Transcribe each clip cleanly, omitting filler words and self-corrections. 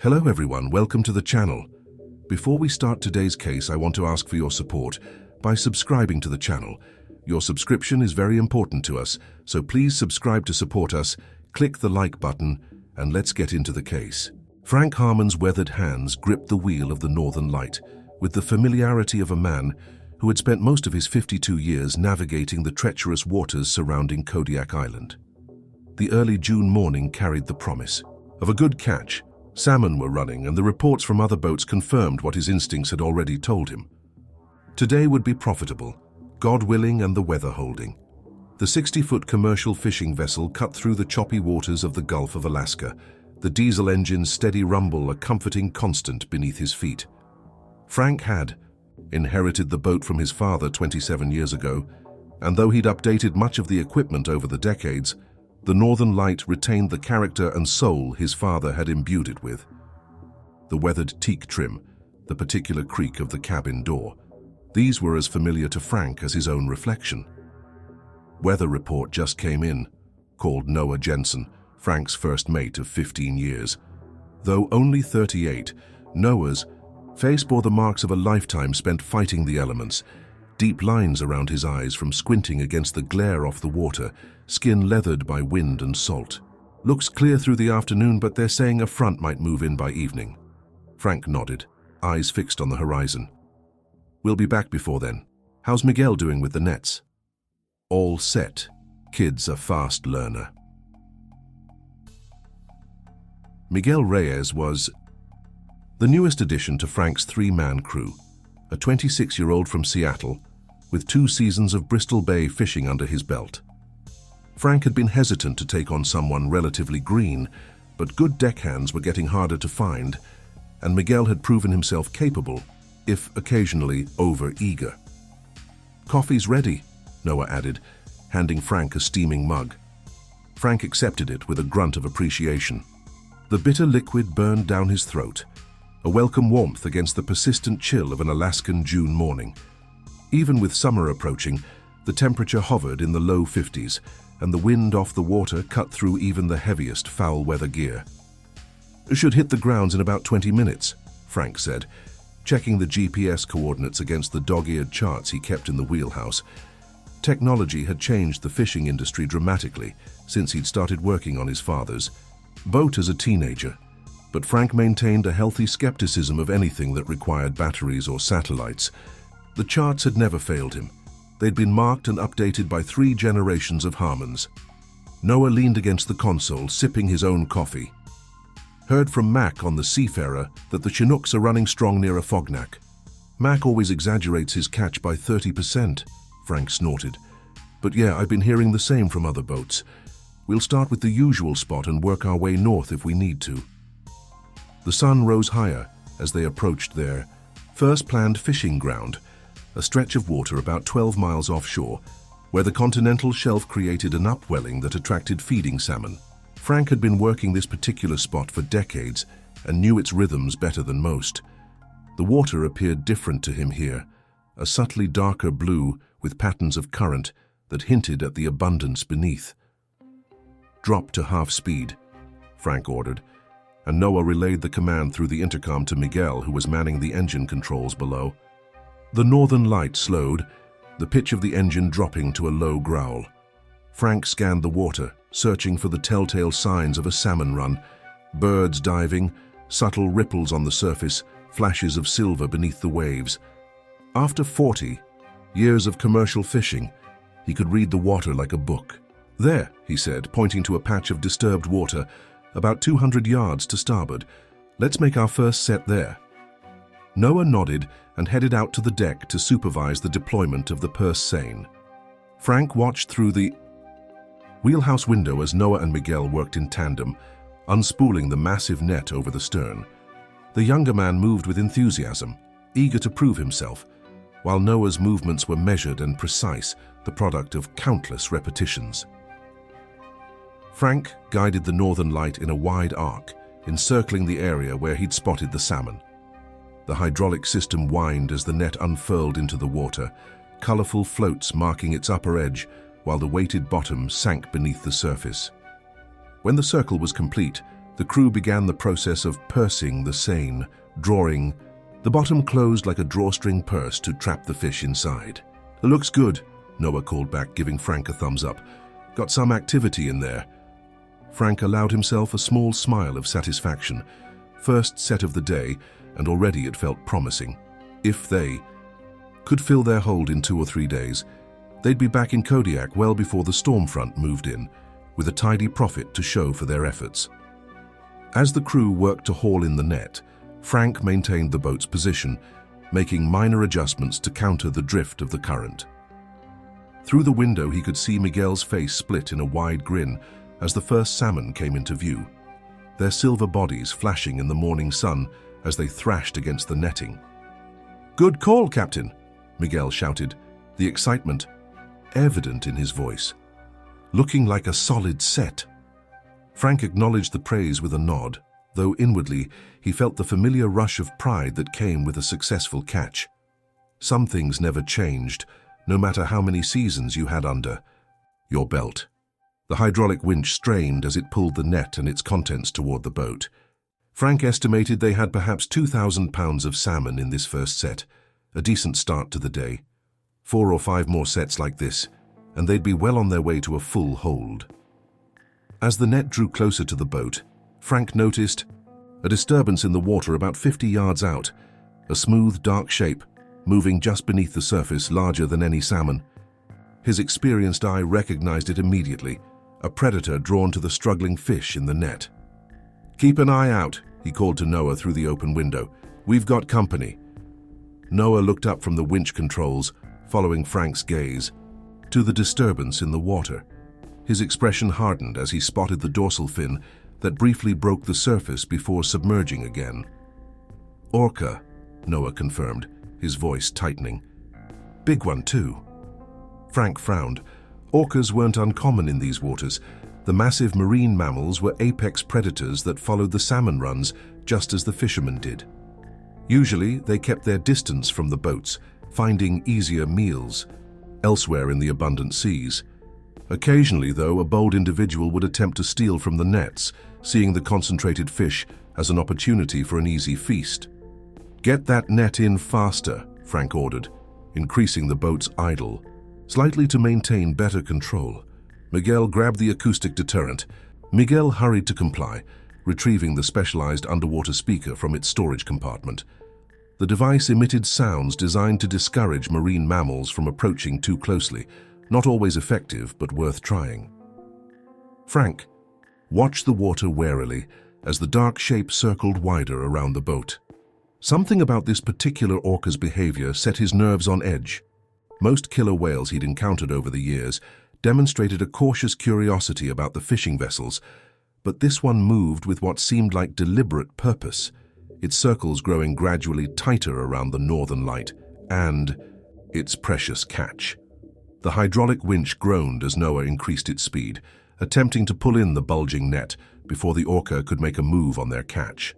Hello everyone, welcome to the channel. Before we start today's case, I want to ask for your support by subscribing to the channel. Your subscription is very important to us, so please subscribe to support us, click the like button, and let's get into the case. Frank Harmon's weathered hands gripped the wheel of the Northern Light with the familiarity of a man who had spent most of his 52 years navigating the treacherous waters surrounding Kodiak Island. The early June morning carried the promise of a good catch. Salmon were running, and the reports from other boats confirmed what his instincts had already told him. Today would be profitable, God willing and the weather holding. The 60-foot commercial fishing vessel cut through the choppy waters of the Gulf of Alaska, the diesel engine's steady rumble a comforting constant beneath his feet. Frank had inherited the boat from his father 27 years ago, and though he'd updated much of the equipment over the decades, the Northern Light retained the character and soul his father had imbued it with. The weathered teak trim, the particular creak of the cabin door, these were as familiar to Frank as his own reflection. Weather report just came in, called Noah Jensen, Frank's first mate of 15 years. Though only 38, Noah's face bore the marks of a lifetime spent fighting the elements, deep lines around his eyes from squinting against the glare off the water, skin leathered by wind and salt. Looks clear through the afternoon, but they're saying a front might move in by evening. Frank nodded, eyes fixed on the horizon. We'll be back before then. How's Miguel doing with the nets? All set. Kid's a fast learner. Miguel Reyes was the newest addition to Frank's three-man crew, a 26-year-old from Seattle, with 2 seasons of Bristol Bay fishing under his belt. Frank had been hesitant to take on someone relatively green, but good deckhands were getting harder to find, and Miguel had proven himself capable, if occasionally over-eager. Coffee's ready, Noah added, handing Frank a steaming mug. Frank accepted it with a grunt of appreciation. The bitter liquid burned down his throat, a welcome warmth against the persistent chill of an Alaskan June morning. Even with summer approaching, the temperature hovered in the low 50s, and the wind off the water cut through even the heaviest foul-weather gear. Should hit the grounds in about 20 minutes, Frank said, checking the GPS coordinates against the dog-eared charts he kept in the wheelhouse. Technology had changed the fishing industry dramatically since he'd started working on his father's boat as a teenager, but Frank maintained a healthy skepticism of anything that required batteries or satellites. The charts had never failed him. They'd been marked and updated by 3 generations of Harmons. Noah leaned against the console, sipping his own coffee. Heard from Mac on the Seafarer that the Chinooks are running strong near a fognac. Mac always exaggerates his catch by 30%, Frank snorted. But yeah, I've been hearing the same from other boats. We'll start with the usual spot and work our way north if we need to. The sun rose higher as they approached their first planned fishing ground, a stretch of water about 12 miles offshore, where the continental shelf created an upwelling that attracted feeding salmon. Frank had been working this particular spot for decades and knew its rhythms better than most. The water appeared different to him here, a subtly darker blue with patterns of current that hinted at the abundance beneath. Drop to half speed, Frank ordered, and Noah relayed the command through the intercom to Miguel, who was manning the engine controls below. The Northern Light slowed, the pitch of the engine dropping to a low growl. Frank scanned the water, searching for the telltale signs of a salmon run. Birds diving, subtle ripples on the surface, flashes of silver beneath the waves. After 40 years of commercial fishing, he could read the water like a book. There, he said, pointing to a patch of disturbed water, about 200 yards to starboard. Let's make our first set there. Noah nodded and headed out to the deck to supervise the deployment of the purse seine. Frank watched through the wheelhouse window as Noah and Miguel worked in tandem, unspooling the massive net over the stern. The younger man moved with enthusiasm, eager to prove himself, while Noah's movements were measured and precise, the product of countless repetitions. Frank guided the Northern Light in a wide arc, encircling the area where he'd spotted the salmon. The hydraulic system whined as the net unfurled into the water, colorful floats marking its upper edge, while the weighted bottom sank beneath the surface. When the circle was complete, the The crew began the process of pursing the seine, drawing. The bottom closed like a drawstring purse to trap the fish inside. "It looks good," Noah called back, giving Frank a thumbs up. "Got some activity in there." Frank allowed himself a small smile of satisfaction. First set of the day, and already it felt promising. If they could fill their hold in 2 or 3 days, they'd be back in Kodiak well before the storm front moved in, with a tidy profit to show for their efforts. As the crew worked to haul in the net, Frank maintained the boat's position, making minor adjustments to counter the drift of the current. Through the window he could see Miguel's face split in a wide grin as the first salmon came into view, their silver bodies flashing in the morning sun as they thrashed against the netting. "Good call, Captain," Miguel shouted, the excitement evident in his voice. "Looking like a solid set." Frank acknowledged the praise with a nod, though inwardly he felt the familiar rush of pride that came with a successful catch. Some things never changed, no matter how many seasons you had under your belt. The hydraulic winch strained as it pulled the net and its contents toward the boat. Frank estimated they had perhaps 2,000 pounds of salmon in this first set, a decent start to the day. 4 or 5 more sets like this, and they'd be well on their way to a full hold. As the net drew closer to the boat, Frank noticed a disturbance in the water about 50 yards out, a smooth, dark shape, moving just beneath the surface, larger than any salmon. His experienced eye recognized it immediately, a predator drawn to the struggling fish in the net. "Keep an eye out," he called to Noah through the open window. "We've got company." Noah looked up from the winch controls, following Frank's gaze, to the disturbance in the water. His expression hardened as he spotted the dorsal fin that briefly broke the surface before submerging again. "Orca," Noah confirmed, his voice tightening. "Big one, too." Frank frowned. Orcas weren't uncommon in these waters. The massive marine mammals were apex predators that followed the salmon runs just as the fishermen did. Usually, they kept their distance from the boats, finding easier meals elsewhere in the abundant seas. Occasionally, though, a bold individual would attempt to steal from the nets, seeing the concentrated fish as an opportunity for an easy feast. "Get that net in faster," Frank ordered, increasing the boat's idle, slightly to maintain better control. Miguel grabbed the acoustic deterrent. Miguel hurried to comply, retrieving the specialized underwater speaker from its storage compartment. The device emitted sounds designed to discourage marine mammals from approaching too closely, not always effective, but worth trying. Frank watched the water warily as the dark shape circled wider around the boat. Something about this particular orca's behavior set his nerves on edge. Most killer whales he'd encountered over the years demonstrated a cautious curiosity about the fishing vessels, but this one moved with what seemed like deliberate purpose, its circles growing gradually tighter around the northern light and its precious catch. The hydraulic winch groaned as Noah increased its speed, attempting to pull in the bulging net before the orca could make a move on their catch.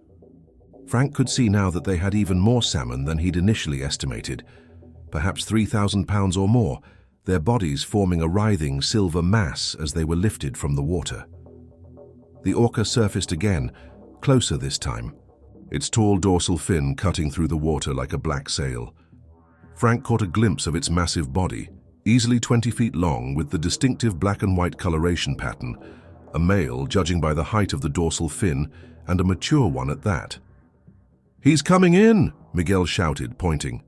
Frank could see now that they had even more salmon than he'd initially estimated, perhaps 3,000 pounds or more, their bodies forming a writhing silver mass as they were lifted from the water. The orca surfaced again, closer this time, its tall dorsal fin cutting through the water like a black sail. Frank caught a glimpse of its massive body, easily 20 feet long with the distinctive black and white coloration pattern, a male judging by the height of the dorsal fin, and a mature one at that. "He's coming in!" Miguel shouted, pointing,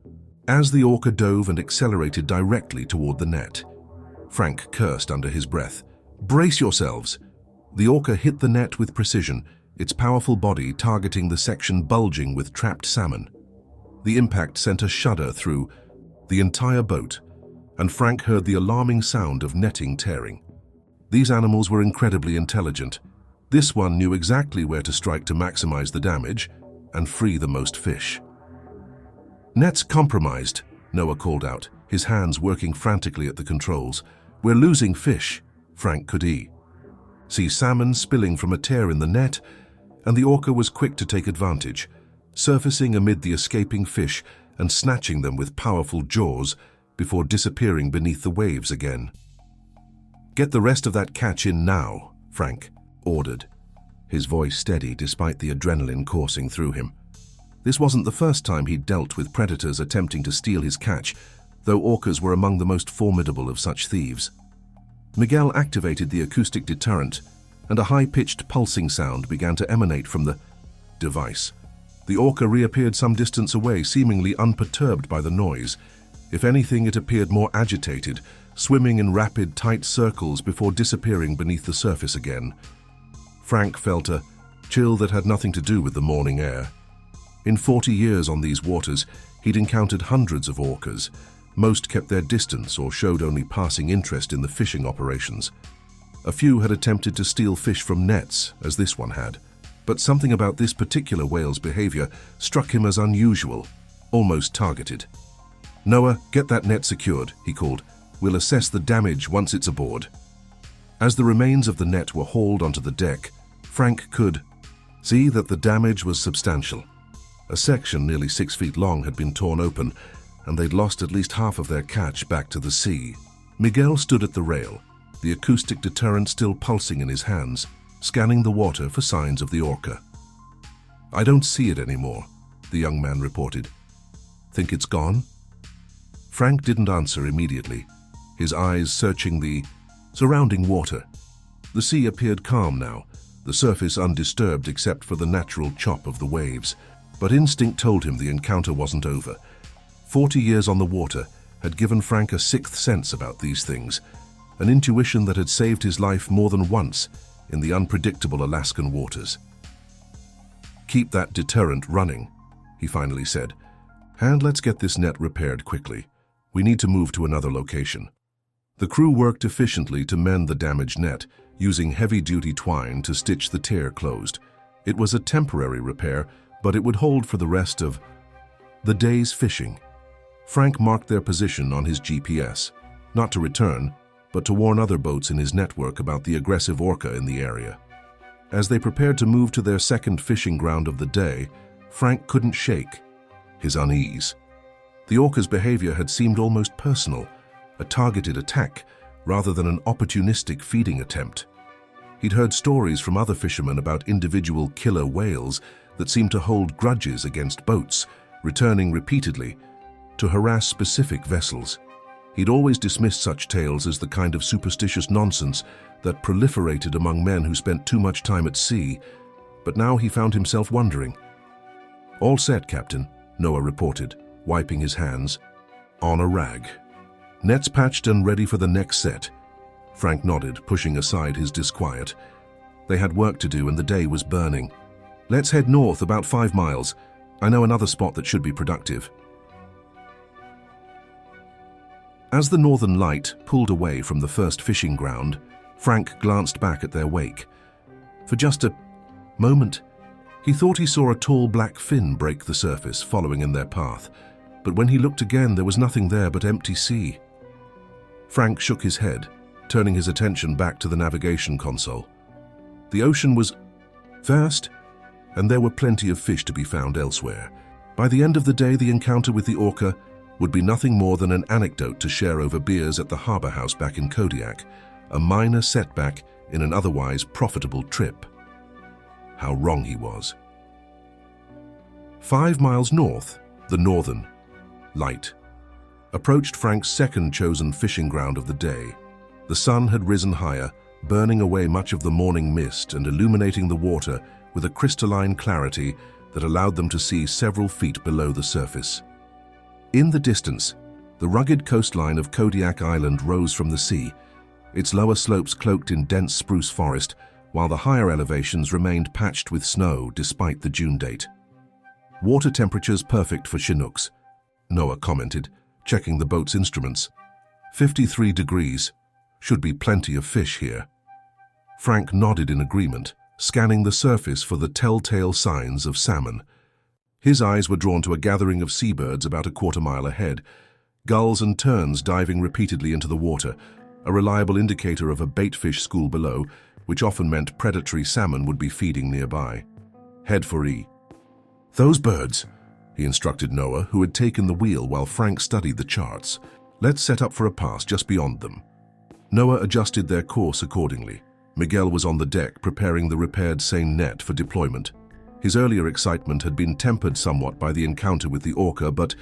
as the orca dove and accelerated directly toward the net. Frank cursed under his breath. "Brace yourselves!" The orca hit the net with precision, its powerful body targeting the section bulging with trapped salmon. The impact sent a shudder through the entire boat, and Frank heard the alarming sound of netting tearing. These animals were incredibly intelligent. This one knew exactly where to strike to maximize the damage and free the most fish. "Net's compromised," Noah called out, his hands working frantically at the controls. "We're losing fish," Frank could see salmon spilling from a tear in the net, and the orca was quick to take advantage, surfacing amid the escaping fish and snatching them with powerful jaws before disappearing beneath the waves again. "Get the rest of that catch in now," Frank ordered. his voice steady despite the adrenaline coursing through him. This wasn't the first time he'd dealt with predators attempting to steal his catch, though orcas were among the most formidable of such thieves. Miguel activated the acoustic deterrent, and a high-pitched pulsing sound began to emanate from the device. The orca reappeared some distance away, seemingly unperturbed by the noise. If anything, it appeared more agitated, swimming in rapid, tight circles before disappearing beneath the surface again. Frank felt a chill that had nothing to do with the morning air. In 40 years on these waters, he'd encountered hundreds of orcas. Most kept their distance or showed only passing interest in the fishing operations. A few had attempted to steal fish from nets, as this one had. But something about this particular whale's behavior struck him as unusual, almost targeted. "Noah, get that net secured," he called. "We'll assess the damage once it's aboard." As the remains of the net were hauled onto the deck, Frank could see that the damage was substantial. A section nearly 6 feet long had been torn open, and they'd lost at least half of their catch back to the sea. Miguel stood at the rail, the acoustic deterrent still pulsing in his hands, scanning the water for signs of the orca. "I don't see it anymore," the young man reported. "Think it's gone?" Frank didn't answer immediately, his eyes searching the surrounding water. The sea appeared calm now, the surface undisturbed except for the natural chop of the waves. But instinct told him the encounter wasn't over. 40 years on the water had given Frank a sixth sense about these things, an intuition that had saved his life more than once in the unpredictable Alaskan waters. "Keep that deterrent running," he finally said. "And let's get this net repaired quickly. We need to move to another location." The crew worked efficiently to mend the damaged net, using heavy-duty twine to stitch the tear closed. It was a temporary repair, but it would hold for the rest of the day's fishing. Frank marked their position on his GPS, not to return, but to warn other boats in his network about the aggressive orca in the area. As they prepared to move to their second fishing ground of the day, Frank couldn't shake his unease. The orca's behavior had seemed almost personal, a targeted attack rather than an opportunistic feeding attempt. He'd heard stories from other fishermen about individual killer whales that seemed to hold grudges against boats, returning repeatedly to harass specific vessels. He'd always dismissed such tales as the kind of superstitious nonsense that proliferated among men who spent too much time at sea, but now he found himself wondering. "All set, Captain," Noah reported, wiping his hands. "On a rag." "Nets patched and ready for the next set." Frank nodded, pushing aside his disquiet. They had work to do and the day was burning. "Let's head north about 5 miles. I know another spot that should be productive." As the northern light pulled away from the first fishing ground, Frank glanced back at their wake. For just a moment, he thought he saw a tall black fin break the surface, following in their path. But when he looked again, there was nothing there but empty sea. Frank shook his head, turning his attention back to the navigation console. The ocean was vast, and there were plenty of fish to be found elsewhere. By the end of the day, the encounter with the orca would be nothing more than an anecdote to share over beers at the harbor house back in Kodiak, a minor setback in an otherwise profitable trip. How wrong he was. 5 miles north, the northern light approached Frank's second chosen fishing ground of the day. The sun had risen higher, burning away much of the morning mist and illuminating the water with a crystalline clarity that allowed them to see several feet below the surface. In the distance, the rugged coastline of Kodiak Island rose from the sea, its lower slopes cloaked in dense spruce forest, while the higher elevations remained patched with snow despite the June date. "Water temperatures perfect for Chinooks," Noah commented, checking the boat's instruments. 53 degrees. Should be plenty of fish here." Frank nodded in agreement, scanning the surface for the telltale signs of salmon. His eyes were drawn to a gathering of seabirds about a quarter-mile ahead, gulls and terns diving repeatedly into the water, a reliable indicator of a baitfish school below, which often meant predatory salmon would be feeding nearby. "Head for E." "Those birds," he instructed Noah, who had taken the wheel while Frank studied the charts. "Let's set up for a pass just beyond them." Noah adjusted their course accordingly, Miguel was on the deck preparing the repaired seine net for deployment. His earlier excitement had been tempered somewhat by the encounter with the Orca, but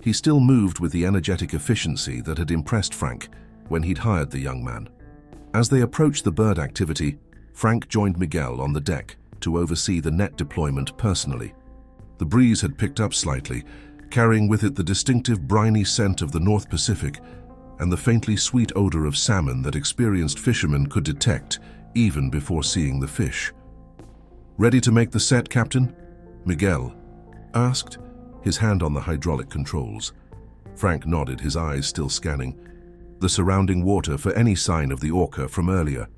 he still moved with the energetic efficiency that had impressed Frank when he'd hired the young man. As they approached the bird activity, Frank joined Miguel on the deck to oversee the net deployment personally. The breeze had picked up slightly, carrying with it the distinctive briny scent of the North Pacific and the faintly sweet odor of salmon that experienced fishermen could detect even before seeing the fish. "Ready to make the set, Captain?" Miguel asked, his hand on the hydraulic controls. Frank nodded, his eyes still scanning the surrounding water for any sign of the Orca from earlier.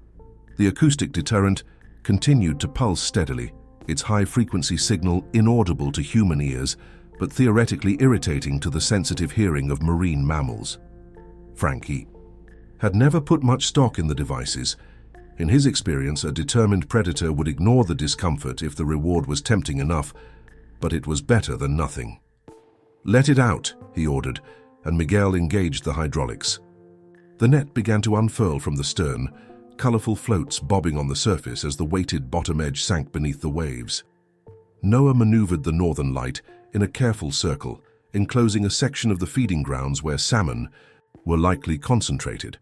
The acoustic deterrent continued to pulse steadily, its high-frequency signal inaudible to human ears, but theoretically irritating to the sensitive hearing of marine mammals. Frankie had never put much stock in the devices. In his experience, a determined predator would ignore the discomfort if the reward was tempting enough, but it was better than nothing. "Let it out," he ordered, and Miguel engaged the hydraulics. The net began to unfurl from the stern, colorful floats bobbing on the surface as the weighted bottom edge sank beneath the waves. Noah maneuvered the northern light in a careful circle, enclosing a section of the feeding grounds where salmon were likely concentrated.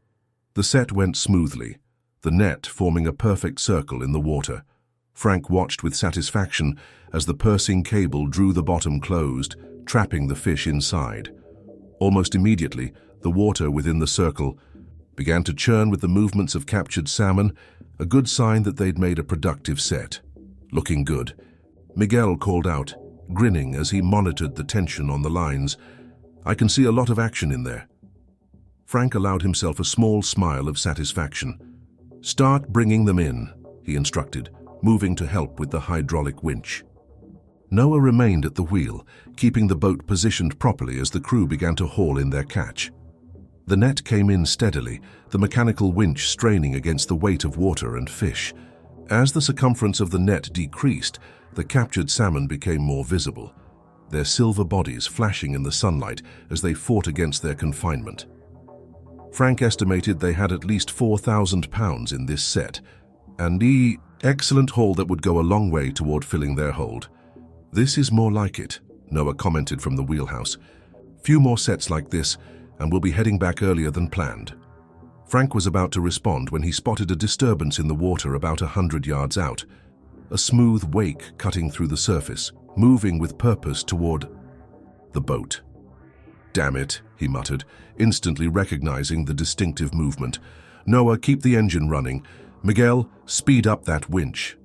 The set went smoothly, the net forming a perfect circle in the water. Frank watched with satisfaction as the pursing cable drew the bottom closed, trapping the fish inside. Almost immediately, the water within the circle began to churn with the movements of captured salmon, a good sign that they'd made a productive set. "Looking good," Miguel called out, grinning as he monitored the tension on the lines. "I can see a lot of action in there." Frank allowed himself a small smile of satisfaction. "Start bringing them in," he instructed, moving to help with the hydraulic winch. Noah remained at the wheel, keeping the boat positioned properly as the crew began to haul in their catch. The net came in steadily, the mechanical winch straining against the weight of water and fish. As the circumference of the net decreased, the captured salmon became more visible, their silver bodies flashing in the sunlight as they fought against their confinement. Frank estimated they had at least 4,000 pounds in this set, and excellent haul that would go a long way toward filling their hold. "This is more like it," Noah commented from the wheelhouse. "Few more sets like this, and we'll be heading back earlier than planned." Frank was about to respond when he spotted a disturbance in the water about 100 yards out. A smooth wake cutting through the surface, moving with purpose toward the boat. "Damn it," he muttered, instantly recognizing the distinctive movement. "Noah, keep the engine running. Miguel, speed up that winch."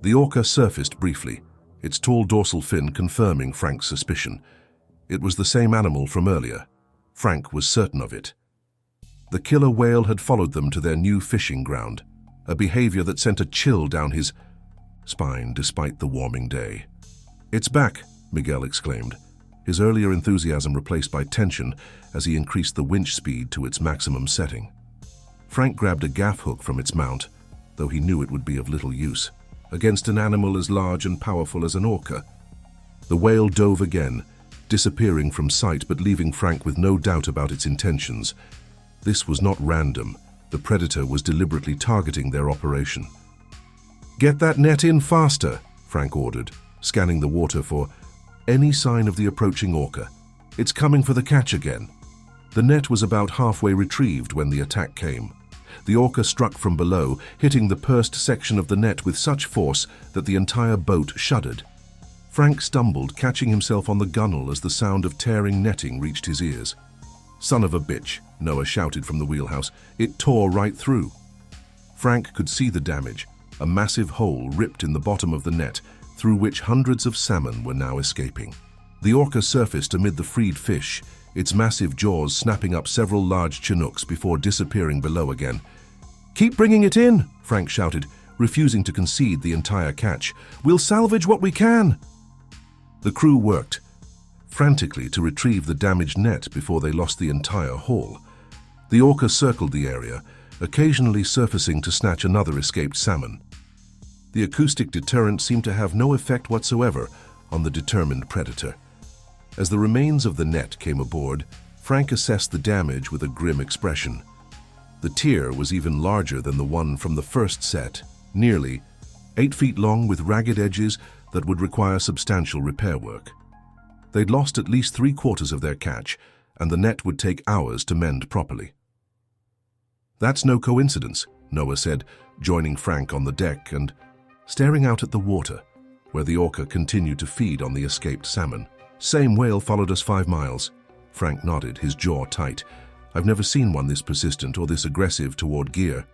The Orca surfaced briefly, its tall dorsal fin confirming Frank's suspicion. It was the same animal from earlier. Frank was certain of it. The killer whale had followed them to their new fishing ground, a behavior that sent a chill down his spine despite the warming day. "It's back," Miguel exclaimed, his earlier enthusiasm replaced by tension as he increased the winch speed to its maximum setting. Frank grabbed a gaff hook from its mount, though he knew it would be of little use against an animal as large and powerful as an orca. The whale dove again, disappearing from sight but leaving Frank with no doubt about its intentions. This was not random. The predator was deliberately targeting their operation. "Get that net in faster," Frank ordered, scanning the water for any sign of the approaching orca. "It's coming for the catch again." The net was about halfway retrieved when the attack came. The orca struck from below, hitting the pursed section of the net with such force that the entire boat shuddered. Frank stumbled, catching himself on the gunwale as the sound of tearing netting reached his ears. "Son of a bitch," Noah shouted from the wheelhouse. "It tore right through." Frank could see the damage, a massive hole ripped in the bottom of the net, through which hundreds of salmon were now escaping. The orca surfaced amid the freed fish, its massive jaws snapping up several large chinooks before disappearing below again. "Keep bringing it in," Frank shouted, refusing to concede the entire catch. "We'll salvage what we can." The crew worked frantically to retrieve the damaged net before they lost the entire haul. The orca circled the area, occasionally surfacing to snatch another escaped salmon. The acoustic deterrent seemed to have no effect whatsoever on the determined predator. As the remains of the net came aboard, Frank assessed the damage with a grim expression. The tier was even larger than the one from the first set, nearly 8 feet long with ragged edges that would require substantial repair work. They'd lost at least 3/4 of their catch, and the net would take hours to mend properly. "That's no coincidence," Noah said, joining Frank on the deck and staring out at the water, where the orca continued to feed on the escaped salmon. "Same whale followed us 5 miles. Frank nodded, his jaw tight. "I've never seen one this persistent or this aggressive toward gear."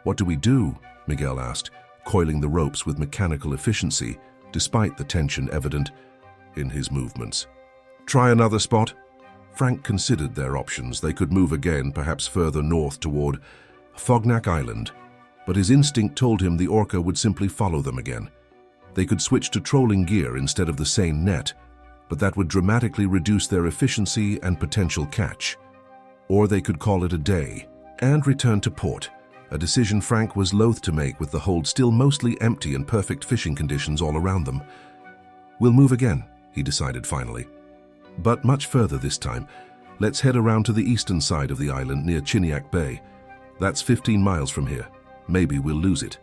"What do we do?" Miguel asked, coiling the ropes with mechanical efficiency, despite the tension evident in his movements. "Try another spot?" Frank considered their options. They could move again, perhaps further north toward Fognak Island, but his instinct told him the orca would simply follow them again. They could switch to trolling gear instead of the seine net, but that would dramatically reduce their efficiency and potential catch. Or they could call it a day and return to port, a decision Frank was loath to make with the hold still mostly empty and perfect fishing conditions all around them. "We'll move again," he decided finally. "But much further this time. Let's head around to the eastern side of the island near Chiniak Bay. That's 15 miles from here. Maybe we'll lose it."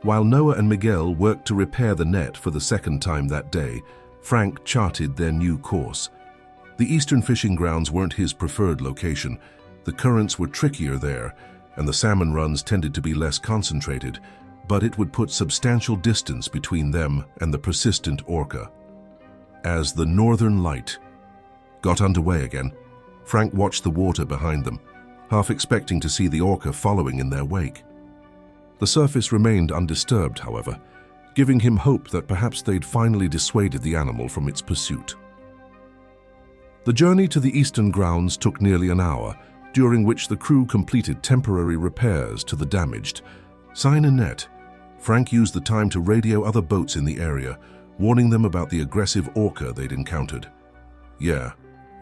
While Noah and Miguel worked to repair the net for the second time that day, Frank charted their new course. The eastern fishing grounds weren't his preferred location. The currents were trickier there, and the salmon runs tended to be less concentrated, but it would put substantial distance between them and the persistent orca. As the Northern Light got underway again, Frank watched the water behind them, half expecting to see the orca following in their wake. The surface remained undisturbed, however, giving him hope that perhaps they'd finally dissuaded the animal from its pursuit. The journey to the eastern grounds took nearly an hour, during which the crew completed temporary repairs to the damaged seine net. Frank used the time to radio other boats in the area, warning them about the aggressive orca they'd encountered. "Yeah,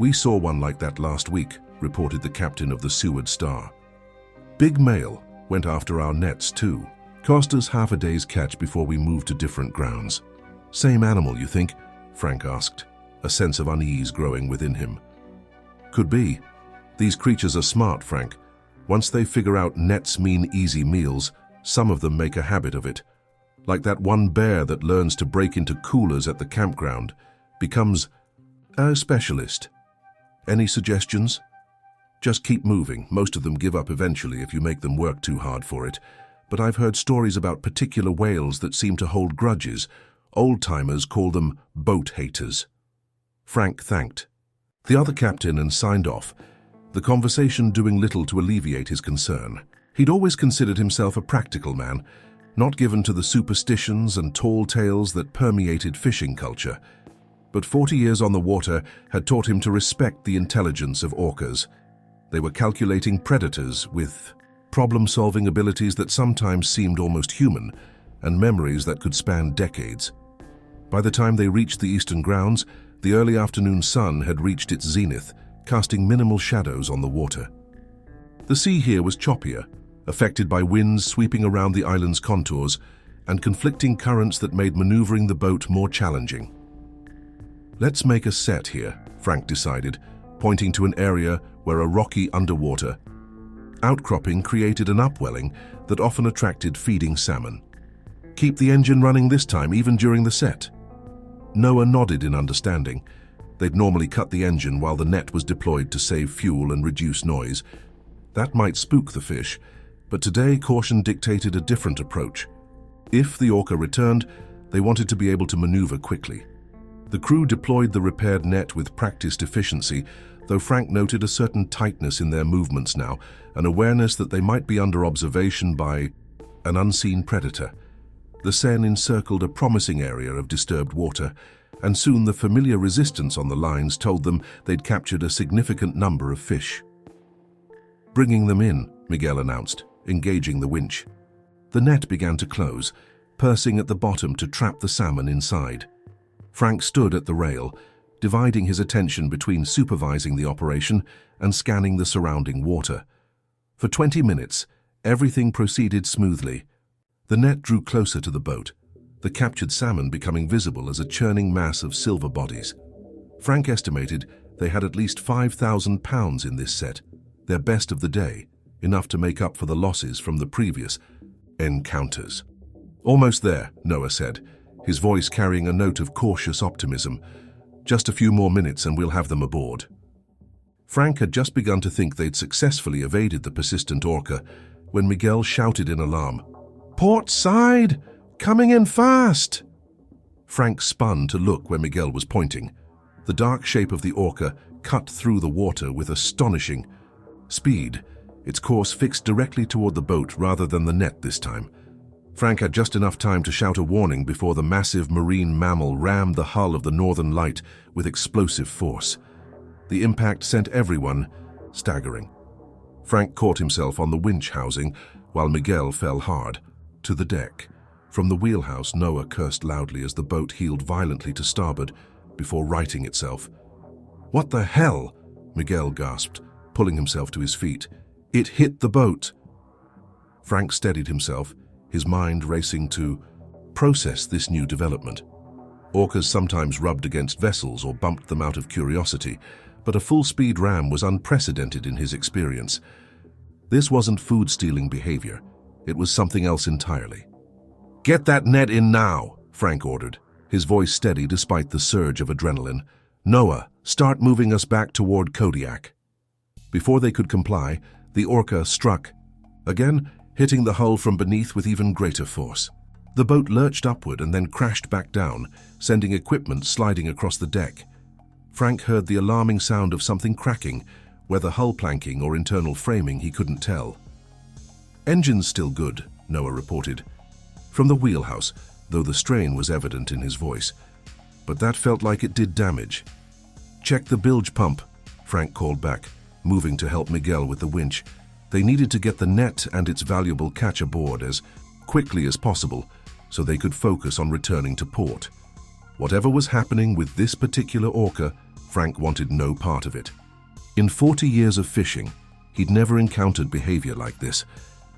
we saw one like that last week," reported the captain of the Seward Star. "Big male, went after our nets too. Cost us half a day's catch before we moved to different grounds." "Same animal, you think?" Frank asked, a sense of unease growing within him. "Could be. These creatures are smart, Frank. Once they figure out nets mean easy meals, some of them make a habit of it. Like that one bear that learns to break into coolers at the campground, becomes a specialist. Any suggestions?" "Just keep moving. Most of them give up eventually if you make them work too hard for it. But I've heard stories about particular whales that seem to hold grudges. Old-timers call them boat haters." Frank thanked the other captain and signed off, the conversation doing little to alleviate his concern. He'd always considered himself a practical man, not given to the superstitions and tall tales that permeated fishing culture. But 40 years on the water had taught him to respect the intelligence of orcas. They were calculating predators with problem-solving abilities that sometimes seemed almost human, and memories that could span decades. By the time they reached the eastern grounds, the early afternoon sun had reached its zenith, casting minimal shadows on the water. The sea here was choppier, affected by winds sweeping around the island's contours and conflicting currents that made maneuvering the boat more challenging. "Let's make a set here," Frank decided, pointing to an area where a rocky underwater outcropping created an upwelling that often attracted feeding salmon. "Keep the engine running this time, even during the set." Noah nodded in understanding. They'd normally cut the engine while the net was deployed to save fuel and reduce noise. That might spook the fish, but today caution dictated a different approach. If the orca returned, they wanted to be able to maneuver quickly. The crew deployed the repaired net with practiced efficiency, though Frank noted a certain tightness in their movements now, an awareness that they might be under observation by an unseen predator. The Seine encircled a promising area of disturbed water, and soon the familiar resistance on the lines told them they'd captured a significant number of fish. "Bringing them in," Miguel announced, engaging the winch. The net began to close, pursing at the bottom to trap the salmon inside. Frank stood at the rail, dividing his attention between supervising the operation and scanning the surrounding water. For 20 minutes, everything proceeded smoothly. The net drew closer to the boat, the captured salmon becoming visible as a churning mass of silver bodies. Frank estimated they had at least 5,000 pounds in this set. their best of the day, enough to make up for the losses from the previous encounters. "Almost there," Noah said, his voice carrying a note of cautious optimism. "Just a few more minutes and we'll have them aboard." Frank had just begun to think they'd successfully evaded the persistent Orca when Miguel shouted in alarm, "Port side! Coming in fast!" Frank spun to look where Miguel was pointing. The dark shape of the Orca cut through the water with astonishing speed, its course fixed directly toward the boat rather than the net this time. Frank had just enough time to shout a warning before the massive marine mammal rammed the hull of the Northern Light with explosive force. The impact sent everyone staggering. Frank caught himself on the winch housing while Miguel fell hard to the deck. From the wheelhouse, Noah cursed loudly as the boat heeled violently to starboard before righting itself. "What the hell?" Miguel gasped, pulling himself to his feet. "It hit the boat." Frank steadied himself, his mind racing to process this new development. Orcas sometimes rubbed against vessels or bumped them out of curiosity, but a full-speed ram was unprecedented in his experience. This wasn't food-stealing behavior. It was something else entirely. "Get that net in now," Frank ordered, his voice steady despite the surge of adrenaline. "Noah, start moving us back toward Kodiak." Before they could comply, the Orca struck, again hitting the hull from beneath with even greater force. The boat lurched upward and then crashed back down, sending equipment sliding across the deck. Frank heard the alarming sound of something cracking, whether hull planking or internal framing he couldn't tell. "Engine's still good," Noah reported. From the wheelhouse, though the strain was evident in his voice. But that felt like it did damage. "Check the bilge pump," Frank called back, moving to help Miguel with the winch. They needed to get the net and its valuable catch aboard as quickly as possible so they could focus on returning to port. Whatever was happening with this particular Orca, Frank wanted no part of it. In 40 years of fishing, he'd never encountered behavior like this,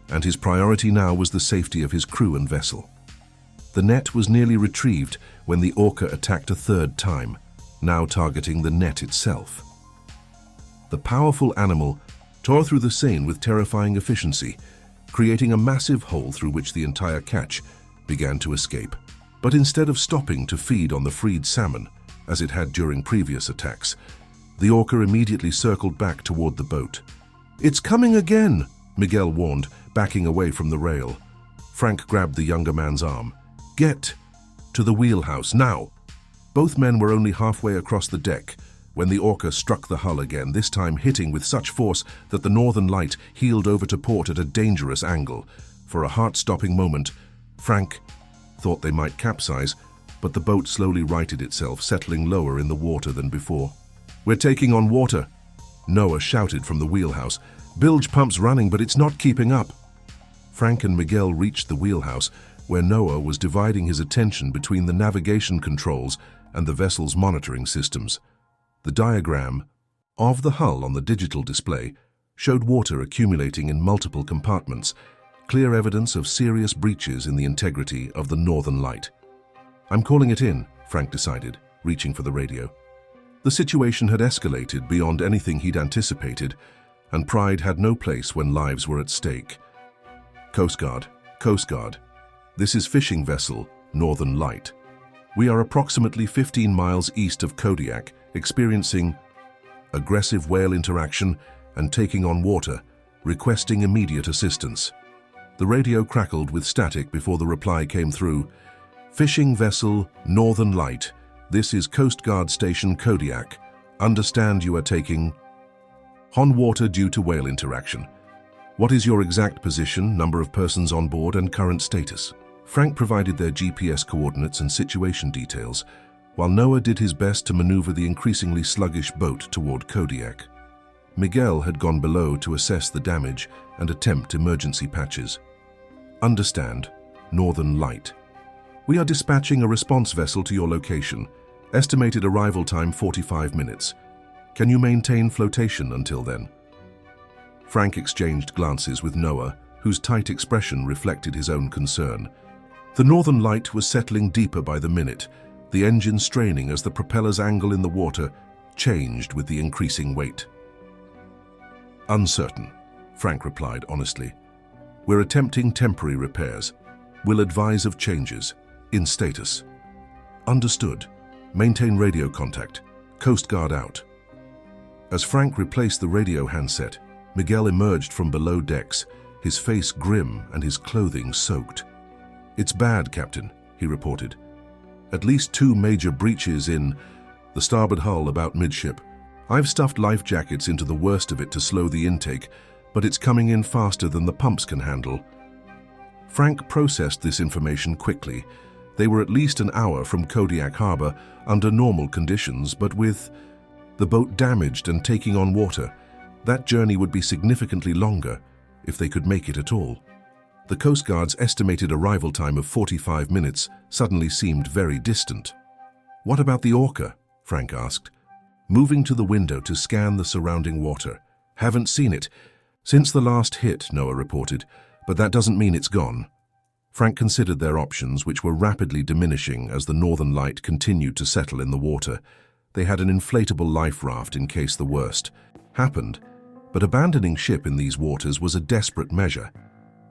and his priority now was the safety of his crew and vessel. The net was nearly retrieved when the Orca attacked a third time, now targeting the net itself. The powerful animal tore through the seine with terrifying efficiency, creating a massive hole through which the entire catch began to escape. But instead of stopping to feed on the freed salmon, as it had during previous attacks, the Orca immediately circled back toward the boat. "It's coming again," Miguel warned, backing away from the rail. Frank grabbed the younger man's arm. "Get to the wheelhouse, now!" Both men were only halfway across the deck when the Orca struck the hull again, this time hitting with such force that the Northern Light heeled over to port at a dangerous angle. For a heart-stopping moment, Frank thought they might capsize, but the boat slowly righted itself, settling lower in the water than before. "We're taking on water," Noah shouted from the wheelhouse. "Bilge pump's running, but it's not keeping up." Frank and Miguel reached the wheelhouse, where Noah was dividing his attention between the navigation controls and the vessel's monitoring systems. The diagram of the hull on the digital display showed water accumulating in multiple compartments, clear evidence of serious breaches in the integrity of the Northern Light. "I'm calling it in," Frank decided, reaching for the radio. The situation had escalated beyond anything he'd anticipated, and pride had no place when lives were at stake. Coast Guard. This is fishing vessel Northern Light. We are approximately 15 miles east of Kodiak, experiencing aggressive whale interaction and taking on water, requesting immediate assistance. The radio crackled with static before the reply came through. "Fishing vessel Northern Light. This is Coast Guard Station Kodiak. Understand you are taking on water due to whale interaction. What is your exact position, number of persons on board, and current status?" Frank provided their GPS coordinates and situation details, while Noah did his best to maneuver the increasingly sluggish boat toward Kodiak. Miguel had gone below to assess the damage and attempt emergency patches. "Understand, Northern Light. We are dispatching a response vessel to your location. Estimated arrival time 45 minutes. Can you maintain flotation until then?" Frank exchanged glances with Noah, whose tight expression reflected his own concern. The Northern Light was settling deeper by the minute, the engine straining as the propeller's angle in the water changed with the increasing weight. Uncertain, Frank replied honestly. We're attempting temporary repairs. We'll advise of changes. In status. Understood. Maintain radio contact. Coast Guard out. As Frank replaced the radio handset, Miguel emerged from below decks, his face grim and his clothing soaked. It's bad, Captain, he reported. At least 2 major breaches in the starboard hull about midship. I've stuffed life jackets into the worst of it to slow the intake, but it's coming in faster than the pumps can handle. Frank processed this information quickly. They were at least an hour from Kodiak Harbor under normal conditions, but with the boat damaged and taking on water, that journey would be significantly longer, if they could make it at all. The Coast Guard's estimated arrival time of 45 minutes suddenly seemed very distant. What about the Orca? Frank asked, moving to the window to scan the surrounding water. Haven't seen it. Since the last hit, Noah reported, but that doesn't mean it's gone. Frank considered their options, which were rapidly diminishing as the northern light continued to settle in the water. They had an inflatable life raft in case the worst happened, but abandoning ship in these waters was a desperate measure.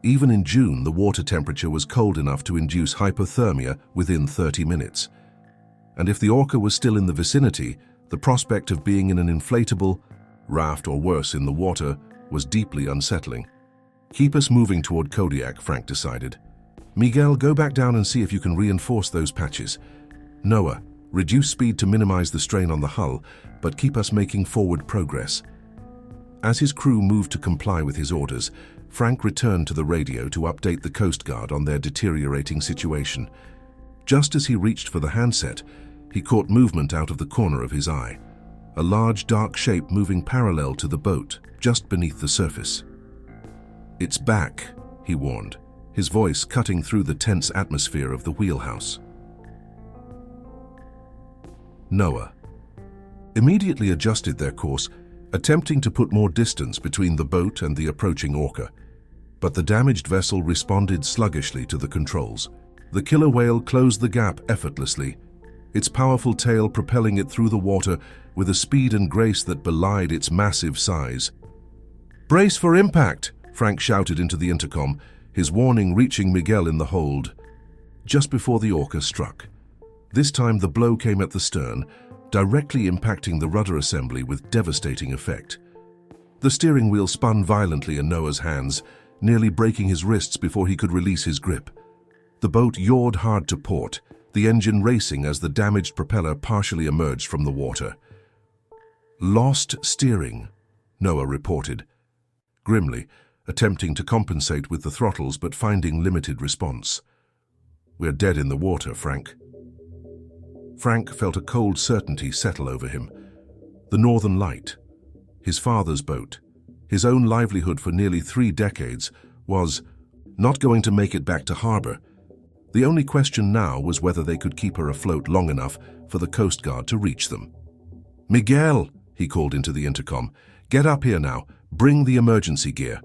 Even in June, the water temperature was cold enough to induce hypothermia within 30 minutes. And if the Orca was still in the vicinity, the prospect of being in an inflatable raft or worse in the water was deeply unsettling. Keep us moving toward Kodiak, Frank decided. Miguel, go back down and see if you can reinforce those patches. Noah, reduce speed to minimize the strain on the hull, but keep us making forward progress. As his crew moved to comply with his orders, Frank returned to the radio to update the Coast Guard on their deteriorating situation. Just as he reached for the handset, he caught movement out of the corner of his eye. A large dark shape moving parallel to the boat, just beneath the surface. It's back, he warned, his voice cutting through the tense atmosphere of the wheelhouse. Noah immediately adjusted their course, attempting to put more distance between the boat and the approaching Orca. But the damaged vessel responded sluggishly to the controls. The killer whale closed the gap effortlessly, its powerful tail propelling it through the water with a speed and grace that belied its massive size. "Brace for impact!" Frank shouted into the intercom, his warning reaching Miguel in the hold. Just before the Orca struck. This time the blow came at the stern, directly impacting the rudder assembly with devastating effect. The steering wheel spun violently in Noah's hands, nearly breaking his wrists before he could release his grip. The boat yawed hard to port, the engine racing as the damaged propeller partially emerged from the water. "Lost steering," Noah reported, grimly, attempting to compensate with the throttles but finding limited response. "We're dead in the water, Frank." Frank felt a cold certainty settle over him. The Northern Light, his father's boat, his own livelihood for nearly 3 decades, was not going to make it back to harbor. The only question now was whether they could keep her afloat long enough for the Coast Guard to reach them. "Miguel," he called into the intercom, "get up here now. Bring the emergency gear."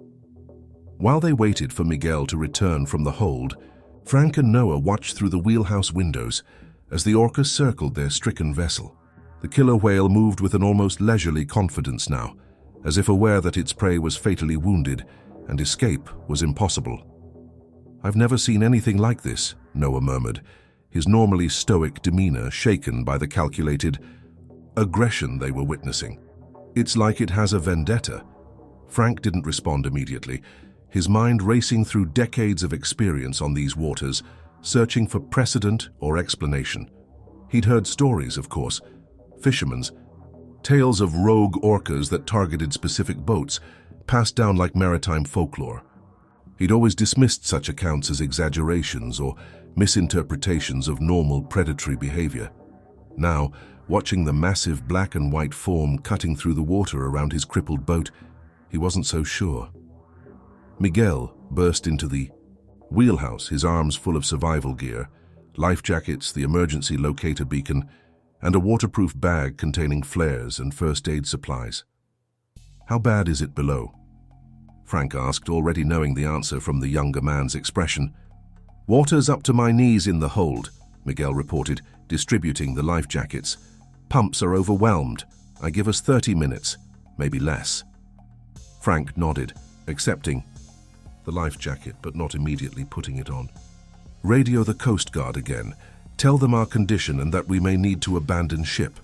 While they waited for Miguel to return from the hold, Frank and Noah watched through the wheelhouse windows as the Orca circled their stricken vessel. The killer whale moved with an almost leisurely confidence now, as if aware that its prey was fatally wounded and escape was impossible. "I've never seen anything like this," Noah murmured, his normally stoic demeanor shaken by the calculated aggression they were witnessing. "It's like it has a vendetta." Frank didn't respond immediately, his mind racing through decades of experience on these waters, searching for precedent or explanation. He'd heard stories, of course, fishermen's, tales of rogue orcas that targeted specific boats, passed down like maritime folklore. He'd always dismissed such accounts as exaggerations or misinterpretations of normal predatory behavior. Now, watching the massive black and white form cutting through the water around his crippled boat, he wasn't so sure. Miguel burst into the wheelhouse, his arms full of survival gear, life jackets, the emergency locator beacon, and a waterproof bag containing flares and first aid supplies. "How bad is it below?" Frank asked, already knowing the answer from the younger man's expression. "Water's up to my knees in the hold," Miguel reported, distributing the life jackets. "Pumps are overwhelmed. I give us 30 minutes, maybe less." Frank nodded, accepting the life jacket but not immediately putting it on. Radio the Coast Guard again. Tell them our condition and that we may need to abandon ship.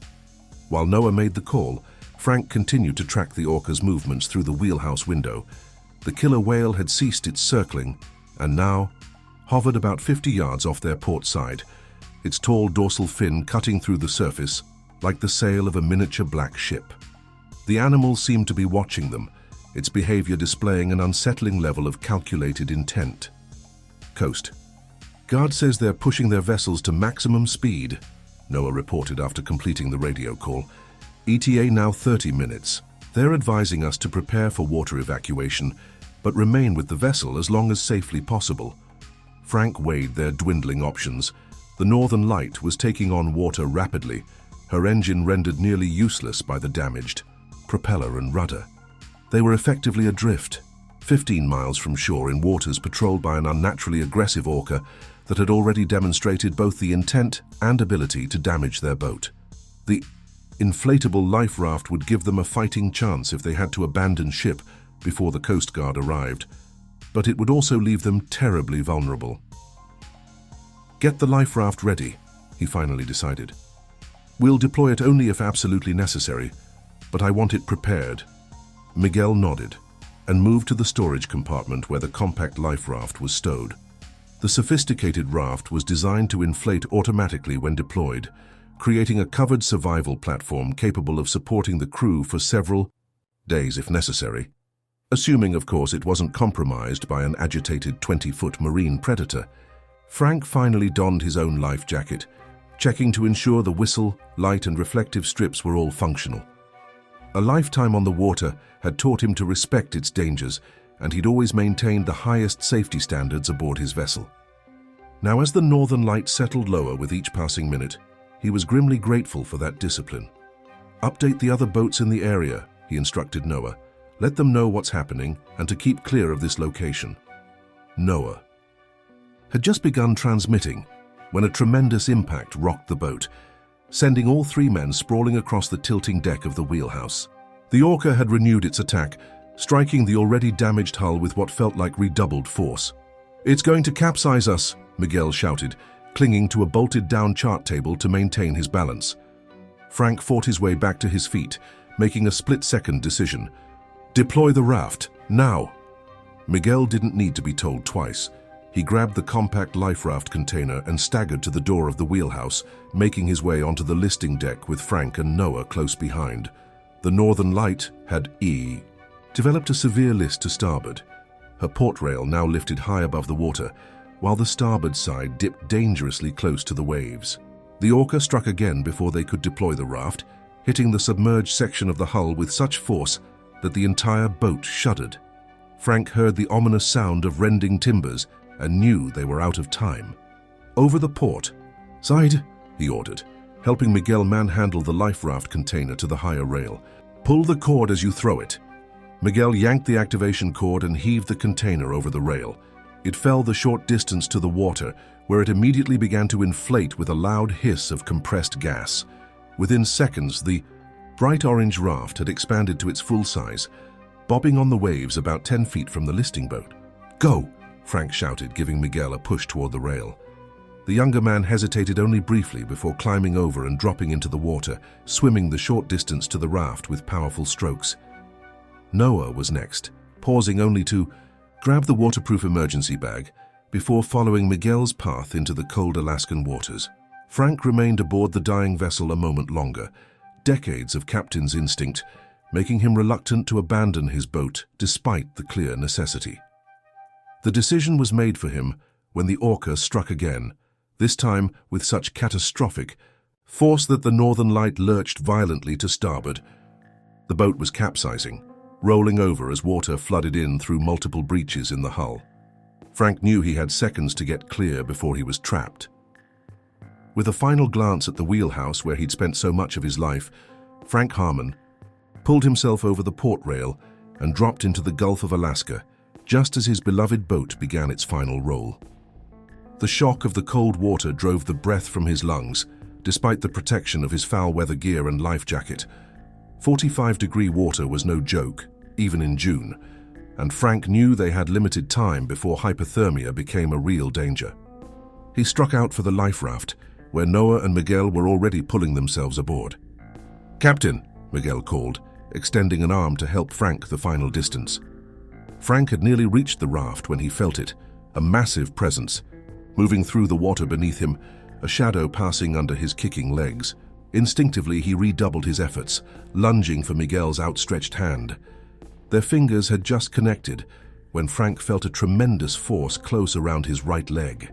While Noah made the call, Frank continued to track the Orca's movements through the wheelhouse window. The killer whale had ceased its circling and now hovered about 50 yards off their port side, its tall dorsal fin cutting through the surface like the sail of a miniature black ship. The animal seemed to be watching them, its behavior displaying an unsettling level of calculated intent. Coast Guard says they're pushing their vessels to maximum speed, Noah reported after completing the radio call. ETA now 30 minutes. They're advising us to prepare for water evacuation, but remain with the vessel as long as safely possible. Frank weighed their dwindling options. The Northern Light was taking on water rapidly, her engine rendered nearly useless by the damaged propeller and rudder. They were effectively adrift, 15 miles from shore in waters patrolled by an unnaturally aggressive orca that had already demonstrated both the intent and ability to damage their boat. The inflatable life raft would give them a fighting chance if they had to abandon ship before the Coast Guard arrived, but it would also leave them terribly vulnerable. Get the life raft ready, he finally decided. We'll deploy it only if absolutely necessary, but I want it prepared. Miguel nodded and moved to the storage compartment where the compact life raft was stowed. The sophisticated raft was designed to inflate automatically when deployed, creating a covered survival platform capable of supporting the crew for several days if necessary. Assuming, of course, it wasn't compromised by an agitated 20-foot marine predator. Frank finally donned his own life jacket, checking to ensure the whistle, light and reflective strips were all functional. A lifetime on the water had taught him to respect its dangers, and he'd always maintained the highest safety standards aboard his vessel. Now, as the Northern Light settled lower with each passing minute, he was grimly grateful for that discipline. Update the other boats in the area, he instructed Noah. Let them know what's happening and to keep clear of this location. Noah had just begun transmitting when a tremendous impact rocked the boat, sending all three men sprawling across the tilting deck of the wheelhouse. The Orca had renewed its attack, striking the already damaged hull with what felt like redoubled force. "It's going to capsize us," Miguel shouted, clinging to a bolted-down chart table to maintain his balance. Frank fought his way back to his feet, making a split-second decision. "Deploy the raft, now!" Miguel didn't need to be told twice. He grabbed the compact life raft container and staggered to the door of the wheelhouse, making his way onto the listing deck with Frank and Noah close behind. The Northern Light had developed a severe list to starboard. Her port rail now lifted high above the water, while the starboard side dipped dangerously close to the waves. The Orca struck again before they could deploy the raft, hitting the submerged section of the hull with such force that the entire boat shuddered. Frank heard the ominous sound of rending timbers and knew they were out of time. "Over the port side," he ordered, helping Miguel manhandle the life raft container to the higher rail. "Pull the cord as you throw it." Miguel yanked the activation cord and heaved the container over the rail. It fell the short distance to the water, where it immediately began to inflate with a loud hiss of compressed gas. Within seconds, the bright orange raft had expanded to its full size, bobbing on the waves about 10 feet from the listing boat. "Go!" Frank shouted, giving Miguel a push toward the rail. The younger man hesitated only briefly before climbing over and dropping into the water, swimming the short distance to the raft with powerful strokes. Noah was next, pausing only to grab the waterproof emergency bag before following Miguel's path into the cold Alaskan waters. Frank remained aboard the dying vessel a moment longer, decades of captain's instinct making him reluctant to abandon his boat despite the clear necessity. The decision was made for him when the Orca struck again, this time with such catastrophic force that the Northern Light lurched violently to starboard. The boat was capsizing, rolling over as water flooded in through multiple breaches in the hull. Frank knew he had seconds to get clear before he was trapped. With a final glance at the wheelhouse where he'd spent so much of his life, Frank Harmon pulled himself over the port rail and dropped into the Gulf of Alaska, just as his beloved boat began its final roll. The shock of the cold water drove the breath from his lungs, despite the protection of his foul-weather gear and life jacket. 45-degree water was no joke, even in June, and Frank knew they had limited time before hypothermia became a real danger. He struck out for the life raft, where Noah and Miguel were already pulling themselves aboard. "Captain," Miguel called, extending an arm to help Frank the final distance. Frank had nearly reached the raft when he felt it, a massive presence, moving through the water beneath him, a shadow passing under his kicking legs. Instinctively, he redoubled his efforts, lunging for Miguel's outstretched hand. Their fingers had just connected when Frank felt a tremendous force close around his right leg.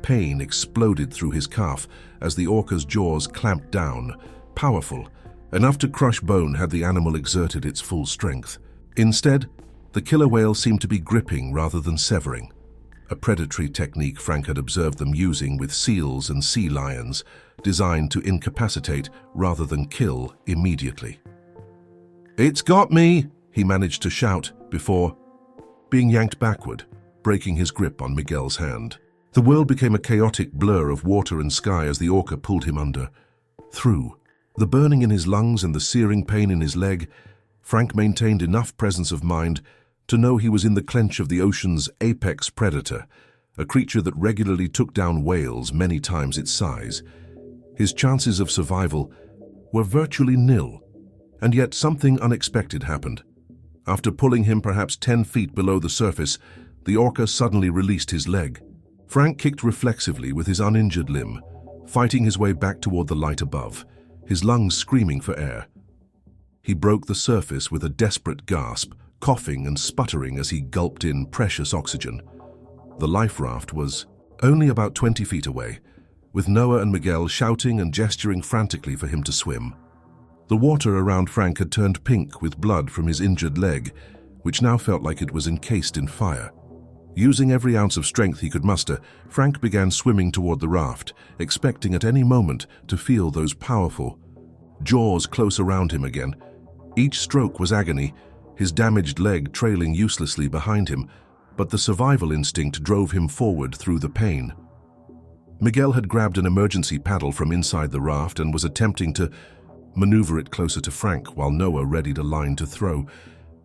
Pain exploded through his calf as the orca's jaws clamped down, powerful, enough to crush bone had the animal exerted its full strength. Instead, the killer whale seemed to be gripping rather than severing, a predatory technique Frank had observed them using with seals and sea lions, designed to incapacitate rather than kill immediately. "It's got me!" he managed to shout before being yanked backward, breaking his grip on Miguel's hand. The world became a chaotic blur of water and sky as the orca pulled him under. Through the burning in his lungs and the searing pain in his leg, Frank maintained enough presence of mind to know he was in the clench of the ocean's apex predator, a creature that regularly took down whales many times its size. His chances of survival were virtually nil, and yet something unexpected happened. After pulling him perhaps 10 feet below the surface, the orca suddenly released his leg. Frank kicked reflexively with his uninjured limb, fighting his way back toward the light above, his lungs screaming for air. He broke the surface with a desperate gasp, coughing and sputtering as he gulped in precious oxygen. The life raft was only about 20 feet away, with Noah and Miguel shouting and gesturing frantically for him to swim. The water around Frank had turned pink with blood from his injured leg, which now felt like it was encased in fire. Using every ounce of strength he could muster, Frank began swimming toward the raft, expecting at any moment to feel those powerful jaws close around him again. Each stroke was agony, his damaged leg trailing uselessly behind him, but the survival instinct drove him forward through the pain. Miguel had grabbed an emergency paddle from inside the raft and was attempting to maneuver it closer to Frank while Noah readied a line to throw.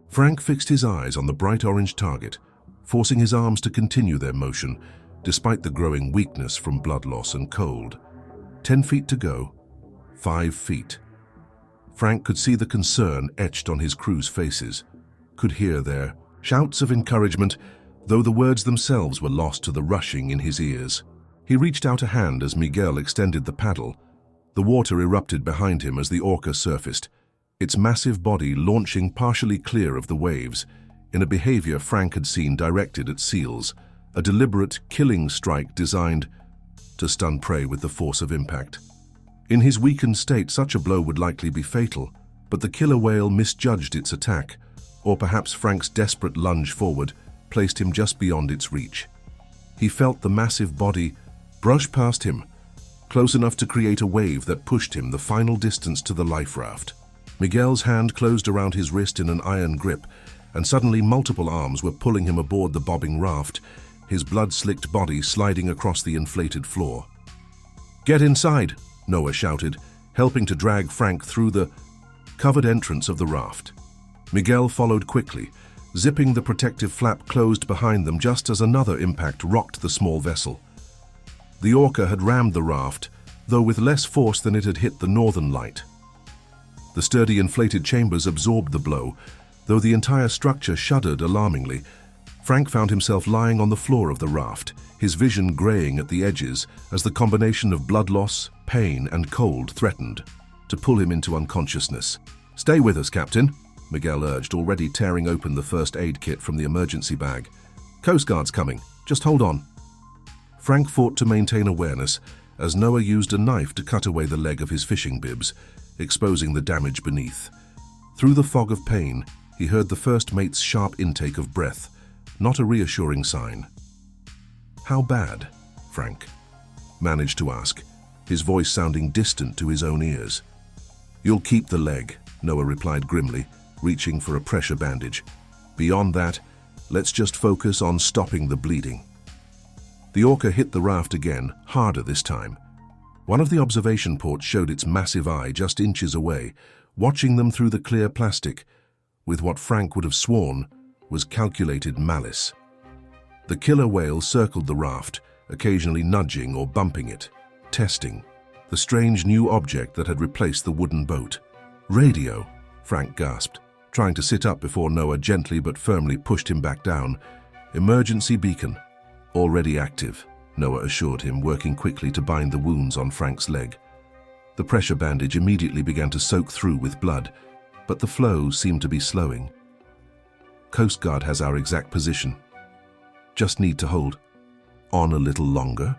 Frank fixed his eyes on the bright orange target, forcing his arms to continue their motion, despite the growing weakness from blood loss and cold. 10 feet to go, 5 feet. Frank could see the concern etched on his crew's faces, could hear their shouts of encouragement, though the words themselves were lost to the rushing in his ears. He reached out a hand as Miguel extended the paddle. The water erupted behind him as the orca surfaced, its massive body launching partially clear of the waves, in a behavior Frank had seen directed at seals, a deliberate killing strike designed to stun prey with the force of impact. In his weakened state, such a blow would likely be fatal, but the killer whale misjudged its attack, or perhaps Frank's desperate lunge forward placed him just beyond its reach. He felt the massive body brush past him, close enough to create a wave that pushed him the final distance to the life raft. Miguel's hand closed around his wrist in an iron grip, and suddenly multiple arms were pulling him aboard the bobbing raft, his blood-slicked body sliding across the inflated floor. "Get inside," Noah shouted, helping to drag Frank through the covered entrance of the raft. Miguel followed quickly, zipping the protective flap closed behind them just as another impact rocked the small vessel. The orca had rammed the raft, though with less force than it had hit the northern light. The sturdy inflated chambers absorbed the blow, though the entire structure shuddered alarmingly. Frank found himself lying on the floor of the raft, his vision graying at the edges as the combination of blood loss, pain, and cold threatened to pull him into unconsciousness. "Stay with us, Captain," Miguel urged, already tearing open the first aid kit from the emergency bag. "Coast Guard's coming. Just hold on." Frank fought to maintain awareness as Noah used a knife to cut away the leg of his fishing bibs, exposing the damage beneath. Through the fog of pain, he heard the first mate's sharp intake of breath, not a reassuring sign. "How bad?" Frank managed to ask, his voice sounding distant to his own ears. "You'll keep the leg," Noah replied grimly, reaching for a pressure bandage. "Beyond that, let's just focus on stopping the bleeding." The orca hit the raft again, harder this time. One of the observation ports showed its massive eye just inches away, watching them through the clear plastic. with what Frank would have sworn was calculated malice. The killer whale circled the raft, occasionally nudging or bumping it, testing the strange new object that had replaced the wooden boat. "Radio," Frank gasped, trying to sit up before Noah gently but firmly pushed him back down. "Emergency beacon." "Already active," Noah assured him, working quickly to bind the wounds on Frank's leg. The pressure bandage immediately began to soak through with blood, but the flow seemed to be slowing. "Coast Guard has our exact position. Just need to hold on a little longer."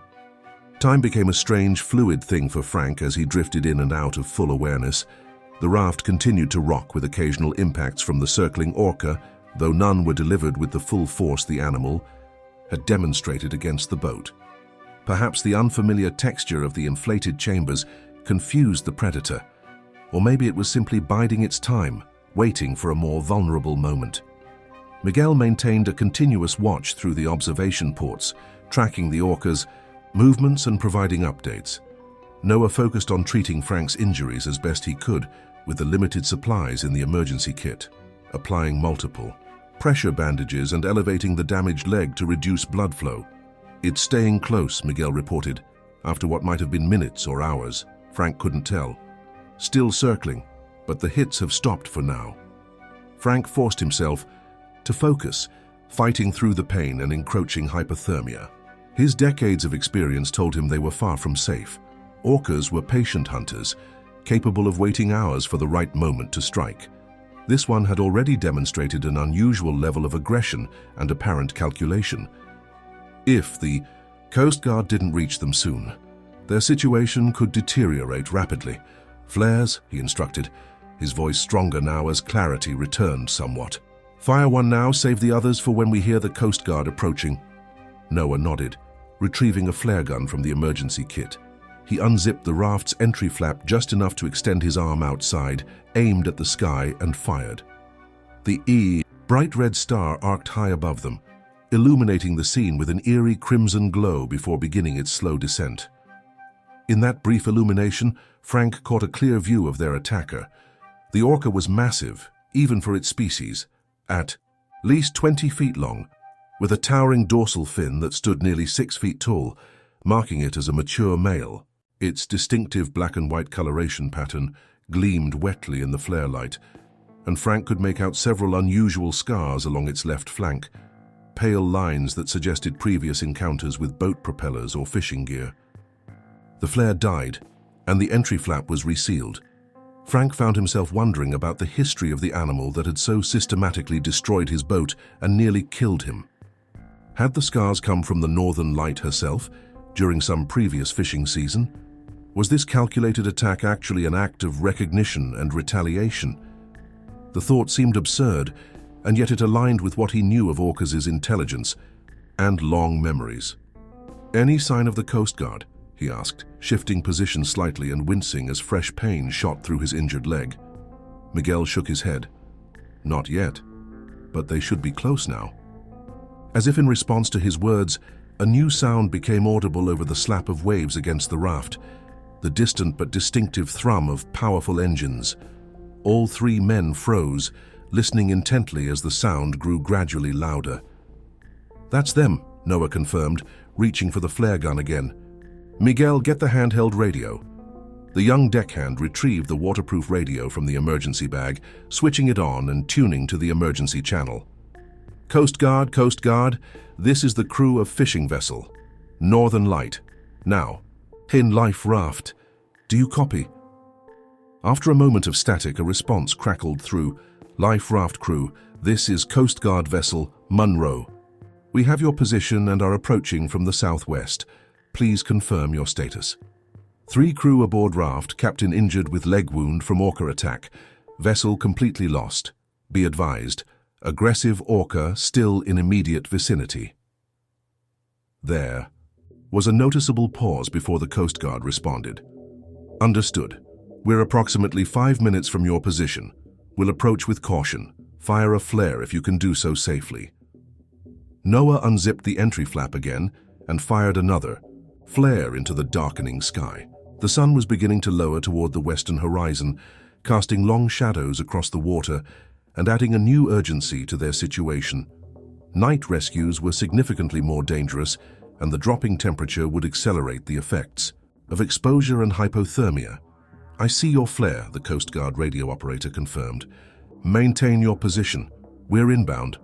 Time became a strange, fluid thing for Frank as he drifted in and out of full awareness. The raft continued to rock with occasional impacts from the circling Orca, though none were delivered with the full force the animal had demonstrated against the boat. Perhaps the unfamiliar texture of the inflated chambers confused the predator, or maybe it was simply biding its time, waiting for a more vulnerable moment. Miguel maintained a continuous watch through the observation ports, tracking the Orca's movements and providing updates. Noah focused on treating Frank's injuries as best he could with the limited supplies in the emergency kit, applying multiple pressure bandages and elevating the damaged leg to reduce blood flow. "It's staying close," Miguel reported, after what might have been minutes or hours. Frank couldn't tell. "Still circling, but the hits have stopped for now." Frank forced himself to focus, fighting through the pain and encroaching hypothermia. His decades of experience told him they were far from safe. Orcas were patient hunters, capable of waiting hours for the right moment to strike. This one had already demonstrated an unusual level of aggression and apparent calculation. If the Coast Guard didn't reach them soon, their situation could deteriorate rapidly. "Flares," he instructed, his voice stronger now as clarity returned somewhat. "Fire one now, save the others for when we hear the Coast Guard approaching." Noah nodded, retrieving a flare gun from the emergency kit. He unzipped the raft's entry flap just enough to extend his arm outside, aimed at the sky, and fired. The bright red star arced high above them, illuminating the scene with an eerie crimson glow before beginning its slow descent. In that brief illumination, Frank caught a clear view of their attacker. The Orca was massive, even for its species, at least 20 feet long, with a towering dorsal fin that stood nearly 6 feet tall, marking it as a mature male. Its distinctive black and white coloration pattern gleamed wetly in the flare light, and Frank could make out several unusual scars along its left flank, pale lines that suggested previous encounters with boat propellers or fishing gear. The flare died, and the entry flap was resealed. Frank found himself wondering about the history of the animal that had so systematically destroyed his boat and nearly killed him. Had the scars come from the Northern Light herself during some previous fishing season? Was this calculated attack actually an act of recognition and retaliation? The thought seemed absurd, and yet it aligned with what he knew of Orcas' intelligence and long memories. "Any sign of the Coast Guard?" he asked, shifting position slightly and wincing as fresh pain shot through his injured leg. Miguel shook his head. "Not yet, but they should be close now." As if in response to his words, a new sound became audible over the slap of waves against the raft, the distant but distinctive thrum of powerful engines. All three men froze, listening intently as the sound grew gradually louder. "That's them," Noah confirmed, reaching for the flare gun again. "Miguel, get the handheld radio." The young deckhand retrieved the waterproof radio from the emergency bag, switching it on and tuning to the emergency channel. Coast Guard, this is the crew of fishing vessel, Northern Light. Now, in life raft. Do you copy?" After a moment of static, a response crackled through. "Life raft crew, this is Coast Guard vessel, Monroe. We have your position and are approaching from the southwest. Please confirm your status." 3 crew aboard raft, captain injured with leg wound from Orca attack. Vessel completely lost. Be advised, aggressive Orca still in immediate vicinity. There was a noticeable pause before the Coast Guard responded. "Understood. We're approximately 5 minutes from your position. We'll approach with caution. Fire a flare if you can do so safely." Noah unzipped the entry flap again and fired another flare into the darkening sky. The sun was beginning to lower toward the western horizon, casting long shadows across the water and adding a new urgency to their situation. Night rescues were significantly more dangerous, and the dropping temperature would accelerate the effects of exposure and hypothermia. "I see your flare," the Coast Guard radio operator confirmed. "Maintain your position. We're inbound."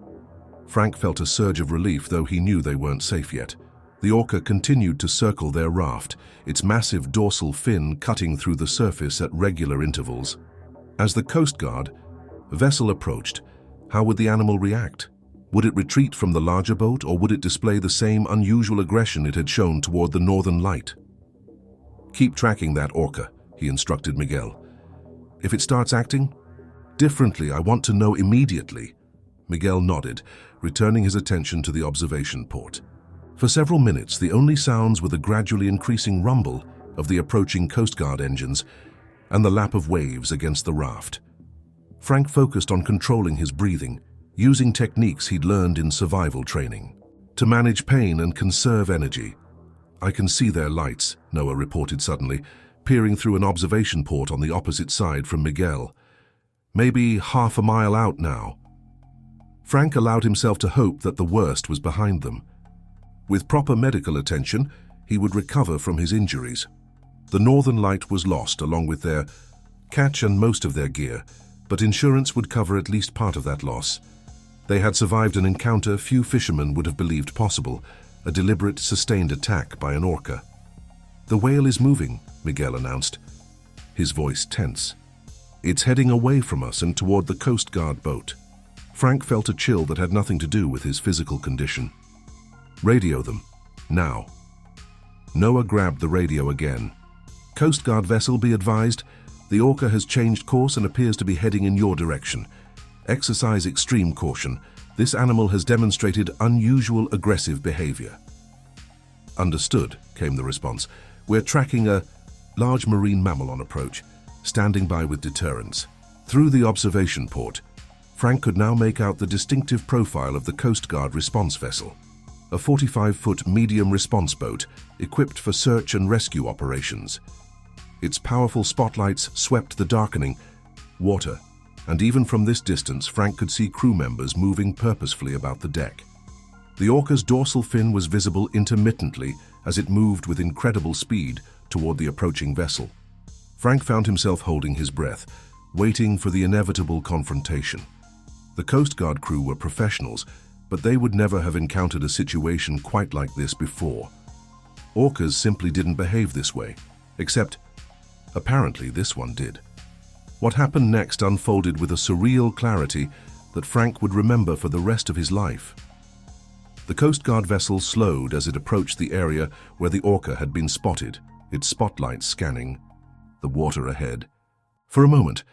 Frank felt a surge of relief, though he knew they weren't safe yet. The Orca continued to circle their raft, its massive dorsal fin cutting through the surface at regular intervals. As the Coast Guard vessel approached, how would the animal react? Would it retreat from the larger boat, or would it display the same unusual aggression it had shown toward the Northern Light? "Keep tracking that Orca," he instructed Miguel. "If it starts acting differently, I want to know immediately." Miguel nodded, returning his attention to the observation port. For several minutes, the only sounds were the gradually increasing rumble of the approaching Coast Guard engines and the lap of waves against the raft. Frank focused on controlling his breathing, using techniques he'd learned in survival training to manage pain and conserve energy. "I can see their lights," Noah reported suddenly, peering through an observation port on the opposite side from Miguel. "Maybe half a mile out now." Frank allowed himself to hope that the worst was behind them. With proper medical attention, he would recover from his injuries. The Northern Light was lost, along with their catch and most of their gear, but insurance would cover at least part of that loss. They had survived an encounter few fishermen would have believed possible, a deliberate, sustained attack by an orca. "The whale is moving," Miguel announced, his voice tense. "It's heading away from us and toward the Coast Guard boat." Frank felt a chill that had nothing to do with his physical condition. "Radio them, now." Noah grabbed the radio again. "Coast Guard vessel, be advised, the Orca has changed course and appears to be heading in your direction. Exercise extreme caution. This animal has demonstrated unusual aggressive behavior." "Understood," came the response. "We're tracking a large marine mammal on approach, standing by with deterrence." Through the observation port, Frank could now make out the distinctive profile of the Coast Guard response vessel, a 45-foot medium response boat equipped for search and rescue operations. Its powerful spotlights swept the darkening water, and even from this distance, Frank could see crew members moving purposefully about the deck. The Orca's dorsal fin was visible intermittently as it moved with incredible speed toward the approaching vessel. Frank found himself holding his breath, waiting for the inevitable confrontation. The Coast Guard crew were professionals, but they would never have encountered a situation quite like this before. Orcas simply didn't behave this way, except apparently this one did. What happened next unfolded with a surreal clarity that Frank would remember for the rest of his life. The Coast Guard vessel slowed as it approached the area where the Orca had been spotted, its spotlights scanning the water ahead. For a moment,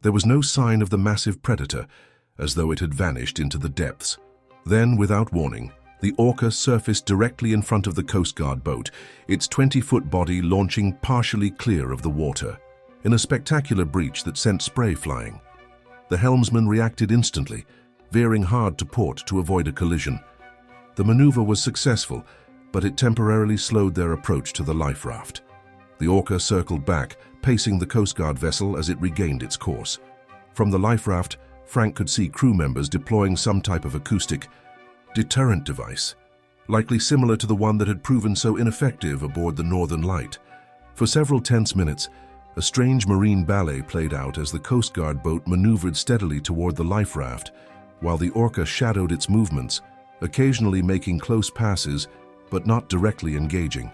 there was no sign of the massive predator, as though it had vanished into the depths. Then, without warning, the Orca surfaced directly in front of the Coast Guard boat, its 20-foot body launching partially clear of the water, in a spectacular breach that sent spray flying. The helmsman reacted instantly, veering hard to port to avoid a collision. The maneuver was successful, but it temporarily slowed their approach to the life raft. The Orca circled back, pacing the Coast Guard vessel as it regained its course. From the life raft, Frank could see crew members deploying some type of acoustic deterrent device, likely similar to the one that had proven so ineffective aboard the Northern Light. For several tense minutes, a strange marine ballet played out as the Coast Guard boat maneuvered steadily toward the life raft, while the Orca shadowed its movements, occasionally making close passes, but not directly engaging.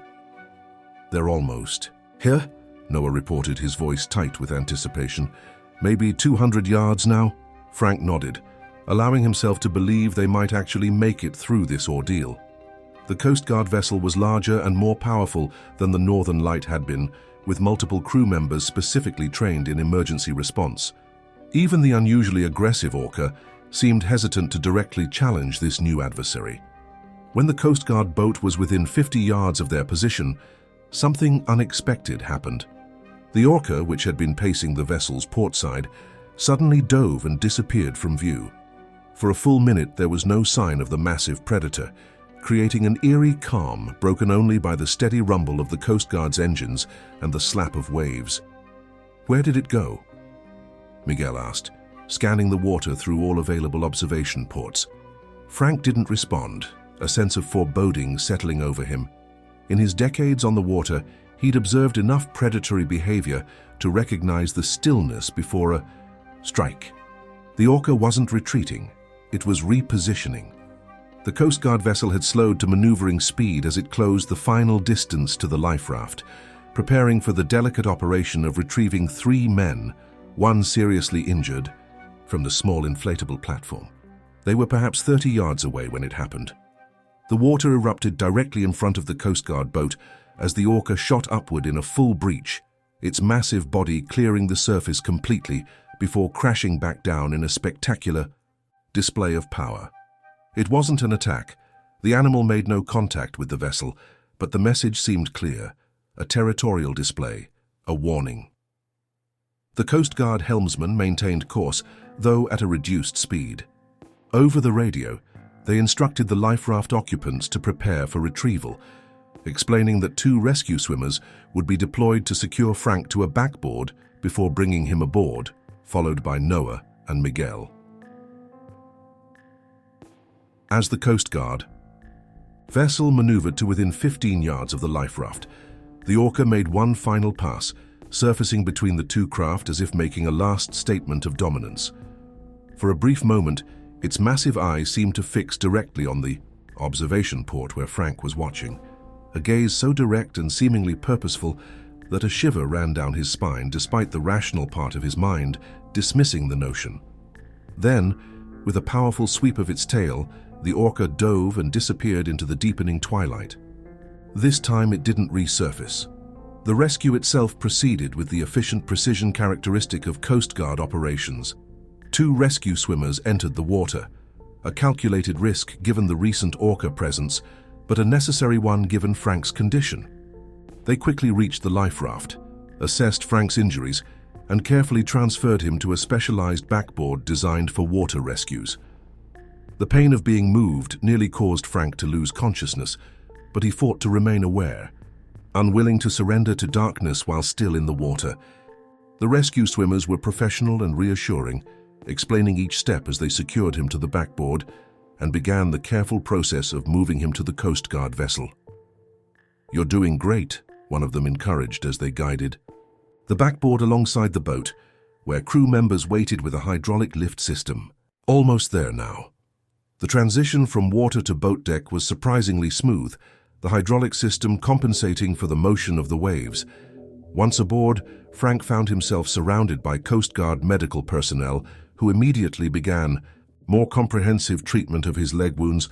"They're almost here," Noah reported, his voice tight with anticipation. "Maybe 200 yards now?" Frank nodded, allowing himself to believe they might actually make it through this ordeal. The Coast Guard vessel was larger and more powerful than the Northern Light had been, with multiple crew members specifically trained in emergency response. Even the unusually aggressive Orca seemed hesitant to directly challenge this new adversary. When the Coast Guard boat was within 50 yards of their position, something unexpected happened. The Orca, which had been pacing the vessel's port side, suddenly dove and disappeared from view. For a full minute, there was no sign of the massive predator, creating an eerie calm broken only by the steady rumble of the Coast Guard's engines and the slap of waves. "Where did it go?" Miguel asked, scanning the water through all available observation ports. Frank didn't respond, a sense of foreboding settling over him. In his decades on the water, he'd observed enough predatory behavior to recognize the stillness before a strike. The Orca wasn't retreating, it was repositioning. The Coast Guard vessel had slowed to maneuvering speed as it closed the final distance to the life raft, preparing for the delicate operation of retrieving 3 men, one seriously injured, from the small inflatable platform. They were perhaps 30 yards away when it happened. The water erupted directly in front of the Coast Guard boat as the Orca shot upward in a full breach, its massive body clearing the surface completely before crashing back down in a spectacular display of power. It wasn't an attack. The animal made no contact with the vessel, but the message seemed clear, a territorial display, a warning. The Coast Guard helmsman maintained course, though at a reduced speed. Over the radio, they instructed the life raft occupants to prepare for retrieval, explaining that 2 rescue swimmers would be deployed to secure Frank to a backboard before bringing him aboard, followed by Noah and Miguel. As the Coast Guard vessel maneuvered to within 15 yards of the life raft, the Orca made one final pass, surfacing between the 2 craft as if making a last statement of dominance. For a brief moment, its massive eyes seemed to fix directly on the observation port where Frank was watching, a gaze so direct and seemingly purposeful that a shiver ran down his spine despite the rational part of his mind dismissing the notion. Then, with a powerful sweep of its tail, the Orca dove and disappeared into the deepening twilight. This time it didn't resurface. The rescue itself proceeded with the efficient precision characteristic of Coast Guard operations. 2 rescue swimmers entered the water, a calculated risk given the recent Orca presence, but a necessary one given Frank's condition. They quickly reached the life raft, assessed Frank's injuries, and carefully transferred him to a specialized backboard designed for water rescues. The pain of being moved nearly caused Frank to lose consciousness, but he fought to remain aware, unwilling to surrender to darkness while still in the water. The rescue swimmers were professional and reassuring, explaining each step as they secured him to the backboard and began the careful process of moving him to the Coast Guard vessel. "You're doing great," one of them encouraged as they guided the backboard alongside the boat, where crew members waited with a hydraulic lift system. Almost there now. The transition from water to boat deck was surprisingly smooth, the hydraulic system compensating for the motion of the waves. Once aboard, Frank found himself surrounded by Coast Guard medical personnel who immediately began more comprehensive treatment of his leg wounds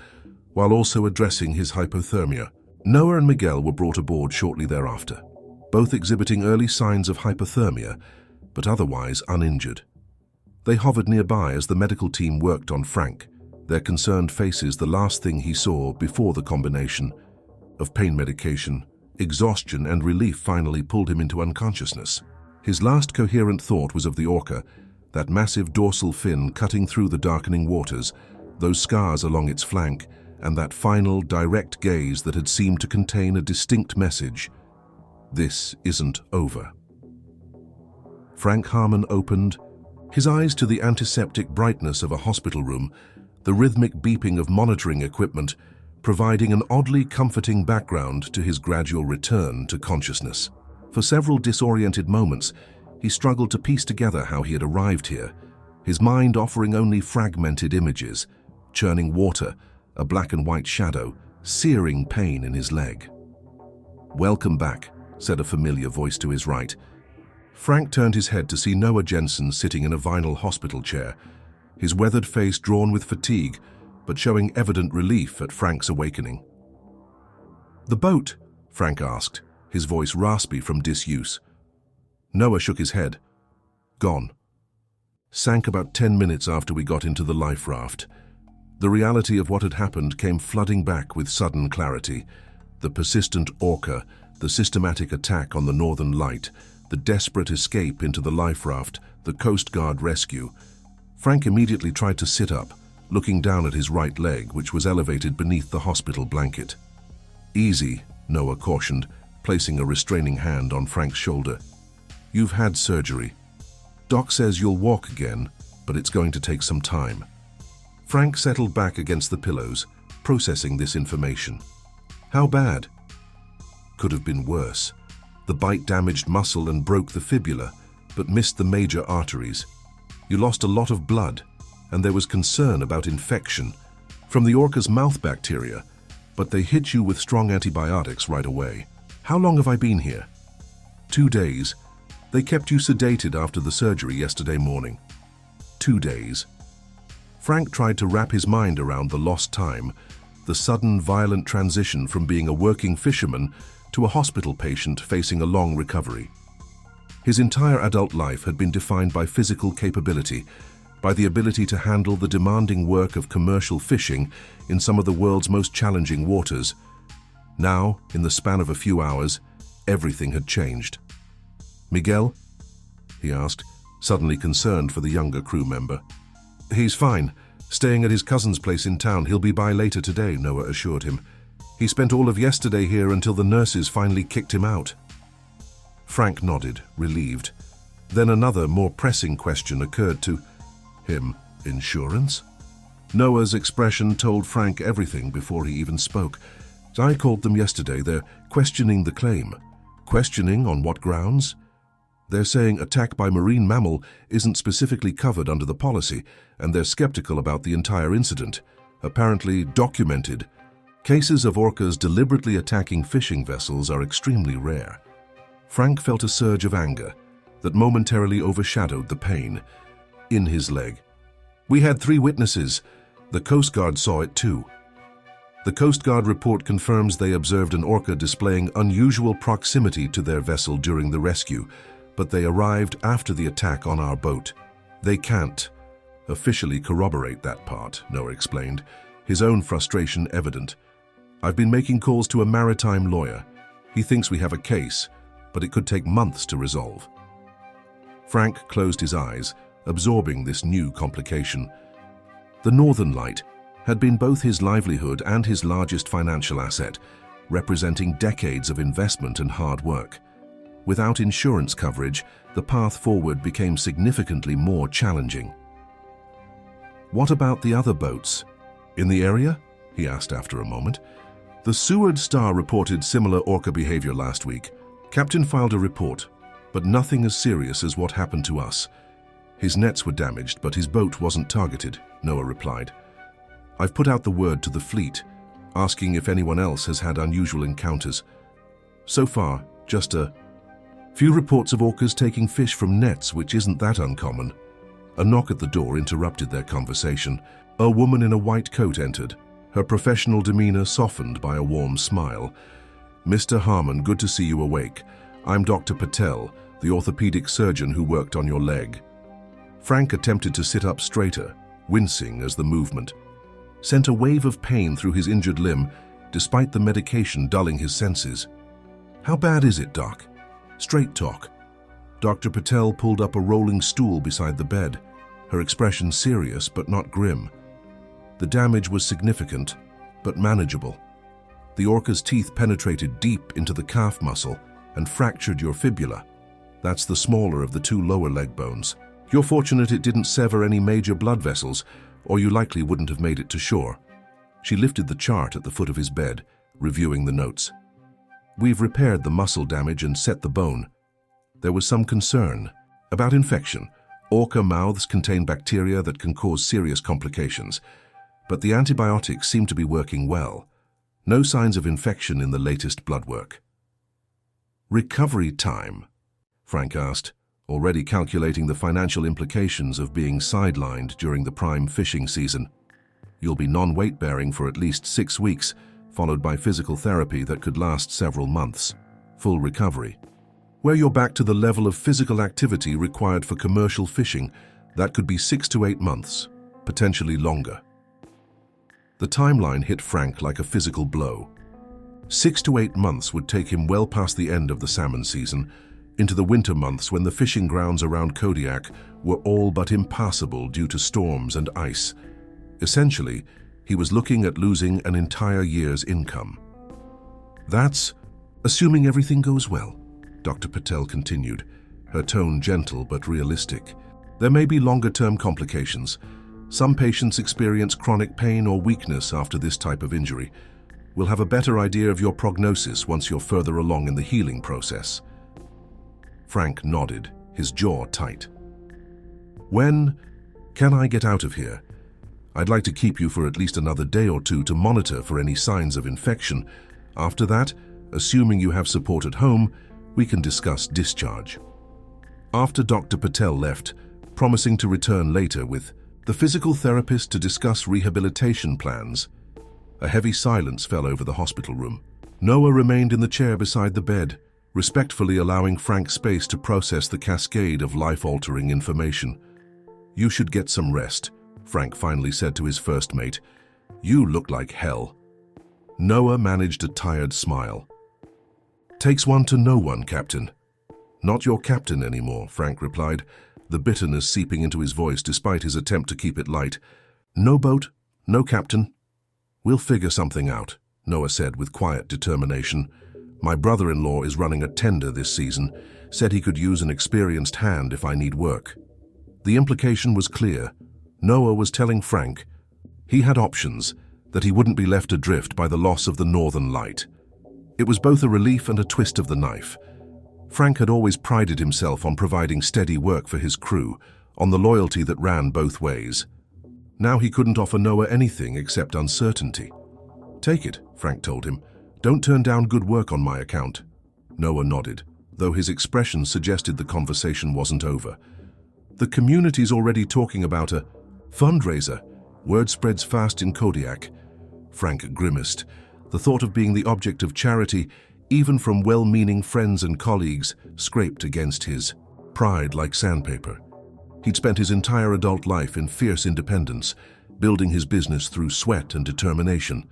while also addressing his hypothermia. Noah and Miguel were brought aboard shortly thereafter, both exhibiting early signs of hypothermia, but otherwise uninjured. They hovered nearby as the medical team worked on Frank, their concerned faces the last thing he saw before the combination of pain medication, exhaustion, and relief finally pulled him into unconsciousness. His last coherent thought was of the Orca, that massive dorsal fin cutting through the darkening waters, those scars along its flank, and that final, direct gaze that had seemed to contain a distinct message. This isn't over. Frank Harmon opened, his eyes to the antiseptic brightness of a hospital room, the rhythmic beeping of monitoring equipment, providing an oddly comforting background to his gradual return to consciousness. For several disoriented moments, he struggled to piece together how he had arrived here, his mind offering only fragmented images, churning water, a black and white shadow, searing pain in his leg. "Welcome back," said a familiar voice to his right. Frank turned his head to see Noah Jensen sitting in a vinyl hospital chair, his weathered face drawn with fatigue, but showing evident relief at Frank's awakening. "The boat?" Frank asked, his voice raspy from disuse. Noah shook his head. "Gone. Sank about 10 minutes after we got into the life raft." The reality of what had happened came flooding back with sudden clarity. The persistent Orca, the systematic attack on the Northern Light, the desperate escape into the life raft, the Coast Guard rescue. Frank immediately tried to sit up, looking down at his right leg, which was elevated beneath the hospital blanket. "Easy," Noah cautioned, placing a restraining hand on Frank's shoulder. "You've had surgery. Doc says you'll walk again, but it's going to take some time. Frank settled back against the pillows, processing this information. How bad? Could have been worse. The bite damaged muscle and broke the fibula, but missed the major arteries. You lost a lot of blood, and there was concern about infection from the Orca's mouth bacteria, but they hit you with strong antibiotics right away. How long have I been here? 2 days. They kept you sedated after the surgery yesterday morning. 2 days. Frank tried to wrap his mind around the lost time, the sudden violent transition from being a working fisherman to a hospital patient facing a long recovery. His entire adult life had been defined by physical capability, by the ability to handle the demanding work of commercial fishing in some of the world's most challenging waters. Now, in the span of a few hours, everything had changed. "Miguel?" he asked, suddenly concerned for the younger crew member. "He's fine. Staying at his cousin's place in town. He'll be by later today," Noah assured him. "He spent all of yesterday here until the nurses finally kicked him out." Frank nodded, relieved. Then another, more pressing question occurred to him. Insurance? Noah's expression told Frank everything before he even spoke. "I called them yesterday. They're questioning the claim." "Questioning on what grounds?" "They're saying attack by marine mammal isn't specifically covered under the policy, and they're skeptical about the entire incident. Apparently documented. Cases of orcas deliberately attacking fishing vessels are extremely rare." Frank felt a surge of anger that momentarily overshadowed the pain in his leg. "We had 3 witnesses. The Coast Guard saw it too." The Coast Guard report confirms they observed an orca displaying unusual proximity to their vessel during the rescue, but they arrived after the attack on our boat. "They can't officially corroborate that part," Noah explained, his own frustration evident. "I've been making calls to a maritime lawyer. He thinks we have a case, but it could take months to resolve." Frank closed his eyes, absorbing this new complication. The Northern Light had been both his livelihood and his largest financial asset, representing decades of investment and hard work. Without insurance coverage, the path forward became significantly more challenging. "What about the other boats? In the area?" he asked after a moment. "The Seward Star reported similar orca behavior last week. Captain filed a report, but nothing as serious as what happened to us. His nets were damaged, but his boat wasn't targeted," Noah replied. "I've put out the word to the fleet, asking if anyone else has had unusual encounters. So far, just a few reports of orcas taking fish from nets, which isn't that uncommon." A knock at the door interrupted their conversation. A woman in a white coat entered, her professional demeanor softened by a warm smile. "Mr. Harmon, good to see you awake. I'm Dr. Patel, the orthopedic surgeon who worked on your leg." Frank attempted to sit up straighter, wincing as the movement sent a wave of pain through his injured limb, despite the medication dulling his senses. "How bad is it, Doc? Straight talk." Dr. Patel pulled up a rolling stool beside the bed, her expression serious but not grim. "The damage was significant, but manageable. The orca's teeth penetrated deep into the calf muscle and fractured your fibula. That's the smaller of the 2 lower leg bones. You're fortunate it didn't sever any major blood vessels, or you likely wouldn't have made it to shore." She lifted the chart at the foot of his bed, reviewing the notes. "We've repaired the muscle damage and set the bone. There was some concern about infection. Orca mouths contain bacteria that can cause serious complications, but the antibiotics seem to be working well. No signs of infection in the latest blood work." "Recovery time?" Frank asked, already calculating the financial implications of being sidelined during the prime fishing season. "You'll be non-weight-bearing for at least 6 weeks, followed by physical therapy that could last several months. Full recovery. Where you're back to the level of physical activity required for commercial fishing, that could be 6 to 8 months, potentially longer." The timeline hit Frank like a physical blow. 6 to 8 months would take him well past the end of the salmon season, into the winter months when the fishing grounds around Kodiak were all but impassable due to storms and ice. Essentially, he was looking at losing an entire year's income. "That's assuming everything goes well," Dr. Patel continued, her tone gentle but realistic. There may be longer-term complications. Some patients experience chronic pain or weakness after this type of injury. We'll have a better idea of your prognosis once you're further along in the healing process. Frank nodded, his jaw tight. When can I get out of here? I'd like to keep you for at least another day or two to monitor for any signs of infection. After that, assuming you have support at home, we can discuss discharge. After Dr. Patel left, promising to return later with the physical therapist to discuss rehabilitation plans, a heavy silence fell over the hospital room. Noah remained in the chair beside the bed, respectfully allowing Frank space to process the cascade of life-altering information. "You should get some rest," Frank finally said to his first mate. "You look like hell." Noah managed a tired smile. "Takes one to know one, Captain." "Not your captain anymore," Frank replied, the bitterness seeping into his voice despite his attempt to keep it light. "No boat, no captain. We'll figure something out," Noah said with quiet determination. "My brother-in-law is running a tender this season, said he could use an experienced hand if I need work." The implication was clear. Noah was telling Frank he had options, that he wouldn't be left adrift by the loss of the Northern Light. It was both a relief and a twist of the knife. Frank had always prided himself on providing steady work for his crew, on the loyalty that ran both ways. Now he couldn't offer Noah anything except uncertainty. "Take it," Frank told him. "Don't turn down good work on my account." Noah nodded, though his expression suggested the conversation wasn't over. "The community's already talking about a fundraiser. Word spreads fast in Kodiak." Frank grimaced. The thought of being the object of charity, even from well-meaning friends and colleagues, scraped against his pride like sandpaper. He'd spent his entire adult life in fierce independence, building his business through sweat and determination.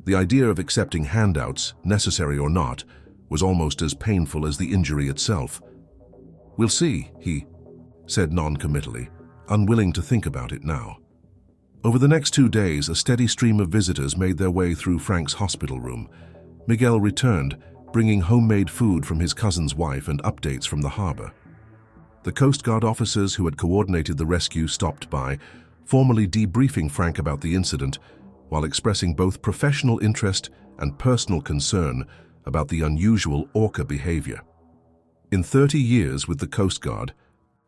The idea of accepting handouts, necessary or not, was almost as painful as the injury itself. "We'll see," he said non-committally, unwilling to think about it now. Over the next 2 days, a steady stream of visitors made their way through Frank's hospital room. Miguel returned, bringing homemade food from his cousin's wife and updates from the harbor. The Coast Guard officers who had coordinated the rescue stopped by, formally debriefing Frank about the incident, while expressing both professional interest and personal concern about the unusual Orca behavior. "In 30 years with the Coast Guard,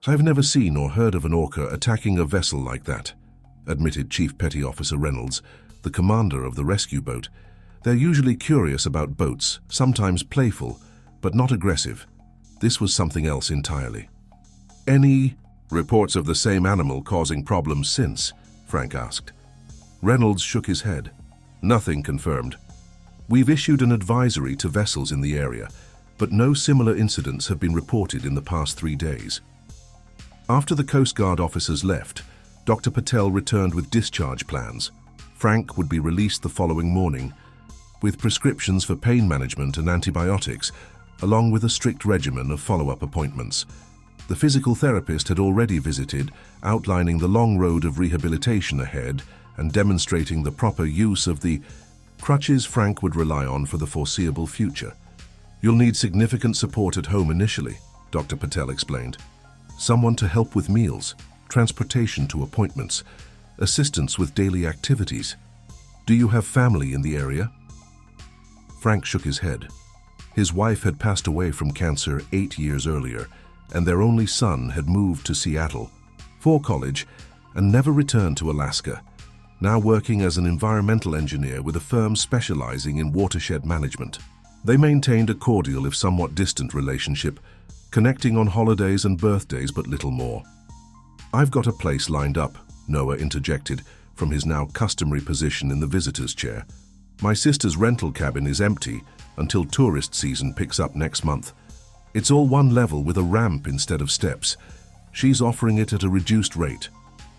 I've never seen or heard of an Orca attacking a vessel like that," admitted Chief Petty Officer Reynolds, the commander of the rescue boat. "They're usually curious about boats, sometimes playful, but not aggressive. This was something else entirely." "Any reports of the same animal causing problems since?" Frank asked. Reynolds shook his head. "Nothing confirmed. We've issued an advisory to vessels in the area, but no similar incidents have been reported in the past 3 days." After the Coast Guard officers left, Dr. Patel returned with discharge plans. Frank would be released the following morning, with prescriptions for pain management and antibiotics, along with a strict regimen of follow-up appointments. The physical therapist had already visited, outlining the long road of rehabilitation ahead and demonstrating the proper use of the crutches Frank would rely on for the foreseeable future. "You'll need significant support at home initially," Dr. Patel explained. "Someone to help with meals, transportation to appointments, assistance with daily activities. Do you have family in the area?" Frank shook his head. His wife had passed away from cancer 8 years earlier, and their only son had moved to Seattle for college and never returned to Alaska, now working as an environmental engineer with a firm specializing in watershed management. They maintained a cordial if somewhat distant relationship, connecting on holidays and birthdays but little more. "I've got a place lined up," Noah interjected from his now customary position in the visitor's chair. "My sister's rental cabin is empty until tourist season picks up next month. It's all one level with a ramp instead of steps. She's offering it at a reduced rate."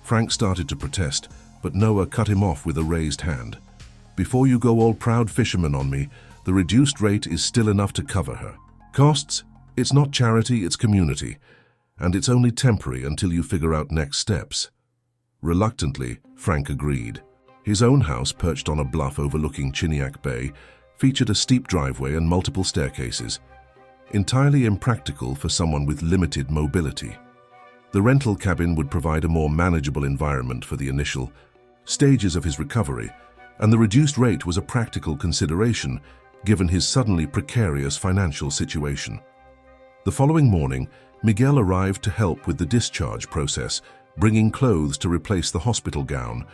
Frank started to protest, but Noah cut him off with a raised hand. "Before you go all proud fisherman on me, the reduced rate is still enough to cover her. Costs? It's not charity, it's community. And it's only temporary until you figure out next steps." Reluctantly, Frank agreed. His own house, perched on a bluff overlooking Chiniak Bay, featured a steep driveway and multiple staircases, entirely impractical for someone with limited mobility. The rental cabin would provide a more manageable environment for the initial stages of his recovery, and the reduced rate was a practical consideration given his suddenly precarious financial situation. The following morning, Miguel arrived to help with the discharge process, bringing clothes to replace the hospital gown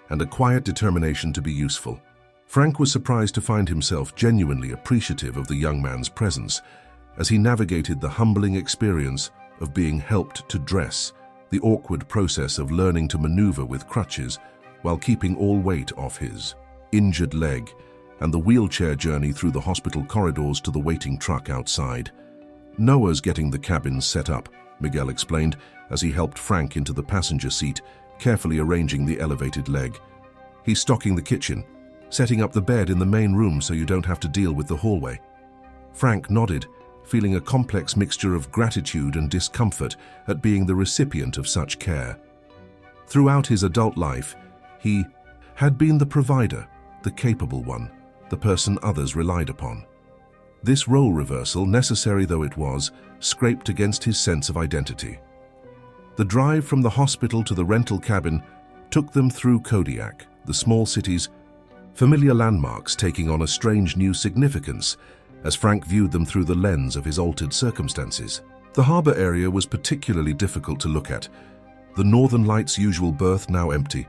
and a quiet determination to be useful. Frank was surprised to find himself genuinely appreciative of the young man's presence as he navigated the humbling experience of being helped to dress, the awkward process of learning to maneuver with crutches while keeping all weight off his injured leg, and the wheelchair journey through the hospital corridors to the waiting truck outside. "Noah's getting the cabin set up," Miguel explained as he helped Frank into the passenger seat, carefully arranging the elevated leg. "He's stocking the kitchen, setting up the bed in the main room so you don't have to deal with the hallway." Frank nodded, feeling a complex mixture of gratitude and discomfort at being the recipient of such care. Throughout his adult life, he had been the provider, the capable one, the person others relied upon. This role reversal, necessary though it was, scraped against his sense of identity. The drive from the hospital to the rental cabin took them through Kodiak, the small city's familiar landmarks taking on a strange new significance as Frank viewed them through the lens of his altered circumstances. The harbor area was particularly difficult to look at, the Northern Lights' usual berth now empty,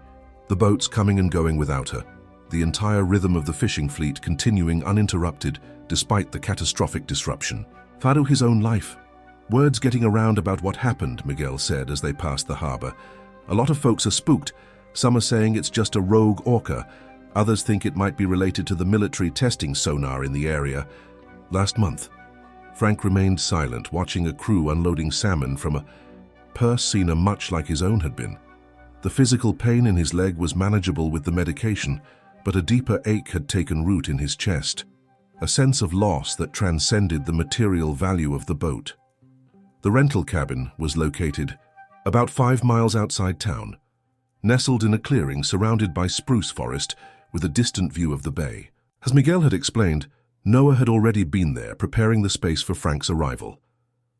the boats coming and going without her, the entire rhythm of the fishing fleet continuing uninterrupted despite the catastrophic disruption. "Fado his own life." Words getting around about what happened, Miguel said as they passed the harbor. "A lot of folks are spooked. Some are saying it's just a rogue Orca. Others think it might be related to the military testing sonar in the area. Last month." Frank remained silent, watching a crew unloading salmon from a purse seiner much like his own had been. The physical pain in his leg was manageable with the medication, but a deeper ache had taken root in his chest, a sense of loss that transcended the material value of the boat. The rental cabin was located about 5 miles outside town, nestled in a clearing surrounded by spruce forest with a distant view of the bay. As Miguel had explained, Noah had already been there, preparing the space for Frank's arrival.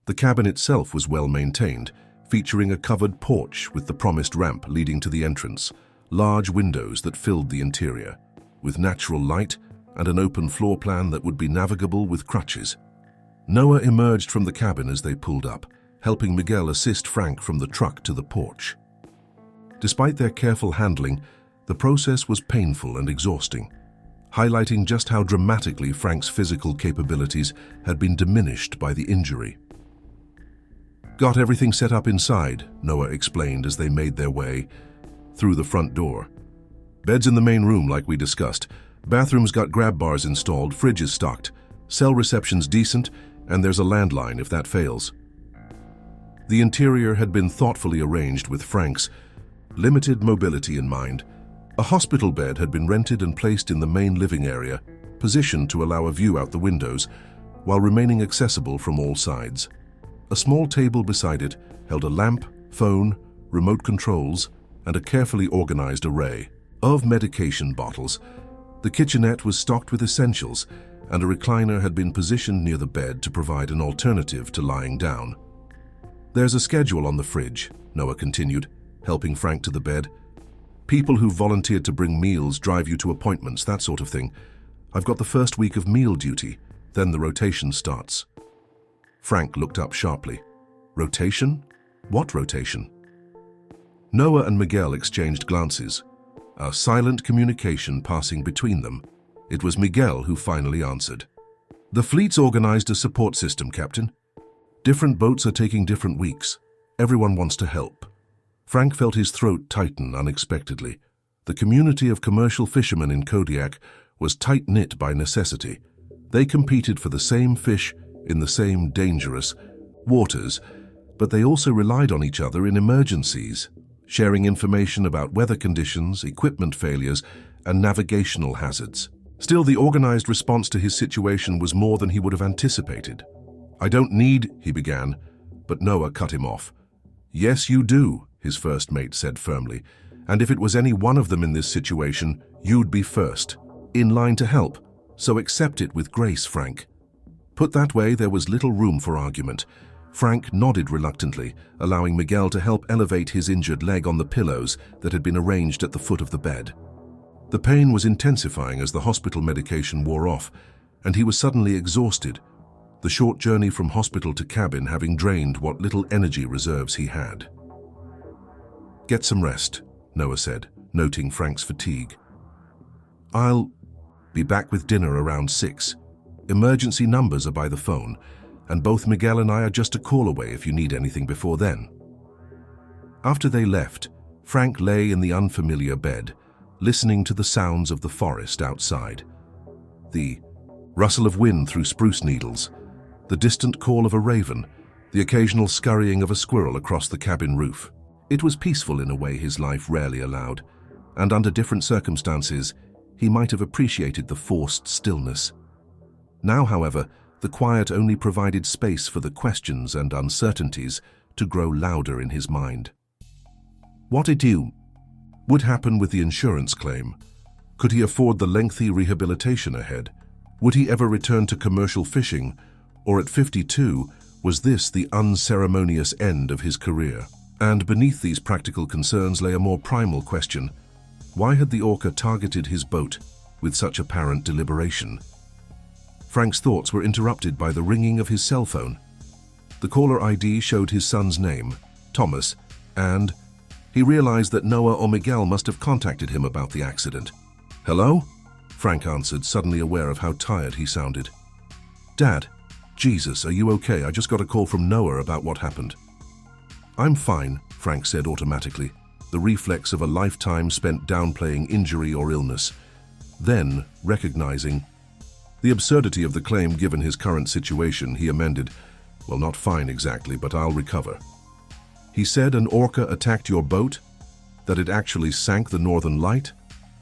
The cabin itself was well maintained, featuring a covered porch with the promised ramp leading to the entrance, large windows that filled the interior, with natural light and an open floor plan that would be navigable with crutches. Noah emerged from the cabin as they pulled up, helping Miguel assist Frank from the truck to the porch. Despite their careful handling, the process was painful and exhausting, highlighting just how dramatically Frank's physical capabilities had been diminished by the injury. "Got everything set up inside," Noah explained as they made their way through the front door. "Beds in the main room like we discussed. Bathroom's got grab bars installed, fridge is stocked. Cell reception's decent, and there's a landline if that fails." The interior had been thoughtfully arranged with Frank's limited mobility in mind. A hospital bed had been rented and placed in the main living area, positioned to allow a view out the windows, while remaining accessible from all sides. A small table beside it held a lamp, phone, remote controls, and a carefully organized array of medication bottles. The kitchenette was stocked with essentials, and a recliner had been positioned near the bed to provide an alternative to lying down. "There's a schedule on the fridge," Noah continued, helping Frank to the bed. "People who volunteered to bring meals, drive you to appointments, that sort of thing. I've got the first week of meal duty, then the rotation starts." Frank looked up sharply. "Rotation? What rotation?" Noah and Miguel exchanged glances, a silent communication passing between them. It was Miguel who finally answered. "The fleet's organized a support system, Captain. Different boats are taking different weeks. Everyone wants to help." Frank felt his throat tighten unexpectedly. The community of commercial fishermen in Kodiak was tight-knit by necessity. They competed for the same fish in the same dangerous waters, but they also relied on each other in emergencies, sharing information about weather conditions, equipment failures, and navigational hazards. Still, the organized response to his situation was more than he would have anticipated. "I don't need," he began, but Noah cut him off. "Yes, you do," his first mate said firmly, "and if it was any one of them in this situation, you'd be first, in line to help, so accept it with grace, Frank." Put that way, there was little room for argument. Frank nodded reluctantly, allowing Miguel to help elevate his injured leg on the pillows that had been arranged at the foot of the bed. The pain was intensifying as the hospital medication wore off, and he was suddenly exhausted, the short journey from hospital to cabin having drained what little energy reserves he had. "Get some rest," Noah said, noting Frank's fatigue. "I'll be back with dinner around 6. Emergency numbers are by the phone, and both Miguel and I are just a call away if you need anything before then." After they left, Frank lay in the unfamiliar bed, listening to the sounds of the forest outside. The rustle of wind through spruce needles, the distant call of a raven, the occasional scurrying of a squirrel across the cabin roof. It was peaceful in a way his life rarely allowed, and under different circumstances, he might have appreciated the forced stillness. Now, however, the quiet only provided space for the questions and uncertainties to grow louder in his mind. What would happen with the insurance claim? Could he afford the lengthy rehabilitation ahead? Would he ever return to commercial fishing? Or at 52, was this the unceremonious end of his career? And beneath these practical concerns lay a more primal question. Why had the Orca targeted his boat with such apparent deliberation? Frank's thoughts were interrupted by the ringing of his cell phone. The caller ID showed his son's name, Thomas, and he realized that Noah or Miguel must have contacted him about the accident. "Hello?" Frank answered, suddenly aware of how tired he sounded. "Dad, Jesus, are you okay? I just got a call from Noah about what happened." "I'm fine," Frank said automatically, the reflex of a lifetime spent downplaying injury or illness. Then, recognizing the absurdity of the claim given his current situation, he amended, "Well, not fine exactly, but I'll recover." "He said an orca attacked your boat? That it actually sank the Northern Light?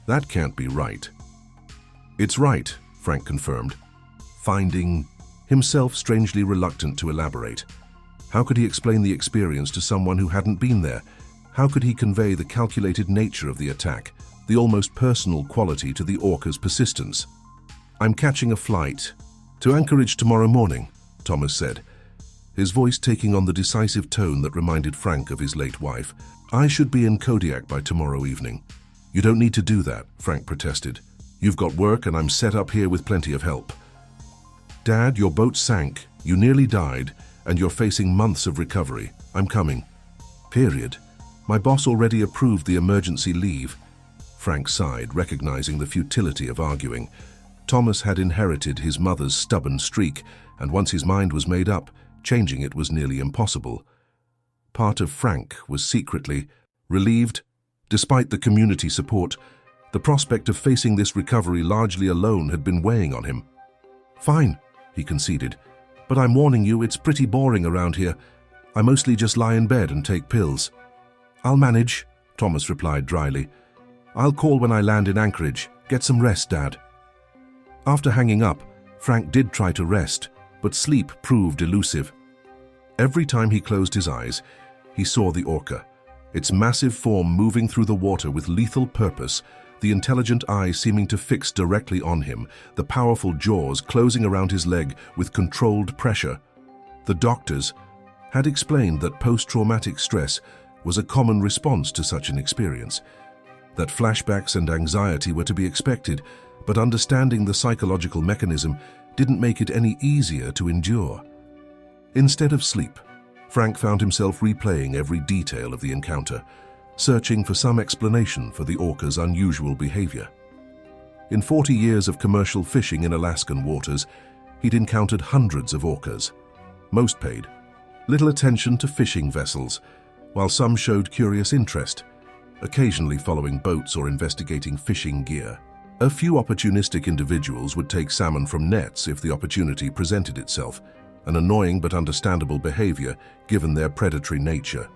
That can't be right." "It's right," Frank confirmed, finding himself strangely reluctant to elaborate. How could he explain the experience to someone who hadn't been there? How could he convey the calculated nature of the attack, the almost personal quality to the orca's persistence? "I'm catching a flight to Anchorage tomorrow morning," Thomas said, his voice taking on the decisive tone that reminded Frank of his late wife. "I should be in Kodiak by tomorrow evening." "You don't need to do that," Frank protested. "You've got work and I'm set up here with plenty of help." "Dad, your boat sank, you nearly died, and you're facing months of recovery. I'm coming. Period. My boss already approved the emergency leave." Frank sighed, recognizing the futility of arguing. Thomas had inherited his mother's stubborn streak, and once his mind was made up, changing it was nearly impossible. Part of Frank was secretly relieved. Despite the community support, the prospect of facing this recovery largely alone had been weighing on him. "Fine," he conceded, "but I'm warning you, it's pretty boring around here. I mostly just lie in bed and take pills." "I'll manage," Thomas replied dryly. "I'll call when I land in Anchorage. Get some rest, Dad." After hanging up, Frank did try to rest, but sleep proved elusive. Every time he closed his eyes, he saw the orca, its massive form moving through the water with lethal purpose, the intelligent eye seeming to fix directly on him, the powerful jaws closing around his leg with controlled pressure. The doctors had explained that post-traumatic stress was a common response to such an experience, that flashbacks and anxiety were to be expected, but understanding the psychological mechanism didn't make it any easier to endure. Instead of sleep, Frank found himself replaying every detail of the encounter, searching for some explanation for the orca's unusual behavior. In 40 years of commercial fishing in Alaskan waters, he'd encountered hundreds of orcas. Most paid little attention to fishing vessels, while some showed curious interest, occasionally following boats or investigating fishing gear. A few opportunistic individuals would take salmon from nets if the opportunity presented itself, an annoying but understandable behavior given their predatory nature.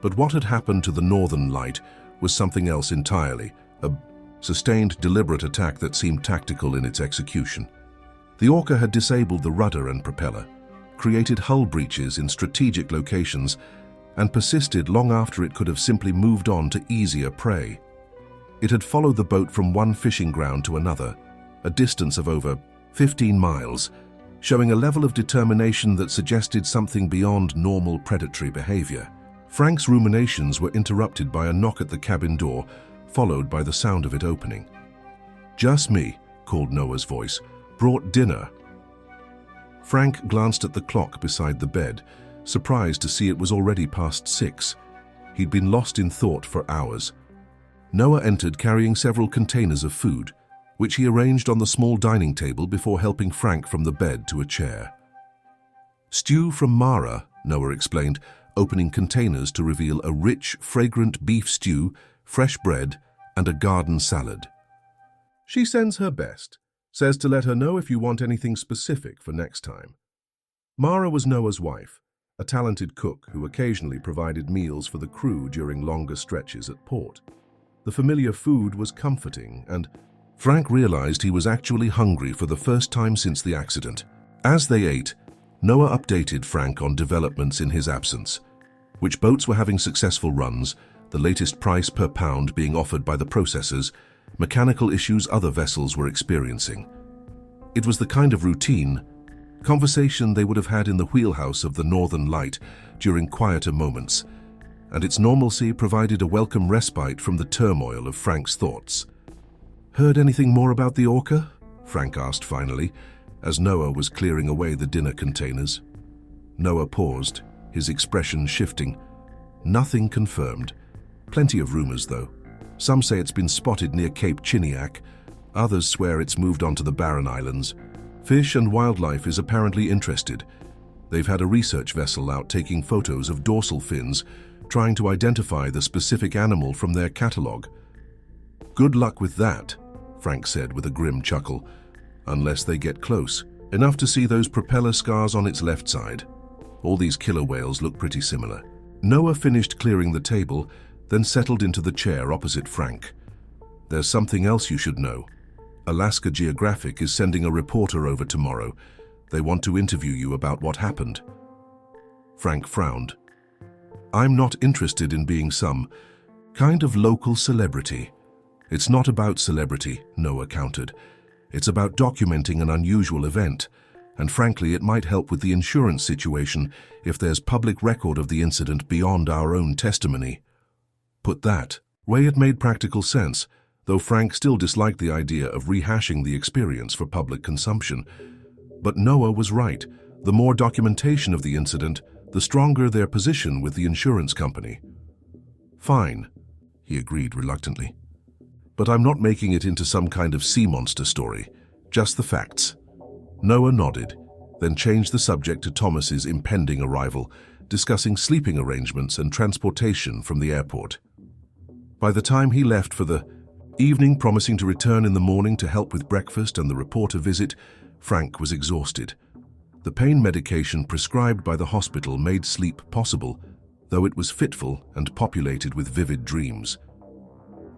But what had happened to the Northern Light was something else entirely, a sustained, deliberate attack that seemed tactical in its execution. The Orca had disabled the rudder and propeller, created hull breaches in strategic locations, and persisted long after it could have simply moved on to easier prey. It had followed the boat from one fishing ground to another, a distance of over 15 miles, showing a level of determination that suggested something beyond normal predatory behavior. Frank's ruminations were interrupted by a knock at the cabin door, followed by the sound of it opening. "Just me," called Noah's voice. "Brought dinner." Frank glanced at the clock beside the bed, surprised to see it was already past 6. He'd been lost in thought for hours. Noah entered carrying several containers of food, which he arranged on the small dining table before helping Frank from the bed to a chair. "Stew from Mara," Noah explained, opening containers to reveal a rich, fragrant beef stew, fresh bread, and a garden salad. "She sends her best. Says to let her know if you want anything specific for next time." Mara was Noah's wife, a talented cook who occasionally provided meals for the crew during longer stretches at port. The familiar food was comforting, and Frank realized he was actually hungry for the first time since the accident. As they ate, Noah updated Frank on developments in his absence, which boats were having successful runs, the latest price per pound being offered by the processors, mechanical issues other vessels were experiencing. It was the kind of routine conversation they would have had in the wheelhouse of the Northern Light during quieter moments, and its normalcy provided a welcome respite from the turmoil of Frank's thoughts. "Heard anything more about the Orca?" Frank asked finally, as Noah was clearing away the dinner containers. Noah paused, his expression shifting. "Nothing confirmed. Plenty of rumors, though. Some say it's been spotted near Cape Chiniac. Others swear it's moved on to the Barren Islands. Fish and Wildlife is apparently interested. They've had a research vessel out taking photos of dorsal fins, trying to identify the specific animal from their catalogue." "Good luck with that," Frank said with a grim chuckle. "Unless they get close, enough to see those propeller scars on its left side. All these killer whales look pretty similar." Noah finished clearing the table, then settled into the chair opposite Frank. "There's something else you should know. Alaska Geographic is sending a reporter over tomorrow. They want to interview you about what happened." Frank frowned. "I'm not interested in being some kind of local celebrity." "It's not about celebrity," Noah countered. "It's about documenting an unusual event, and frankly, it might help with the insurance situation if there's public record of the incident beyond our own testimony." Put that way, it made practical sense, though Frank still disliked the idea of rehashing the experience for public consumption. But Noah was right. The more documentation of the incident, the stronger their position with the insurance company. "Fine," he agreed reluctantly. "But I'm not making it into some kind of sea monster story, just the facts." Noah nodded, then changed the subject to Thomas's impending arrival, discussing sleeping arrangements and transportation from the airport. By the time he left for the evening, promising to return in the morning to help with breakfast and the reporter visit, Frank was exhausted. The pain medication prescribed by the hospital made sleep possible, though it was fitful and populated with vivid dreams.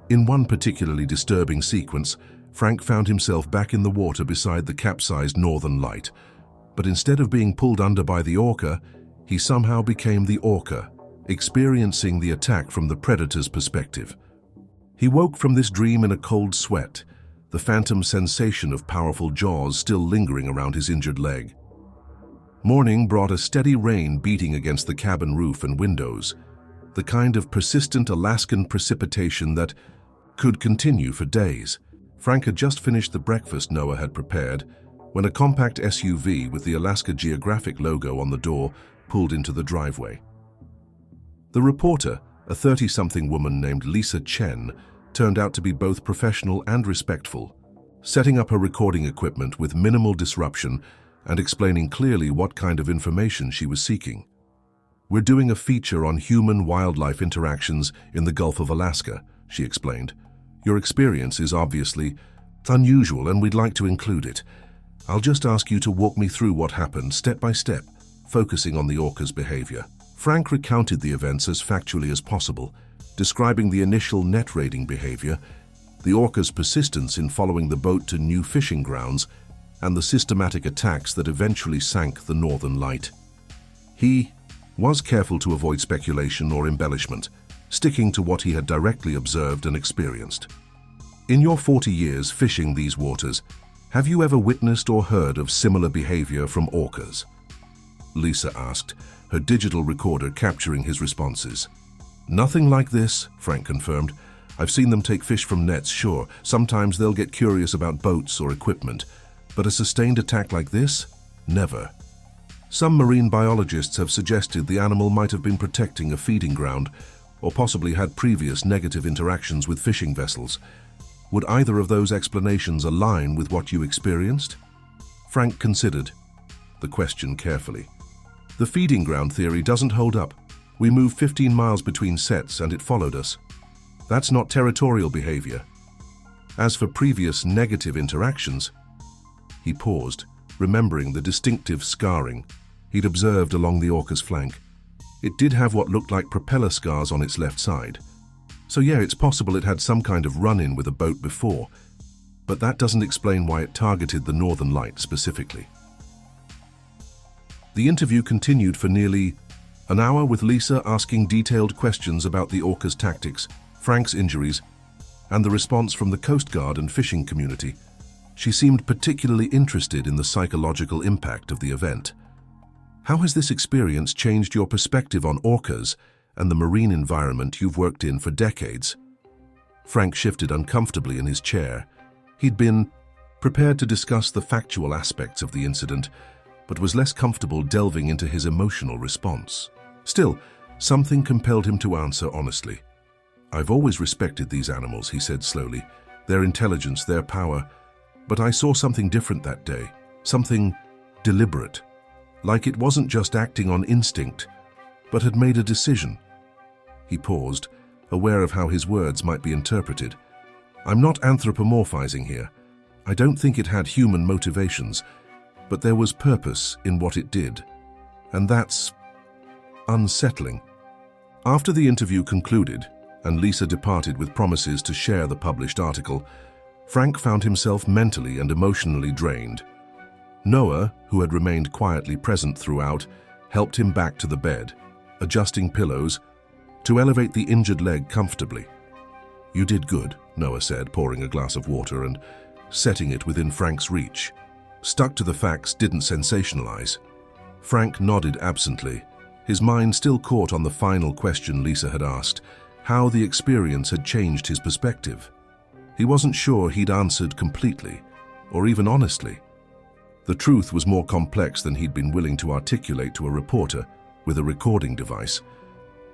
In one particularly disturbing sequence, Frank found himself back in the water beside the capsized Northern Light, but instead of being pulled under by the Orca, he somehow became the Orca, experiencing the attack from the predator's perspective. He woke from this dream in a cold sweat, the phantom sensation of powerful jaws still lingering around his injured leg. Morning brought a steady rain beating against the cabin roof and windows, the kind of persistent Alaskan precipitation that could continue for days. Frank had just finished the breakfast Noah had prepared when a compact SUV with the Alaska Geographic logo on the door pulled into the driveway. The reporter, a 30-something woman named Lisa Chen, turned out to be both professional and respectful, setting up her recording equipment with minimal disruption and explaining clearly what kind of information she was seeking. "We're doing a feature on human-wildlife interactions in the Gulf of Alaska," she explained. "Your experience is obviously unusual and we'd like to include it. I'll just ask you to walk me through what happened step by step, focusing on the Orca's behavior." Frank recounted the events as factually as possible, describing the initial net raiding behavior, the Orca's persistence in following the boat to new fishing grounds, and the systematic attacks that eventually sank the Northern Light. He was careful to avoid speculation or embellishment, sticking to what he had directly observed and experienced. "In your 40 years fishing these waters, Have you ever witnessed or heard of similar behavior from orcas? Lisa asked, her digital recorder capturing his responses. Nothing like this, Frank confirmed. I've seen them take fish from nets, sure. Sometimes they'll get curious about boats or equipment. But a sustained attack like this? Never. Some marine biologists have suggested the animal might have been protecting a feeding ground or possibly had previous negative interactions with fishing vessels. Would either of those explanations align with what you experienced? Frank considered the question carefully. The feeding ground theory doesn't hold up. We moved 15 miles between sets and it followed us. That's not territorial behavior. As for previous negative interactions, he paused, remembering the distinctive scarring he'd observed along the orca's flank. It did have what looked like propeller scars on its left side. So yeah, it's possible it had some kind of run-in with a boat before, but that doesn't explain why it targeted the Northern Light specifically. The interview continued for nearly an hour, with Lisa asking detailed questions about the orca's tactics, Frank's injuries, and the response from the Coast Guard and fishing community. She seemed particularly interested in the psychological impact of the event. How has this experience changed your perspective on orcas and the marine environment you've worked in for decades? Frank shifted uncomfortably in his chair. He'd been prepared to discuss the factual aspects of the incident, but was less comfortable delving into his emotional response. Still, something compelled him to answer honestly. I've always respected these animals, he said slowly, their intelligence, their power, but I saw something different that day, something deliberate, like it wasn't just acting on instinct, but had made a decision. He paused, aware of how his words might be interpreted. I'm not anthropomorphizing here. I don't think it had human motivations, but there was purpose in what it did, and that's unsettling. After the interview concluded, and Lisa departed with promises to share the published article, Frank found himself mentally and emotionally drained. Noah, who had remained quietly present throughout, helped him back to the bed, adjusting pillows to elevate the injured leg comfortably. You did good, Noah said, pouring a glass of water and setting it within Frank's reach. Stuck to the facts, didn't sensationalize. Frank nodded absently, his mind still caught on the final question Lisa had asked, how the experience had changed his perspective. He wasn't sure he'd answered completely, or even honestly. The truth was more complex than he'd been willing to articulate to a reporter with a recording device.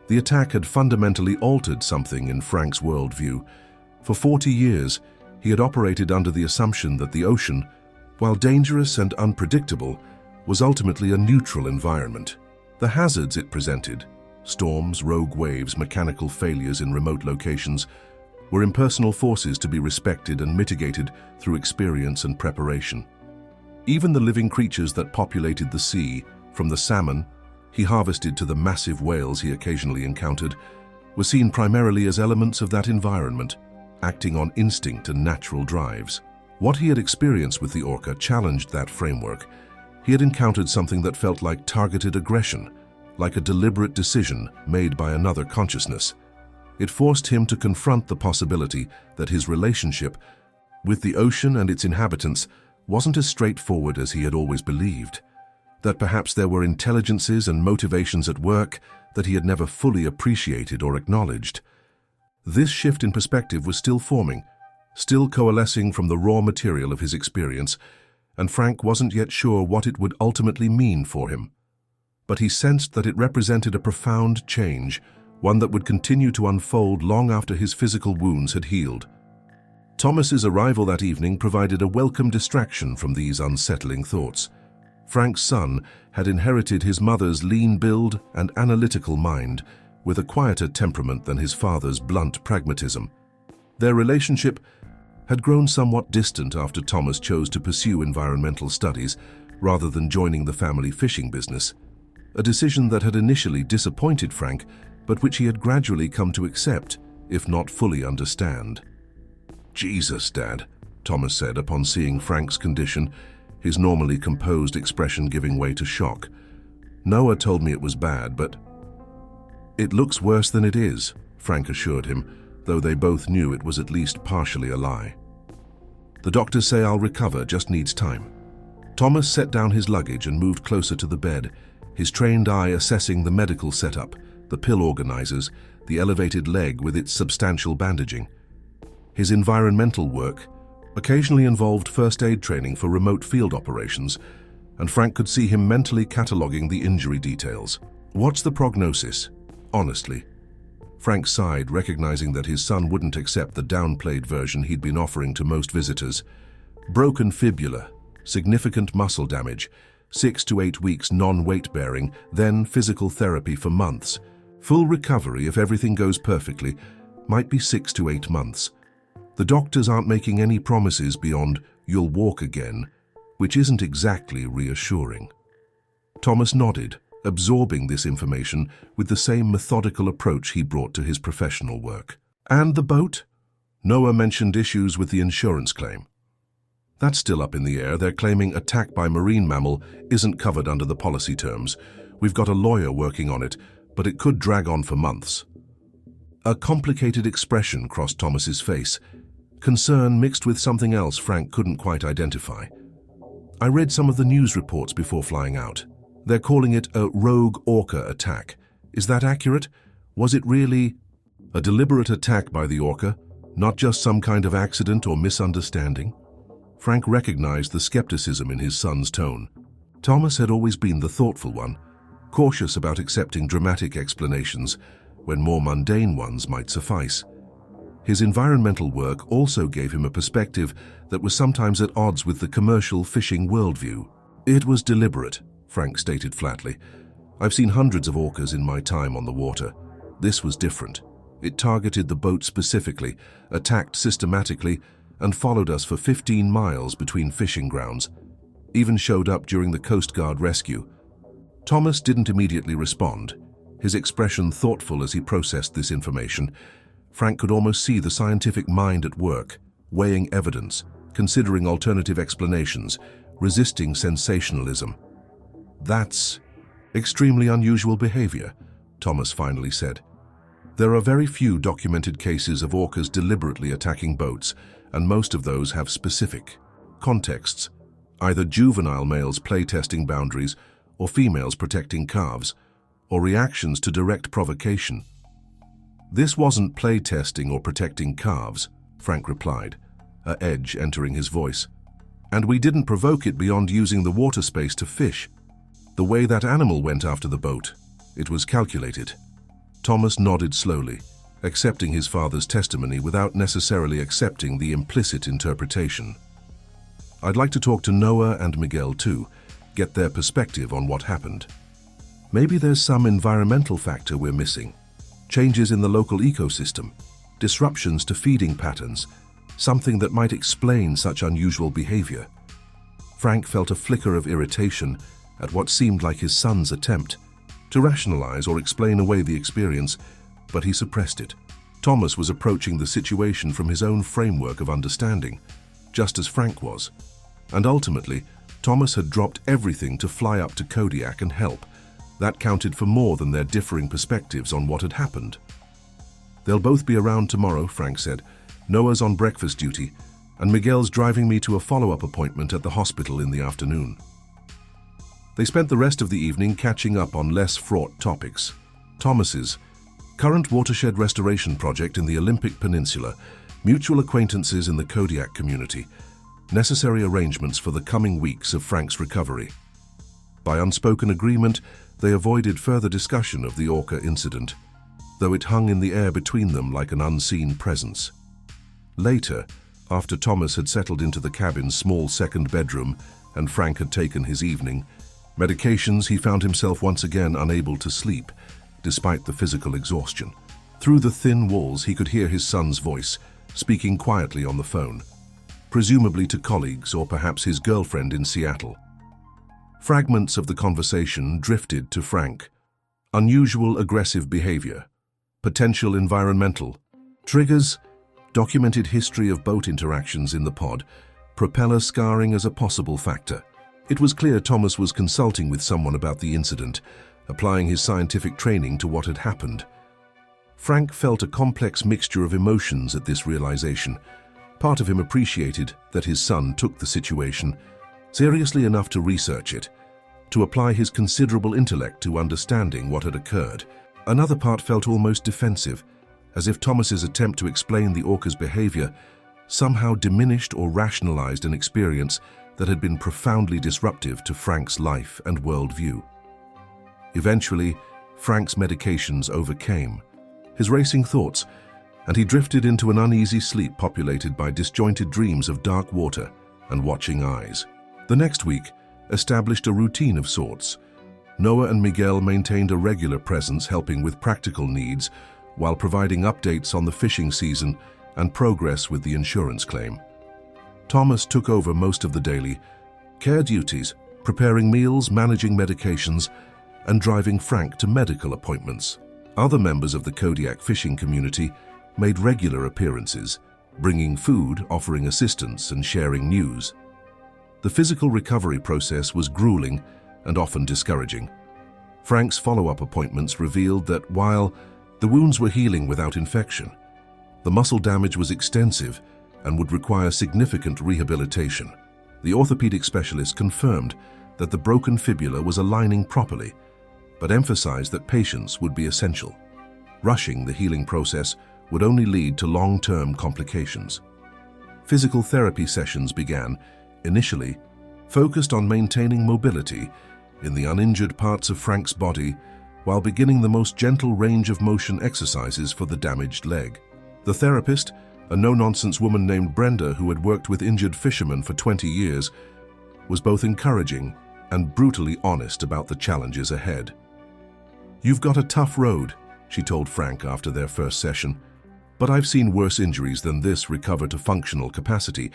The attack had fundamentally altered something in Frank's worldview. For 40 years, he had operated under the assumption that the ocean, while dangerous and unpredictable, was ultimately a neutral environment. The hazards it presented, storms, rogue waves, mechanical failures in remote locations, were impersonal forces to be respected and mitigated through experience and preparation. Even the living creatures that populated the sea, from the salmon he harvested to the massive whales he occasionally encountered, were seen primarily as elements of that environment, acting on instinct and natural drives. What he had experienced with the orca challenged that framework. He had encountered something that felt like targeted aggression, like a deliberate decision made by another consciousness. It forced him to confront the possibility that his relationship with the ocean and its inhabitants wasn't as straightforward as he had always believed, that perhaps there were intelligences and motivations at work that he had never fully appreciated or acknowledged. This shift in perspective was still forming, still coalescing from the raw material of his experience, and Frank wasn't yet sure what it would ultimately mean for him. But he sensed that it represented a profound change, one that would continue to unfold long after his physical wounds had healed. Thomas's arrival that evening provided a welcome distraction from these unsettling thoughts. Frank's son had inherited his mother's lean build and analytical mind, with a quieter temperament than his father's blunt pragmatism. Their relationship had grown somewhat distant after Thomas chose to pursue environmental studies rather than joining the family fishing business, a decision that had initially disappointed Frank, but which he had gradually come to accept, if not fully understand. "Jesus, Dad," Thomas said upon seeing Frank's condition, his normally composed expression giving way to shock. "Noah told me it was bad, but—" "It looks worse than it is," Frank assured him, though they both knew it was at least partially a lie. The doctors say I'll recover, just needs time. Thomas set down his luggage and moved closer to the bed, his trained eye assessing the medical setup, the pill organizers, the elevated leg with its substantial bandaging. His environmental work occasionally involved first aid training for remote field operations, and Frank could see him mentally cataloging the injury details. What's the prognosis? Honestly. Frank sighed, recognizing that his son wouldn't accept the downplayed version he'd been offering to most visitors. Broken fibula, significant muscle damage, 6 to 8 weeks non-weight bearing, then physical therapy for months. Full recovery, if everything goes perfectly, might be 6 to 8 months. The doctors aren't making any promises beyond "you'll walk again," which isn't exactly reassuring. Thomas nodded, absorbing this information with the same methodical approach he brought to his professional work. And the boat? Noah mentioned issues with the insurance claim. That's still up in the air. They're claiming attack by marine mammal isn't covered under the policy terms. We've got a lawyer working on it, but it could drag on for months. A complicated expression crossed Thomas's face, concern mixed with something else Frank couldn't quite identify. I read some of the news reports before flying out. They're calling it a rogue Orca attack. Is that accurate? Was it really a deliberate attack by the Orca, not just some kind of accident or misunderstanding? Frank recognized the skepticism in his son's tone. Thomas had always been the thoughtful one, cautious about accepting dramatic explanations when more mundane ones might suffice. His environmental work also gave him a perspective that was sometimes at odds with the commercial fishing worldview. It was deliberate, Frank stated flatly. I've seen hundreds of orcas in my time on the water. This was different. It targeted the boat specifically, attacked systematically, and followed us for 15 miles between fishing grounds. Even showed up during the Coast Guard rescue. Thomas didn't immediately respond, his expression thoughtful as he processed this information. Frank could almost see the scientific mind at work, weighing evidence, considering alternative explanations, resisting sensationalism. That's extremely unusual behavior, Thomas finally said. There are very few documented cases of orcas deliberately attacking boats, and most of those have specific contexts, either juvenile males playtesting boundaries or females protecting calves, or reactions to direct provocation. This wasn't playtesting or protecting calves, Frank replied, an edge entering his voice. And we didn't provoke it beyond using the water space to fish. The way that animal went after the boat, it was calculated. Thomas nodded slowly, accepting his father's testimony without necessarily accepting the implicit interpretation. I'd like to talk to Noah and Miguel too, get their perspective on what happened. Maybe there's some environmental factor we're missing. Changes in the local ecosystem, disruptions to feeding patterns, something that might explain such unusual behavior. Frank felt a flicker of irritation at what seemed like his son's attempt to rationalize or explain away the experience, but he suppressed it. Thomas was approaching the situation from his own framework of understanding, just as Frank was. And ultimately, Thomas had dropped everything to fly up to Kodiak and help. That counted for more than their differing perspectives on what had happened. They'll both be around tomorrow, Frank said. Noah's on breakfast duty, and Miguel's driving me to a follow-up appointment at the hospital in the afternoon. They spent the rest of the evening catching up on less fraught topics. Thomas's current watershed restoration project in the Olympic Peninsula, mutual acquaintances in the Kodiak community, necessary arrangements for the coming weeks of Frank's recovery. By unspoken agreement, they avoided further discussion of the Orca incident, though it hung in the air between them like an unseen presence. Later, after Thomas had settled into the cabin's small second bedroom and Frank had taken his evening medications, he found himself once again unable to sleep, despite the physical exhaustion. Through the thin walls, he could hear his son's voice, speaking quietly on the phone, presumably to colleagues or perhaps his girlfriend in Seattle. Fragments of the conversation drifted to Frank. Unusual aggressive behavior, potential environmental triggers, documented history of boat interactions in the pod, propeller scarring as a possible factor. It was clear Thomas was consulting with someone about the incident, applying his scientific training to what had happened. Frank felt a complex mixture of emotions at this realization, Part of him appreciated that his son took the situation seriously enough to research it, to apply his considerable intellect to understanding what had occurred. Another part felt almost defensive, as if Thomas's attempt to explain the orca's behavior somehow diminished or rationalized an experience that had been profoundly disruptive to Frank's life and worldview. Eventually, Frank's medications overcame his racing thoughts, and he drifted into an uneasy sleep populated by disjointed dreams of dark water and watching eyes. The next week established a routine of sorts. Noah and Miguel maintained a regular presence, helping with practical needs while providing updates on the fishing season and progress with the insurance claim. Thomas took over most of the daily care duties, preparing meals, managing medications, and driving Frank to medical appointments. Other members of the Kodiak fishing community made regular appearances, bringing food, offering assistance, and sharing news. The physical recovery process was grueling and often discouraging. Frank's follow-up appointments revealed that while the wounds were healing without infection, the muscle damage was extensive and would require significant rehabilitation. The orthopedic specialist confirmed that the broken fibula was aligning properly, but emphasized that patience would be essential. Rushing the healing process would only lead to long-term complications. Physical therapy sessions began, initially focused on maintaining mobility in the uninjured parts of Frank's body while beginning the most gentle range of motion exercises for the damaged leg. The therapist, a no-nonsense woman named Brenda who had worked with injured fishermen for 20 years, was both encouraging and brutally honest about the challenges ahead. "You've got a tough road," she told Frank after their first session, "but I've seen worse injuries than this recover to functional capacity.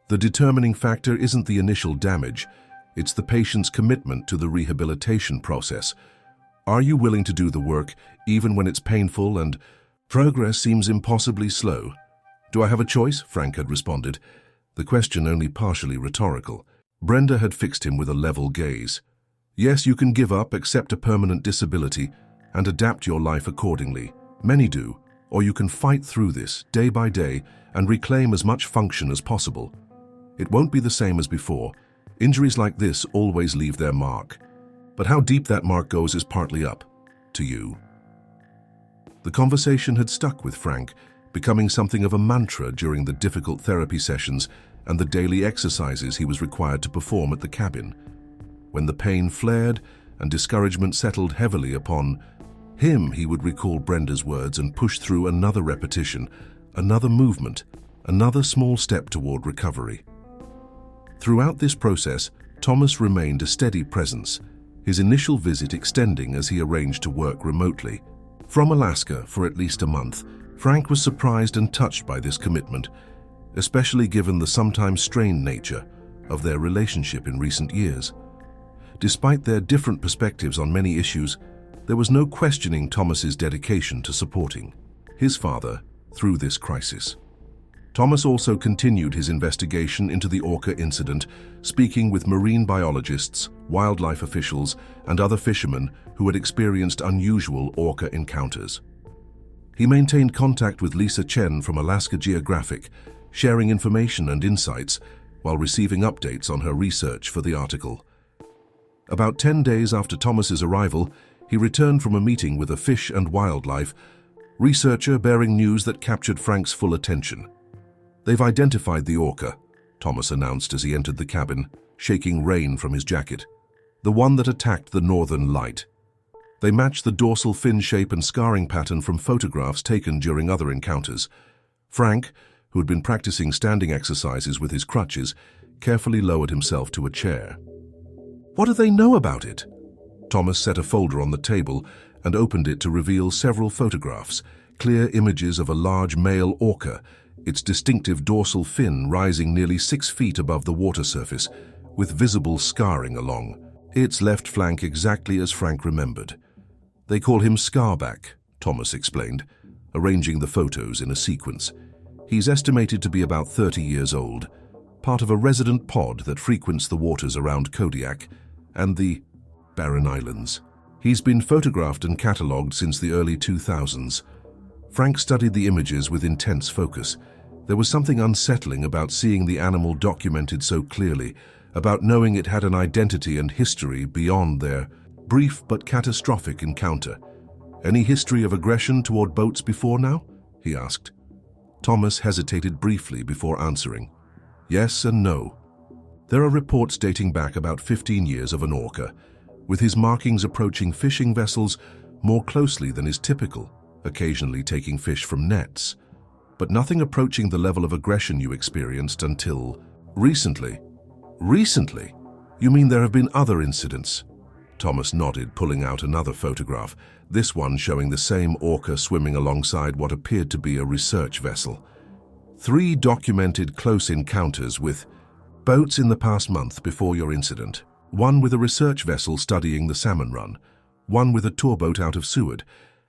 The determining factor isn't the initial damage, it's the patient's commitment to the rehabilitation process. Are you willing to do the work even when it's painful and progress seems impossibly slow?" "Do I have a choice?" Frank had responded, the question only partially rhetorical. Brenda had fixed him with a level gaze. "Yes, you can give up, accept a permanent disability, and adapt your life accordingly. Many do. Or you can fight through this, day by day, and reclaim as much function as possible. It won't be the same as before. Injuries like this always leave their mark. But how deep that mark goes is partly up to you." The conversation had stuck with Frank, becoming something of a mantra during the difficult therapy sessions and the daily exercises he was required to perform at the cabin. When the pain flared and discouragement settled heavily upon him, he would recall Brenda's words and push through another repetition, another movement, another small step toward recovery. Throughout this process, Thomas remained a steady presence, his initial visit extending as he arranged to work remotely. From Alaska for at least a month, Frank was surprised and touched by this commitment, especially given the sometimes strained nature of their relationship in recent years. Despite their different perspectives on many issues, there was no questioning Thomas's dedication to supporting his father through this crisis. Thomas also continued his investigation into the Orca incident, speaking with marine biologists, wildlife officials, and other fishermen who had experienced unusual orca encounters. He maintained contact with Lisa Chen from Alaska Geographic, sharing information and insights while receiving updates on her research for the article. About 10 days after Thomas's arrival, he returned from a meeting with a fish and wildlife researcher bearing news that captured Frank's full attention. "They've identified the orca," Thomas announced as he entered the cabin, shaking rain from his jacket. "The one that attacked the Northern Light. They match the dorsal fin shape and scarring pattern from photographs taken during other encounters." Frank, who had been practicing standing exercises with his crutches, carefully lowered himself to a chair. "What do they know about it?" Thomas set a folder on the table and opened it to reveal several photographs, clear images of a large male orca, its distinctive dorsal fin rising nearly 6 feet above the water surface, with visible scarring along its left flank exactly as Frank remembered. "They call him Scarback," Thomas explained, arranging the photos in a sequence. "He's estimated to be about 30 years old, part of a resident pod that frequents the waters around Kodiak and the Barren Islands. He's been photographed and catalogued since the early 2000s. Frank studied the images with intense focus, There was something unsettling about seeing the animal documented so clearly, about knowing it had an identity and history beyond their brief but catastrophic encounter. "Any history of aggression toward boats before now?" he asked. Thomas hesitated briefly before answering. Yes and no. There are reports dating back about 15 years of an orca, with his markings approaching fishing vessels more closely than is typical, occasionally taking fish from nets. But nothing approaching the level of aggression you experienced until recently. Recently? You mean there have been other incidents? Thomas nodded, pulling out another photograph, this one showing the same orca swimming alongside what appeared to be a research vessel. 3 documented close encounters with boats in the past month before your incident. One with a research vessel studying the salmon run, one with a tour boat out of Seward,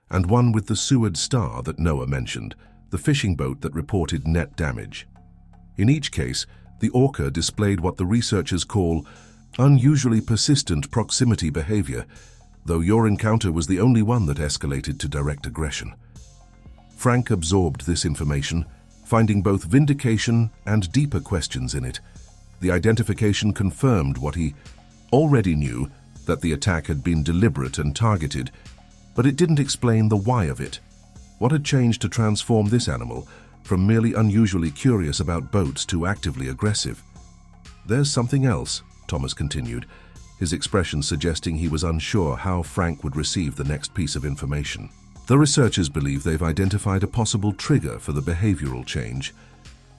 and one with the Seward Star that Noah mentioned, the fishing boat that reported net damage. In each case, the orca displayed what the researchers call unusually persistent proximity behavior, though your encounter was the only one that escalated to direct aggression. Frank absorbed this information, finding both vindication and deeper questions in it. The identification confirmed what he already knew, that the attack had been deliberate and targeted, but it didn't explain the why of it. What had changed to transform this animal from merely unusually curious about boats to actively aggressive? "There's something else," Thomas continued, his expression suggesting he was unsure how Frank would receive the next piece of information. The researchers believe they've identified a possible trigger for the behavioral change.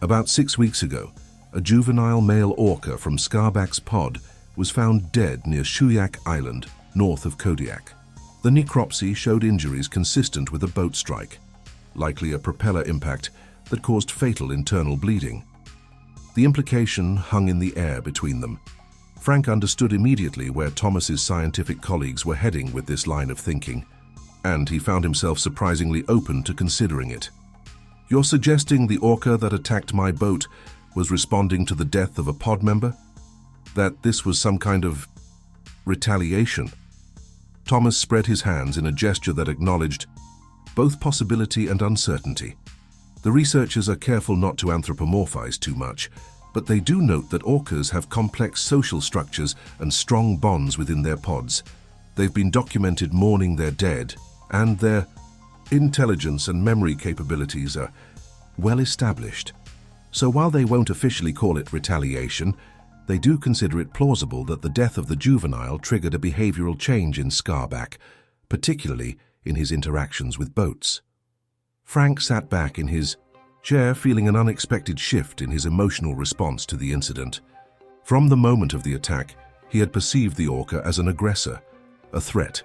About 6 weeks ago, a juvenile male orca from Scarback's pod was found dead near Shuyak Island, north of Kodiak. The necropsy showed injuries consistent with a boat strike, likely a propeller impact that caused fatal internal bleeding. The implication hung in the air between them. Frank understood immediately where Thomas's scientific colleagues were heading with this line of thinking, and he found himself surprisingly open to considering it. "You're suggesting the orca that attacked my boat was responding to the death of a pod member? That this was some kind of retaliation?" Thomas spread his hands in a gesture that acknowledged both possibility and uncertainty. The researchers are careful not to anthropomorphize too much, but they do note that orcas have complex social structures and strong bonds within their pods. They've been documented mourning their dead, and their intelligence and memory capabilities are well established. So while they won't officially call it retaliation, they do consider it plausible that the death of the juvenile triggered a behavioral change in Scarback, particularly in his interactions with boats. Frank sat back in his chair, feeling an unexpected shift in his emotional response to the incident. From the moment of the attack, he had perceived the orca as an aggressor, a threat,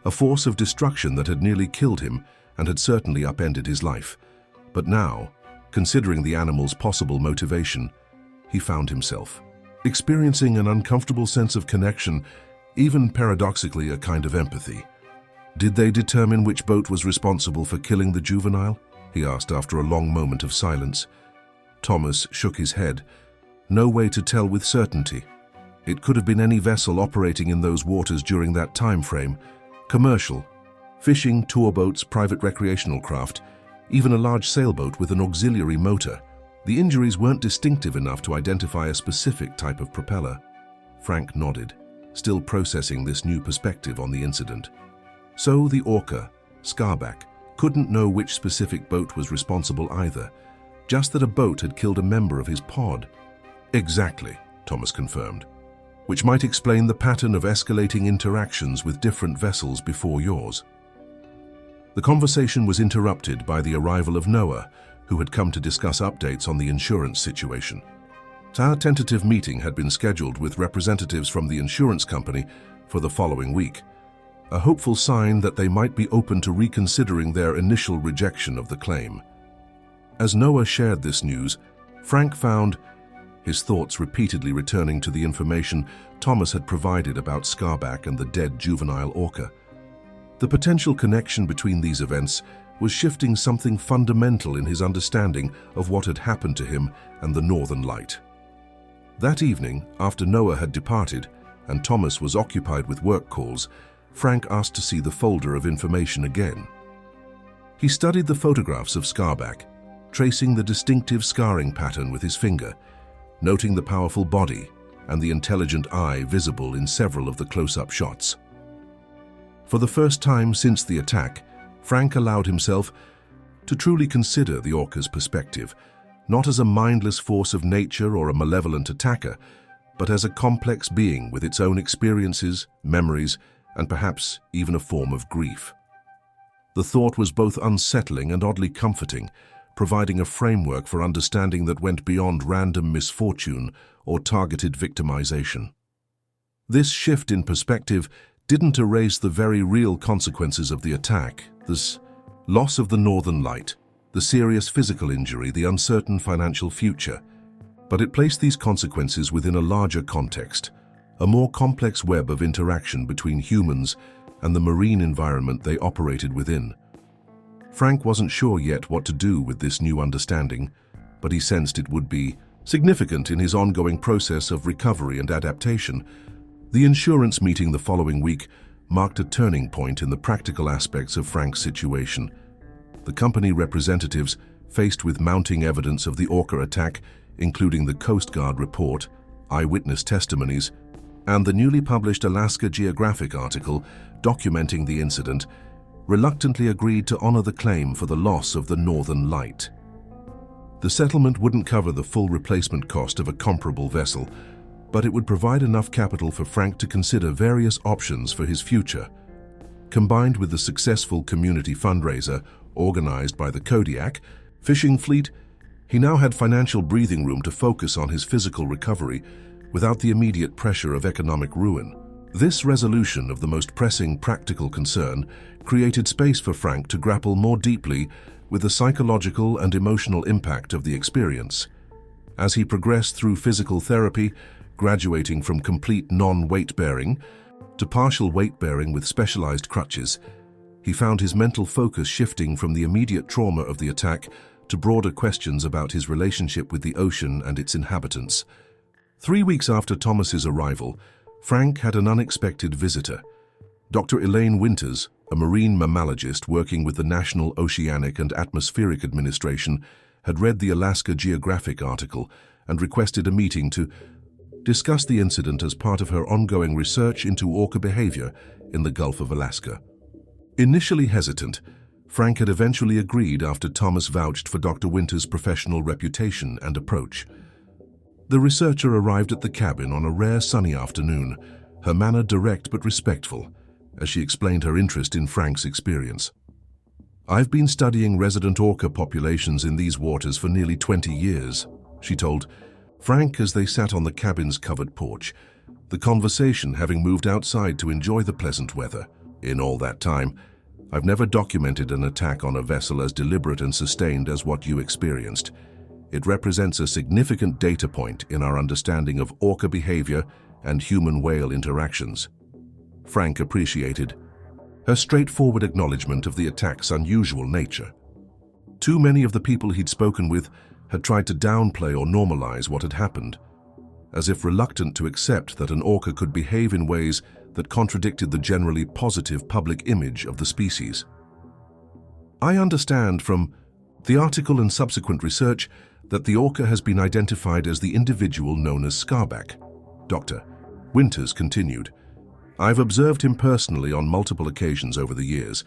a force of destruction that had nearly killed him and had certainly upended his life. But now, considering the animal's possible motivation, he found himself experiencing an uncomfortable sense of connection, even paradoxically a kind of empathy. "Did they determine which boat was responsible for killing the juvenile?" he asked after a long moment of silence. Thomas shook his head. "No way to tell with certainty. It could have been any vessel operating in those waters during that time frame. Commercial, fishing, tour boats, private recreational craft, even a large sailboat with an auxiliary motor. The injuries weren't distinctive enough to identify a specific type of propeller." Frank nodded, still processing this new perspective on the incident. So the orca, Scarback, couldn't know which specific boat was responsible either, just that a boat had killed a member of his pod. "Exactly," Thomas confirmed, "which might explain the pattern of escalating interactions with different vessels before yours." The conversation was interrupted by the arrival of Noah, who had come to discuss updates on the insurance situation. Our tentative meeting had been scheduled with representatives from the insurance company for the following week, a hopeful sign that they might be open to reconsidering their initial rejection of the claim. As Noah shared this news, Frank found his thoughts repeatedly returning to the information Thomas had provided about Scarback and the dead juvenile orca. The potential connection between these events was shifting something fundamental in his understanding of what had happened to him and the Northern Light. That evening, after Noah had departed and Thomas was occupied with work calls, Frank asked to see the folder of information again. He studied the photographs of Scarback, tracing the distinctive scarring pattern with his finger, noting the powerful body and the intelligent eye visible in several of the close-up shots. For the first time since the attack, Frank allowed himself to truly consider the orca's perspective, not as a mindless force of nature or a malevolent attacker, but as a complex being with its own experiences, memories, and perhaps even a form of grief. The thought was both unsettling and oddly comforting, providing a framework for understanding that went beyond random misfortune or targeted victimization. This shift in perspective didn't erase the very real consequences of the attack, the loss of the Northern Light, the serious physical injury, the uncertain financial future, but it placed these consequences within a larger context, a more complex web of interaction between humans and the marine environment they operated within. Frank wasn't sure yet what to do with this new understanding, but he sensed it would be significant in his ongoing process of recovery and adaptation. The insurance meeting the following week marked a turning point in the practical aspects of Frank's situation. The company representatives, faced with mounting evidence of the Orca attack, including the Coast Guard report, eyewitness testimonies, and the newly published Alaska Geographic article documenting the incident, reluctantly agreed to honor the claim for the loss of the Northern Light. The settlement wouldn't cover the full replacement cost of a comparable vessel, but it would provide enough capital for Frank to consider various options for his future. Combined with the successful community fundraiser organized by the Kodiak fishing fleet, he now had financial breathing room to focus on his physical recovery without the immediate pressure of economic ruin. This resolution of the most pressing practical concern created space for Frank to grapple more deeply with the psychological and emotional impact of the experience. As he progressed through physical therapy, graduating from complete non-weight-bearing to partial weight-bearing with specialized crutches, he found his mental focus shifting from the immediate trauma of the attack to broader questions about his relationship with the ocean and its inhabitants. 3 weeks after Thomas's arrival, Frank had an unexpected visitor. Dr. Elaine Winters, a marine mammalogist working with the National Oceanic and Atmospheric Administration, had read the Alaska Geographic article and requested a meeting to discuss the incident as part of her ongoing research into orca behavior in the Gulf of Alaska. Initially hesitant, Frank had eventually agreed after Thomas vouched for Dr. Winters' professional reputation and approach. The researcher arrived at the cabin on a rare sunny afternoon, her manner direct but respectful, as she explained her interest in Frank's experience. "I've been studying resident orca populations in these waters for nearly 20 years, she told Frank as they sat on the cabin's covered porch, the conversation having moved outside to enjoy the pleasant weather. "In all that time, I've never documented an attack on a vessel as deliberate and sustained as what you experienced. It represents a significant data point in our understanding of orca behavior and human-whale interactions." Frank appreciated her straightforward acknowledgement of the attack's unusual nature. Too many of the people he'd spoken with had tried to downplay or normalize what had happened, as if reluctant to accept that an orca could behave in ways that contradicted the generally positive public image of the species. "I understand from the article and subsequent research that the orca has been identified as the individual known as Scarback," Dr. Winters continued. "I've observed him personally on multiple occasions over the years.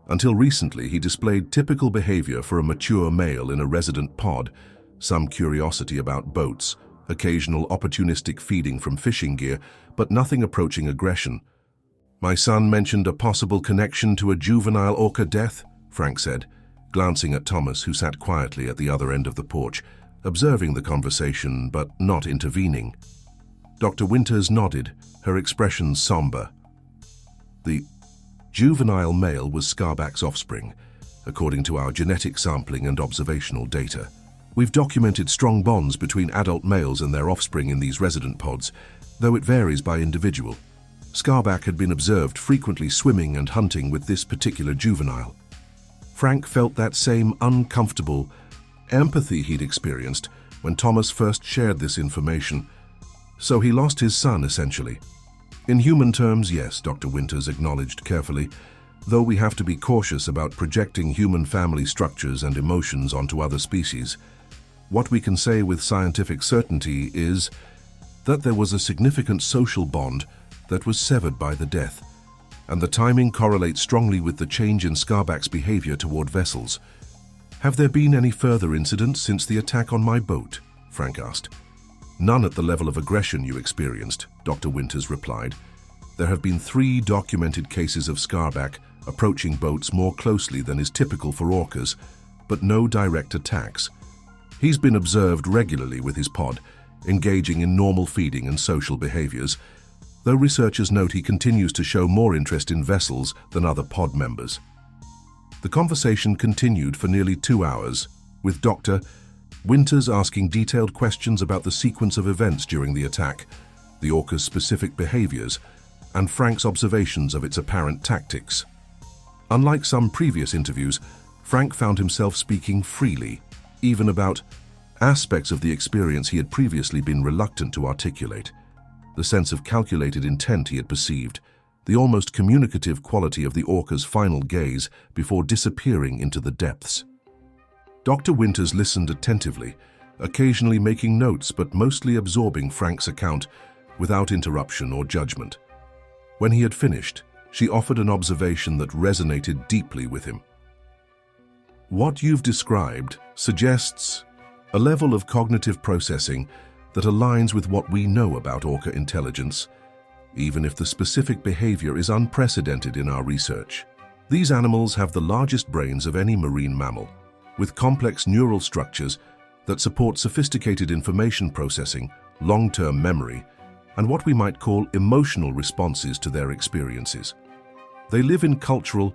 Until recently, he displayed typical behavior for a mature male in a resident pod, some curiosity about boats, occasional opportunistic feeding from fishing gear, but nothing approaching aggression. My son mentioned a possible connection to a juvenile orca death," Frank said, glancing at Thomas, who sat quietly at the other end of the porch, observing the conversation but not intervening. Dr. Winters nodded, her expression somber. "The juvenile male was Scarback's offspring, according to our genetic sampling and observational data. We've documented strong bonds between adult males and their offspring in these resident pods, though it varies by individual. Scarback had been observed frequently swimming and hunting with this particular juvenile." Frank felt that same uncomfortable empathy he'd experienced when Thomas first shared this information. "So he lost his son, essentially." "In human terms, yes," Dr. Winters acknowledged carefully, Though we have to be cautious about projecting human family structures and emotions onto other species, what we can say with scientific certainty is that there was a significant social bond that was severed by the death, and the timing correlates strongly with the change in Scarback's behavior toward vessels. "Have there been any further incidents since the attack on my boat?" Frank asked. "None at the level of aggression you experienced," Dr. Winters replied. "There have been 3 documented cases of Scarback approaching boats more closely than is typical for orcas, but no direct attacks. He's been observed regularly with his pod, engaging in normal feeding and social behaviors, though researchers note he continues to show more interest in vessels than other pod members." The conversation continued for nearly 2 hours, with Dr. Winters asking detailed questions about the sequence of events during the attack, the orca's specific behaviors, and Frank's observations of its apparent tactics. Unlike some previous interviews, Frank found himself speaking freely, even about aspects of the experience he had previously been reluctant to articulate. The sense of calculated intent he had perceived, the almost communicative quality of the orca's final gaze before disappearing into the depths. Dr. Winters listened attentively, occasionally making notes but mostly absorbing Frank's account without interruption or judgment. When he had finished, she offered an observation that resonated deeply with him. "What you've described suggests a level of cognitive processing that aligns with what we know about orca intelligence, even if the specific behavior is unprecedented in our research. These animals have the largest brains of any marine mammal, with complex neural structures that support sophisticated information processing, long-term memory, and what we might call emotional responses to their experiences. They live in cultural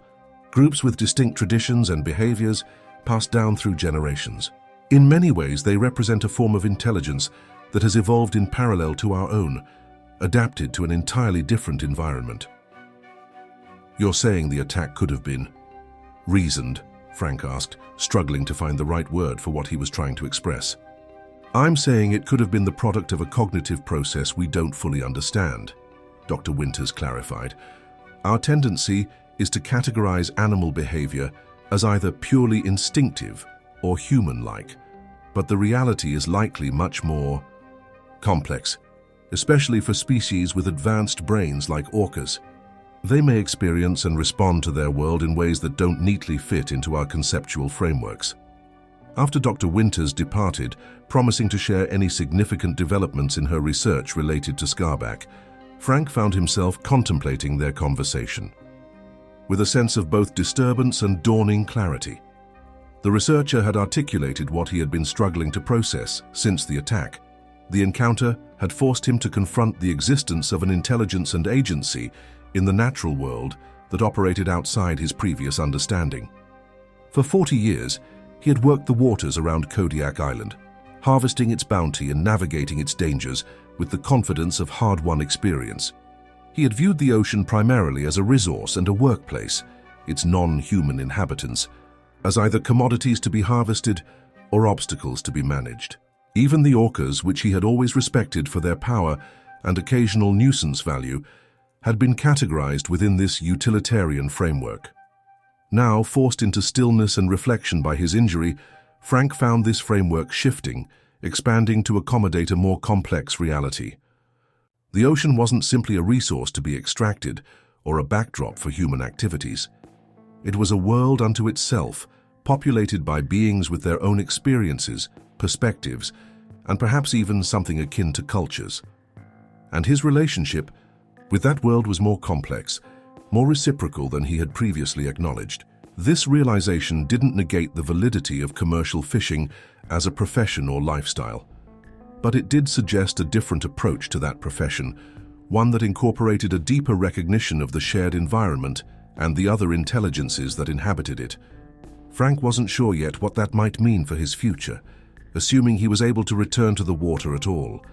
groups with distinct traditions and behaviors passed down through generations. In many ways, they represent a form of intelligence that has evolved in parallel to our own, adapted to an entirely different environment." "You're saying the attack could have been reasoned?" Frank asked, struggling to find the right word for what he was trying to express. "I'm saying it could have been the product of a cognitive process we don't fully understand," Dr. Winters clarified. "Our tendency is to categorize animal behavior as either purely instinctive or human-like, but the reality is likely much more complex, especially for species with advanced brains like orcas. They may experience and respond to their world in ways that don't neatly fit into our conceptual frameworks." After Dr. Winters departed, promising to share any significant developments in her research related to Scarback, Frank found himself contemplating their conversation, with a sense of both disturbance and dawning clarity. The researcher had articulated what he had been struggling to process since the attack. The encounter had forced him to confront the existence of an intelligence and agency in the natural world that operated outside his previous understanding. For 40 years, he had worked the waters around Kodiak Island, harvesting its bounty and navigating its dangers with the confidence of hard-won experience. He had viewed the ocean primarily as a resource and a workplace, its non-human inhabitants, as either commodities to be harvested or obstacles to be managed. Even the orcas, which he had always respected for their power and occasional nuisance value, had been categorized within this utilitarian framework. Now, forced into stillness and reflection by his injury, Frank found this framework shifting, expanding to accommodate a more complex reality. The ocean wasn't simply a resource to be extracted or a backdrop for human activities. It was a world unto itself, populated by beings with their own experiences, perspectives, and perhaps even something akin to cultures. And his relationship with that world was more complex, more reciprocal than he had previously acknowledged. This realization didn't negate the validity of commercial fishing as a profession or lifestyle, but it did suggest a different approach to that profession, one that incorporated a deeper recognition of the shared environment and the other intelligences that inhabited it. Frank wasn't sure yet what that might mean for his future, assuming he was able to return to the water at all.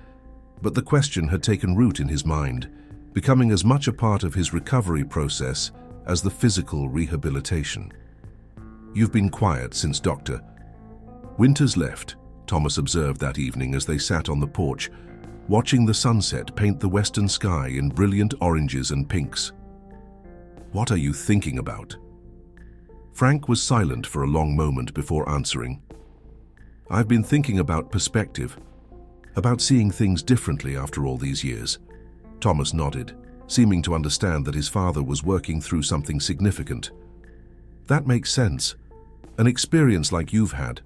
But the question had taken root in his mind, becoming as much a part of his recovery process as the physical rehabilitation. "You've been quiet since Dr. Winters left," Thomas observed that evening as they sat on the porch, watching the sunset paint the western sky in brilliant oranges and pinks. What are you thinking about? Frank was silent for a long moment before answering. I've been thinking about perspective, about seeing things differently after all these years. Thomas nodded, seeming to understand that his father was working through something significant. That makes sense. An experience like you've had.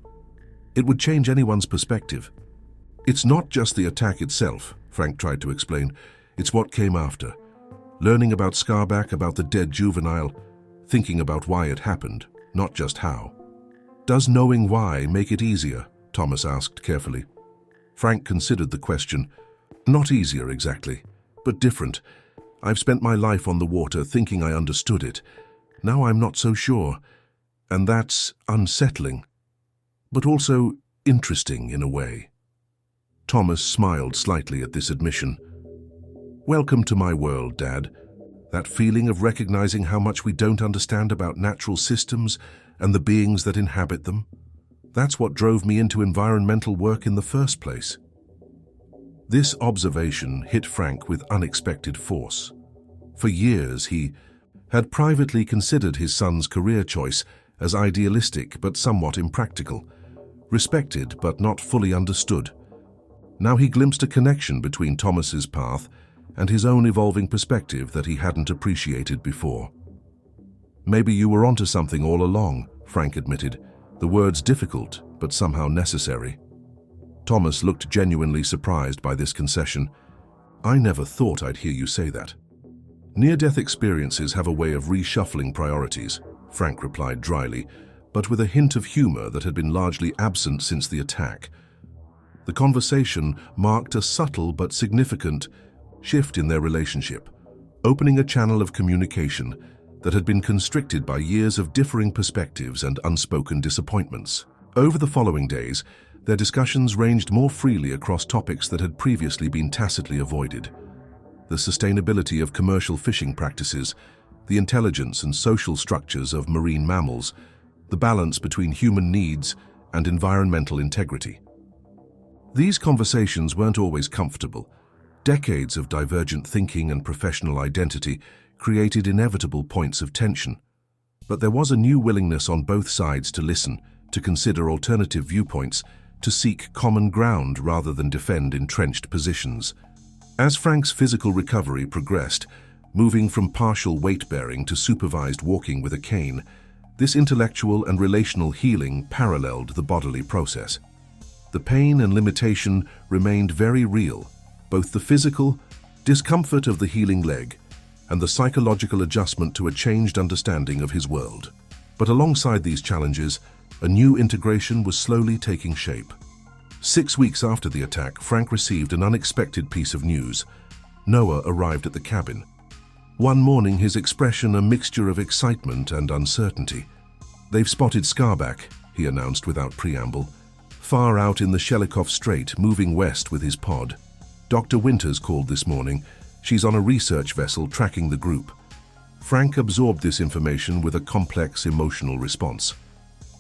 It would change anyone's perspective. It's not just the attack itself, Frank tried to explain. It's what came after. Learning about Scarback, about the dead juvenile, thinking about why it happened, not just how. Does knowing why make it easier? Thomas asked carefully. Frank considered the question. Not easier exactly, but different. I've spent my life on the water thinking I understood it. Now I'm not so sure. And that's unsettling, but also interesting in a way. Thomas smiled slightly at this admission. Welcome to my world, Dad. That feeling of recognizing how much we don't understand about natural systems and the beings that inhabit them. That's what drove me into environmental work in the first place. This observation hit Frank with unexpected force. For years, he had privately considered his son's career choice as idealistic but somewhat impractical, respected but not fully understood. Now he glimpsed a connection between Thomas's path and his own evolving perspective that he hadn't appreciated before. Maybe you were onto something all along, Frank admitted, the words difficult but somehow necessary. Thomas looked genuinely surprised by this concession. I never thought I'd hear you say that. Near-death experiences have a way of reshuffling priorities, Frank replied dryly, but with a hint of humor that had been largely absent since the attack. The conversation marked a subtle but significant shift in their relationship, opening a channel of communication that had been constricted by years of differing perspectives and unspoken disappointments. Over the following days, their discussions ranged more freely across topics that had previously been tacitly avoided. The sustainability of commercial fishing practices, the intelligence and social structures of marine mammals, the balance between human needs and environmental integrity. These conversations weren't always comfortable. Decades of divergent thinking and professional identity created inevitable points of tension. But there was a new willingness on both sides to listen, to consider alternative viewpoints, to seek common ground rather than defend entrenched positions. As Frank's physical recovery progressed, moving from partial weight-bearing to supervised walking with a cane, this intellectual and relational healing paralleled the bodily process. The pain and limitation remained very real, both the physical discomfort of the healing leg and the psychological adjustment to a changed understanding of his world. But alongside these challenges, a new integration was slowly taking shape. 6 weeks after the attack, Frank received an unexpected piece of news. Noah arrived at the cabin. One morning, his expression a mixture of excitement and uncertainty. They've spotted Scarback, he announced without preamble, far out in the Shelikoff Strait, moving west with his pod. Dr. Winters called this morning. She's on a research vessel tracking the group. Frank absorbed this information with a complex emotional response.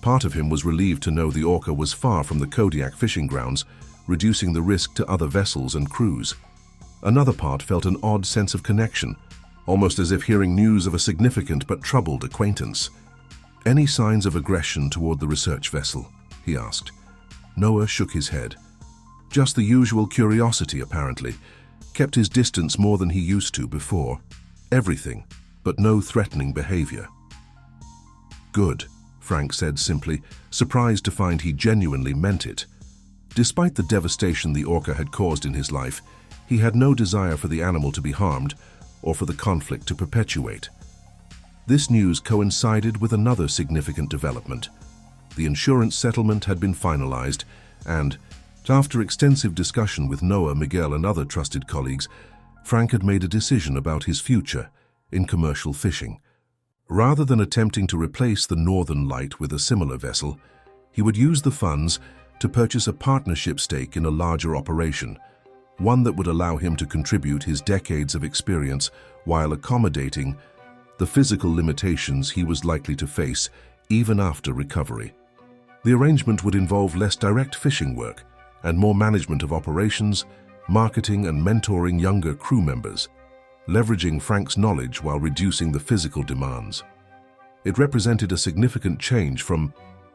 Part of him was relieved to know the Orca was far from the Kodiak fishing grounds, reducing the risk to other vessels and crews. Another part felt an odd sense of connection, almost as if hearing news of a significant but troubled acquaintance. Any signs of aggression toward the research vessel? He asked. Noah shook his head. Just the usual curiosity, apparently. Kept his distance more than he used to before. Everything, but no threatening behavior. Good, Frank said simply, surprised to find he genuinely meant it. Despite the devastation the Orca had caused in his life, he had no desire for the animal to be harmed or for the conflict to perpetuate. This news coincided with another significant development. The insurance settlement had been finalized, and, after extensive discussion with Noah, Miguel, and other trusted colleagues, Frank had made a decision about his future in commercial fishing. Rather than attempting to replace the Northern Light with a similar vessel, he would use the funds to purchase a partnership stake in a larger operation, one that would allow him to contribute his decades of experience while accommodating the physical limitations he was likely to face even after recovery. The arrangement would involve less direct fishing work and more management of operations, marketing, and mentoring younger crew members. leveraging Frank's knowledge while reducing the physical demands. It represented a significant change from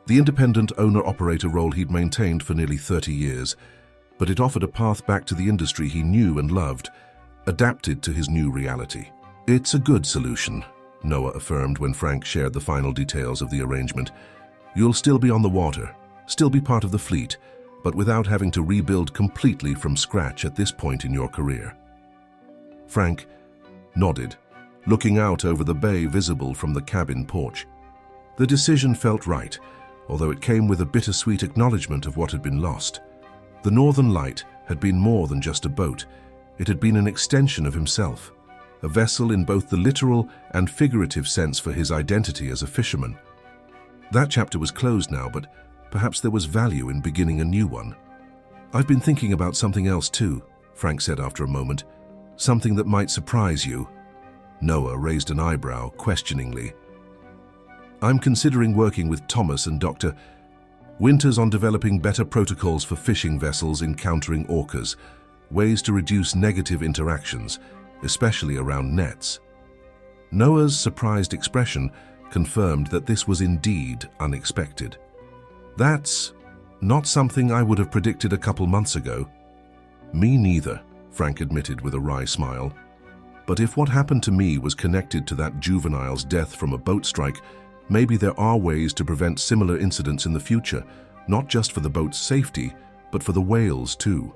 the independent owner-operator role he'd maintained for nearly 30 years, but it offered a path back to the industry he knew and loved, adapted to his new reality. "It's a good solution," Noah affirmed when Frank shared the final details of the arrangement. "You'll still be on the water, still be part of the fleet, but without having to rebuild completely from scratch at this point in your career." Frank nodded, looking out over the bay visible from the cabin porch. The decision felt right, although it came with a bittersweet acknowledgement of what had been lost. The Northern Light had been more than just a boat. It had been an extension of himself, a vessel in both the literal and figurative sense for his identity as a fisherman. That chapter was closed now, but perhaps there was value in beginning a new one. "I've been thinking about something else too," Frank said after a moment. "Something that might surprise you." Noah raised an eyebrow questioningly. "I'm considering working with Thomas and Dr. Winters on developing better protocols for fishing vessels encountering orcas, ways to reduce negative interactions, especially around nets." Noah's surprised expression confirmed that this was indeed unexpected. "That's not something I would have predicted a couple months ago." "Me neither," Frank admitted with a wry smile. "But if what happened to me was connected to that juvenile's death from a boat strike, maybe there are ways to prevent similar incidents in the future, not just for the boat's safety, but for the whales too."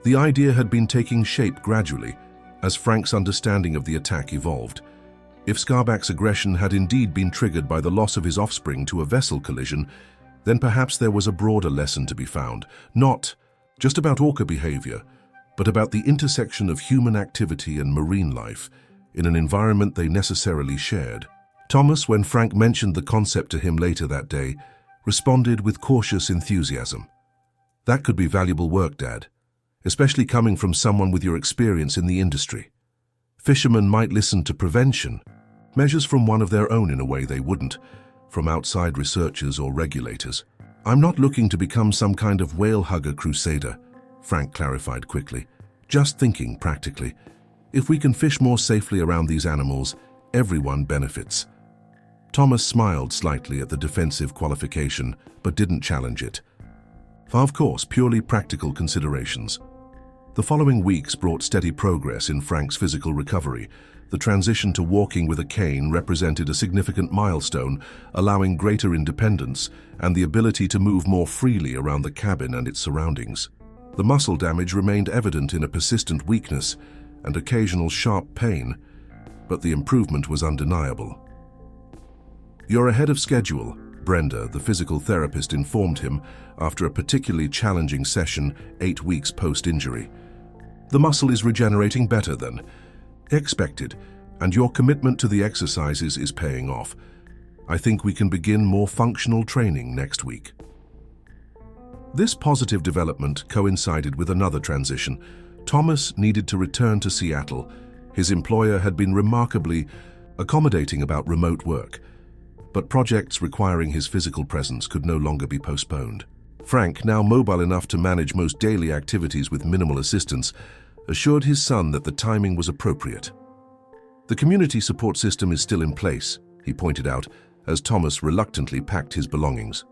The idea had been taking shape gradually, as Frank's understanding of the attack evolved. If Skarbak's aggression had indeed been triggered by the loss of his offspring to a vessel collision, then perhaps there was a broader lesson to be found, not just about orca behavior, but about the intersection of human activity and marine life in an environment they necessarily shared. Thomas, when Frank mentioned the concept to him later that day, responded with cautious enthusiasm. "That could be valuable work, Dad, especially coming from someone with your experience in the industry. Fishermen might listen to prevention, measures from one of their own in a way they wouldn't, from outside researchers or regulators." "I'm not looking to become some kind of whale hugger crusader," Frank clarified quickly. "Just thinking practically. If we can fish more safely around these animals, everyone benefits." Thomas smiled slightly at the defensive qualification, but didn't challenge it. Of course, purely practical considerations. The following weeks brought steady progress in Frank's physical recovery. The transition to walking with a cane represented a significant milestone, allowing greater independence and the ability to move more freely around the cabin and its surroundings. The muscle damage remained evident in a persistent weakness and occasional sharp pain, but the improvement was undeniable. "You're ahead of schedule," Brenda, the physical therapist, informed him after a particularly challenging session 8 weeks post-injury. "The muscle is regenerating better than expected, and your commitment to the exercises is paying off. I think we can begin more functional training next week." This positive development coincided with another transition. Thomas needed to return to Seattle. His employer had been remarkably accommodating about remote work, but projects requiring his physical presence could no longer be postponed. Frank, now mobile enough to manage most daily activities with minimal assistance, assured his son that the timing was appropriate. "The community support system is still in place," he pointed out, as Thomas reluctantly packed his belongings.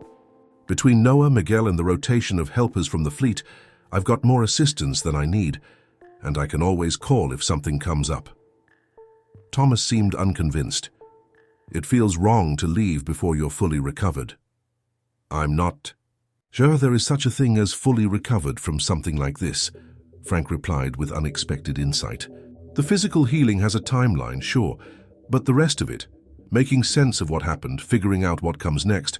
"Between Noah, Miguel, and the rotation of helpers from the fleet, I've got more assistance than I need, and I can always call if something comes up." Thomas seemed unconvinced. "It feels wrong to leave before you're fully recovered." "I'm not sure there is such a thing as fully recovered from something like this," Frank replied with unexpected insight. "The physical healing has a timeline, sure, but the rest of it, making sense of what happened, figuring out what comes next,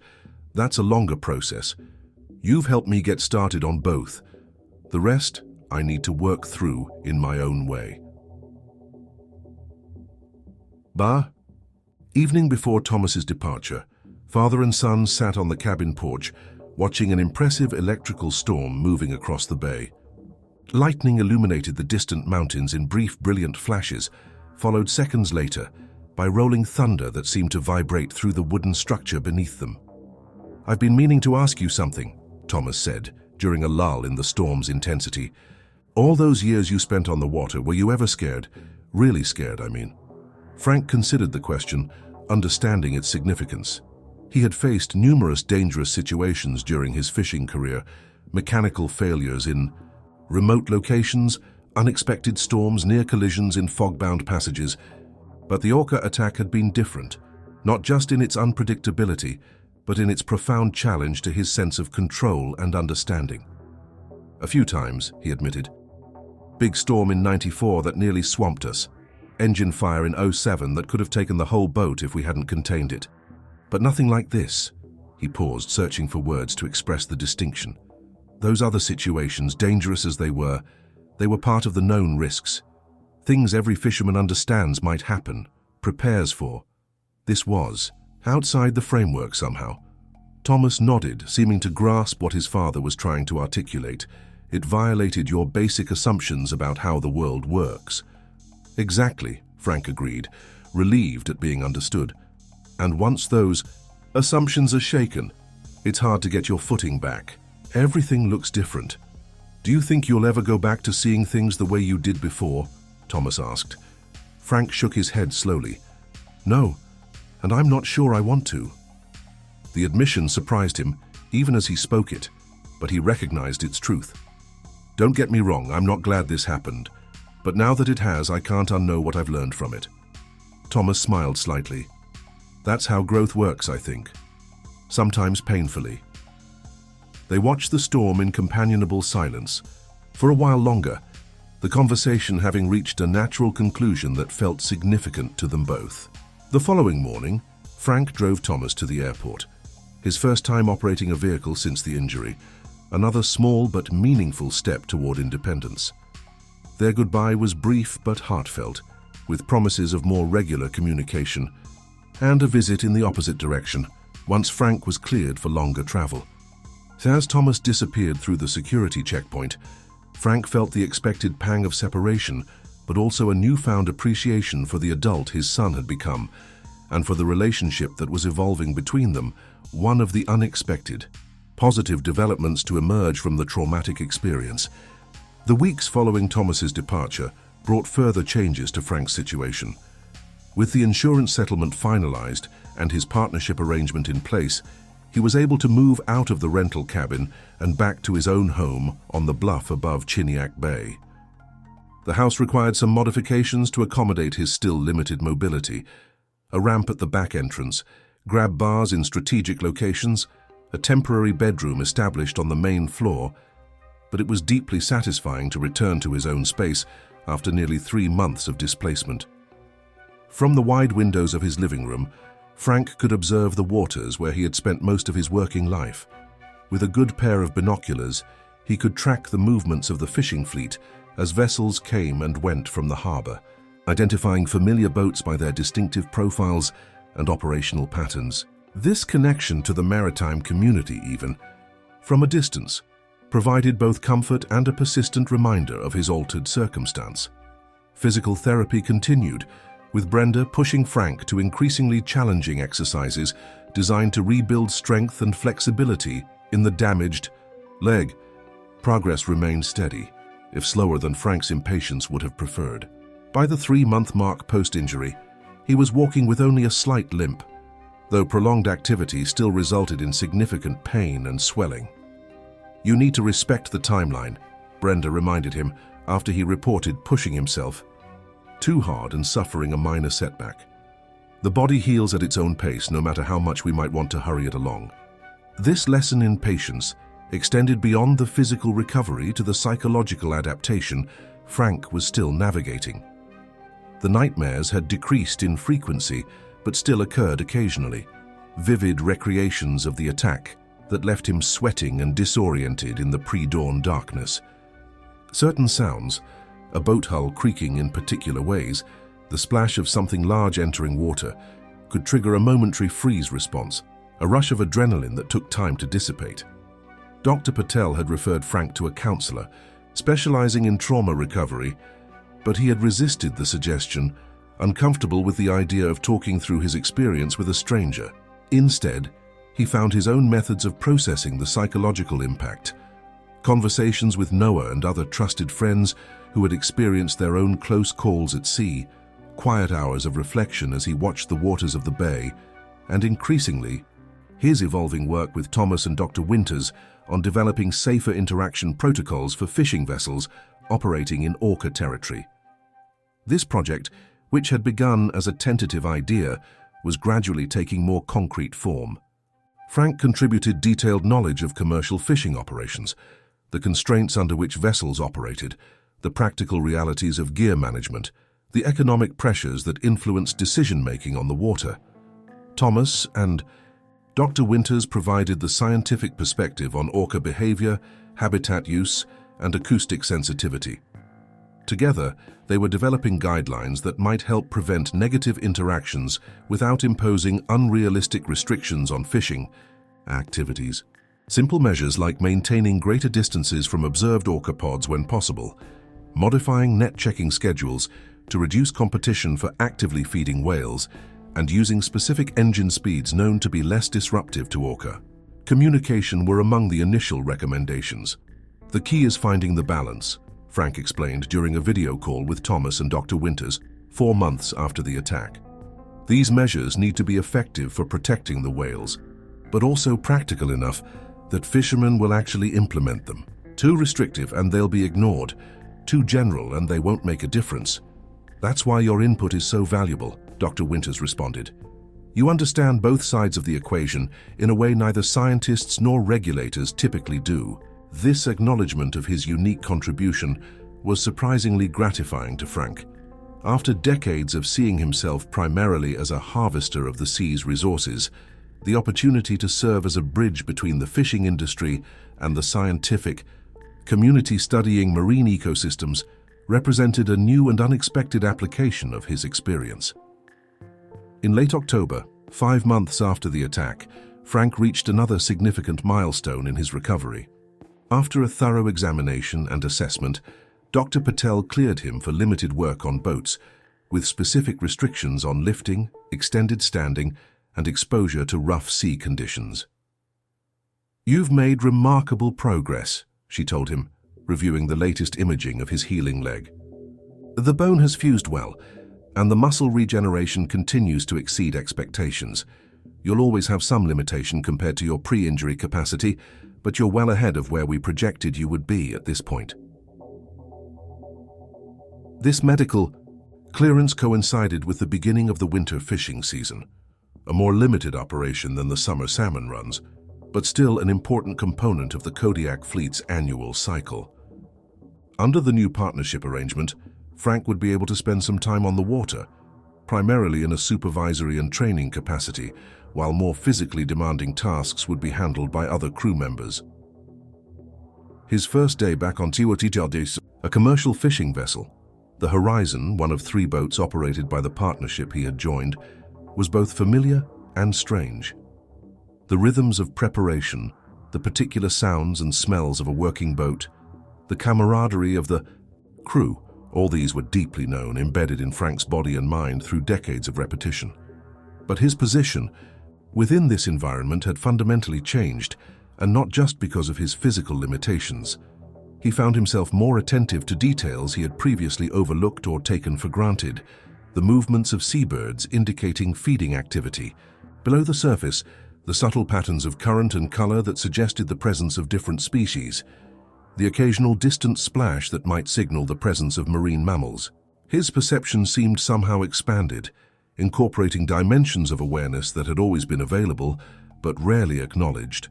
that's a longer process. You've helped me get started on both. The rest, I need to work through in my own way." Evening before Thomas's departure, father and son sat on the cabin porch, watching an impressive electrical storm moving across the bay. Lightning illuminated the distant mountains in brief, brilliant flashes, followed seconds later by rolling thunder that seemed to vibrate through the wooden structure beneath them. "I've been meaning to ask you something," Thomas said, during a lull in the storm's intensity. "All those years you spent on the water, were you ever scared? Really scared, I mean. Frank considered the question, understanding its significance. He had faced numerous dangerous situations during his fishing career, mechanical failures in remote locations, unexpected storms, near collisions in fog-bound passages. But the Orca attack had been different, not just in its unpredictability, but in its profound challenge to his sense of control and understanding. A few times, he admitted. Big storm in '94 that nearly swamped us. Engine fire in '07 that could have taken the whole boat if we hadn't contained it. But nothing like this. He paused, searching for words to express the distinction. Those other situations, dangerous as they were part of the known risks. Things every fisherman understands might happen, prepares for. This was outside the framework somehow. Thomas nodded, seeming to grasp what his father was trying to articulate. It violated your basic assumptions about how the world works. Exactly, Frank agreed, relieved at being understood. And once those assumptions are shaken, it's hard to get your footing back. Everything looks different. Do you think you'll ever go back to seeing things the way you did before? Thomas asked. Frank shook his head slowly. No, and I'm not sure I want to. The admission surprised him, even as he spoke it, but he recognized its truth. Don't get me wrong, I'm not glad this happened, but now that it has, I can't unknow what I've learned from it. Thomas smiled slightly. That's how growth works, I think. Sometimes painfully. They watched the storm in companionable silence. For a while longer, the conversation having reached a natural conclusion that felt significant to them both. The following morning, Frank drove Thomas to the airport. His first time operating a vehicle since the injury, another small but meaningful step toward independence. Their goodbye was brief but heartfelt, with promises of more regular communication, and a visit in the opposite direction, once Frank was cleared for longer travel. As Thomas disappeared through the security checkpoint, Frank felt the expected pang of separation, but also a newfound appreciation for the adult his son had become, and for the relationship that was evolving between them, one of the unexpected, positive developments to emerge from the traumatic experience. The weeks following Thomas's departure brought further changes to Frank's situation. With the insurance settlement finalized and his partnership arrangement in place, he was able to move out of the rental cabin and back to his own home on the bluff above Chiniac Bay. The house required some modifications to accommodate his still limited mobility. A ramp at the back entrance, grab bars in strategic locations, a temporary bedroom established on the main floor, but it was deeply satisfying to return to his own space after nearly 3 months of displacement. From the wide windows of his living room, Frank could observe the waters where he had spent most of his working life. With a good pair of binoculars, he could track the movements of the fishing fleet as vessels came and went from the harbor, identifying familiar boats by their distinctive profiles and operational patterns. This connection to the maritime community, even from a distance, provided both comfort and a persistent reminder of his altered circumstance. Physical therapy continued, with Brenda pushing Frank to increasingly challenging exercises designed to rebuild strength and flexibility in the damaged leg. Progress remained steady, if slower than Frank's impatience would have preferred. By the 3-month mark post-injury, he was walking with only a slight limp, though prolonged activity still resulted in significant pain and swelling. You need to respect the timeline, Brenda reminded him after he reported pushing himself too hard and suffering a minor setback. The body heals at its own pace, no matter how much we might want to hurry it along. This lesson in patience extended beyond the physical recovery to the psychological adaptation Frank was still navigating. The nightmares had decreased in frequency, but still occurred occasionally, vivid recreations of the attack that left him sweating and disoriented in the pre-dawn darkness. Certain sounds, a boat hull creaking in particular ways, the splash of something large entering water, could trigger a momentary freeze response, a rush of adrenaline that took time to dissipate. Dr. Patel had referred Frank to a counselor, specializing in trauma recovery, but he had resisted the suggestion, uncomfortable with the idea of talking through his experience with a stranger. Instead, he found his own methods of processing the psychological impact, Conversations with Noah and other trusted friends who had experienced their own close calls at sea, quiet hours of reflection as he watched the waters of the bay, and increasingly, his evolving work with Thomas and Dr. Winters on developing safer interaction protocols for fishing vessels operating in Orca territory. This project, which had begun as a tentative idea, was gradually taking more concrete form. Frank contributed detailed knowledge of commercial fishing operations, the constraints under which vessels operated, the practical realities of gear management, the economic pressures that influenced decision-making on the water. Thomas and Dr. Winters provided the scientific perspective on orca behavior, habitat use, and acoustic sensitivity. Together, they were developing guidelines that might help prevent negative interactions without imposing unrealistic restrictions on fishing activities. Simple measures like maintaining greater distances from observed orca pods when possible, modifying net checking schedules to reduce competition for actively feeding whales, and using specific engine speeds known to be less disruptive to orca communication were among the initial recommendations. The key is finding the balance, Frank explained during a video call with Thomas and Dr. Winters 4 months after the attack. These measures need to be effective for protecting the whales, but also practical enough that fishermen will actually implement them. Too restrictive and they'll be ignored. Too general and they won't make a difference. That's why your input is so valuable, Dr. Winters responded. You understand both sides of the equation in a way neither scientists nor regulators typically do. This acknowledgement of his unique contribution was surprisingly gratifying to Frank. After decades of seeing himself primarily as a harvester of the sea's resources, the opportunity to serve as a bridge between the fishing industry and the scientific community studying marine ecosystems represented a new and unexpected application of his experience. In late October, 5 months after the attack, Frank reached another significant milestone in his recovery. After a thorough examination and assessment, Dr. Patel cleared him for limited work on boats, with specific restrictions on lifting, extended standing, and exposure to rough sea conditions. "You've made remarkable progress," she told him, reviewing the latest imaging of his healing leg. "The bone has fused well, and the muscle regeneration continues to exceed expectations. You'll always have some limitation compared to your pre-injury capacity, but you're well ahead of where we projected you would be at this point." This medical clearance coincided with the beginning of the winter fishing season, a more limited operation than the summer salmon runs, but still an important component of the Kodiak fleet's annual cycle. Under the new partnership arrangement, Frank would be able to spend some time on the water, primarily in a supervisory and training capacity, while more physically demanding tasks would be handled by other crew members. His first day back on Tiwatijaldis, a commercial fishing vessel, the Horizon, one of 3 boats operated by the partnership he had joined, was both familiar and strange. The rhythms of preparation, the particular sounds and smells of a working boat, the camaraderie of the crew, all these were deeply known, embedded in Frank's body and mind through decades of repetition. But his position within this environment had fundamentally changed, and not just because of his physical limitations. He found himself more attentive to details he had previously overlooked or taken for granted, the movements of seabirds indicating feeding activity. Below the surface, the subtle patterns of current and color that suggested the presence of different species, the occasional distant splash that might signal the presence of marine mammals. His perception seemed somehow expanded, incorporating dimensions of awareness that had always been available, but rarely acknowledged.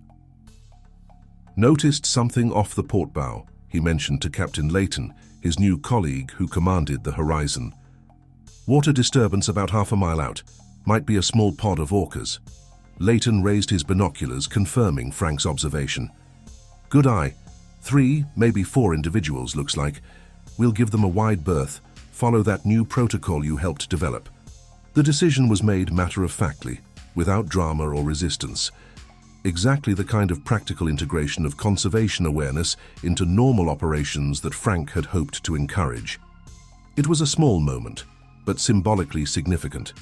"Noticed something off the port bow," he mentioned to Captain Layton, his new colleague who commanded the Horizon. "Water disturbance about half a mile out. Might be a small pod of orcas." Layton raised his binoculars, confirming Frank's observation. "Good eye. 3, maybe 4 individuals, looks like. We'll give them a wide berth. Follow that new protocol you helped develop." The decision was made matter-of-factly, without drama or resistance. Exactly the kind of practical integration of conservation awareness into normal operations that Frank had hoped to encourage. It was a small moment, but symbolically significant.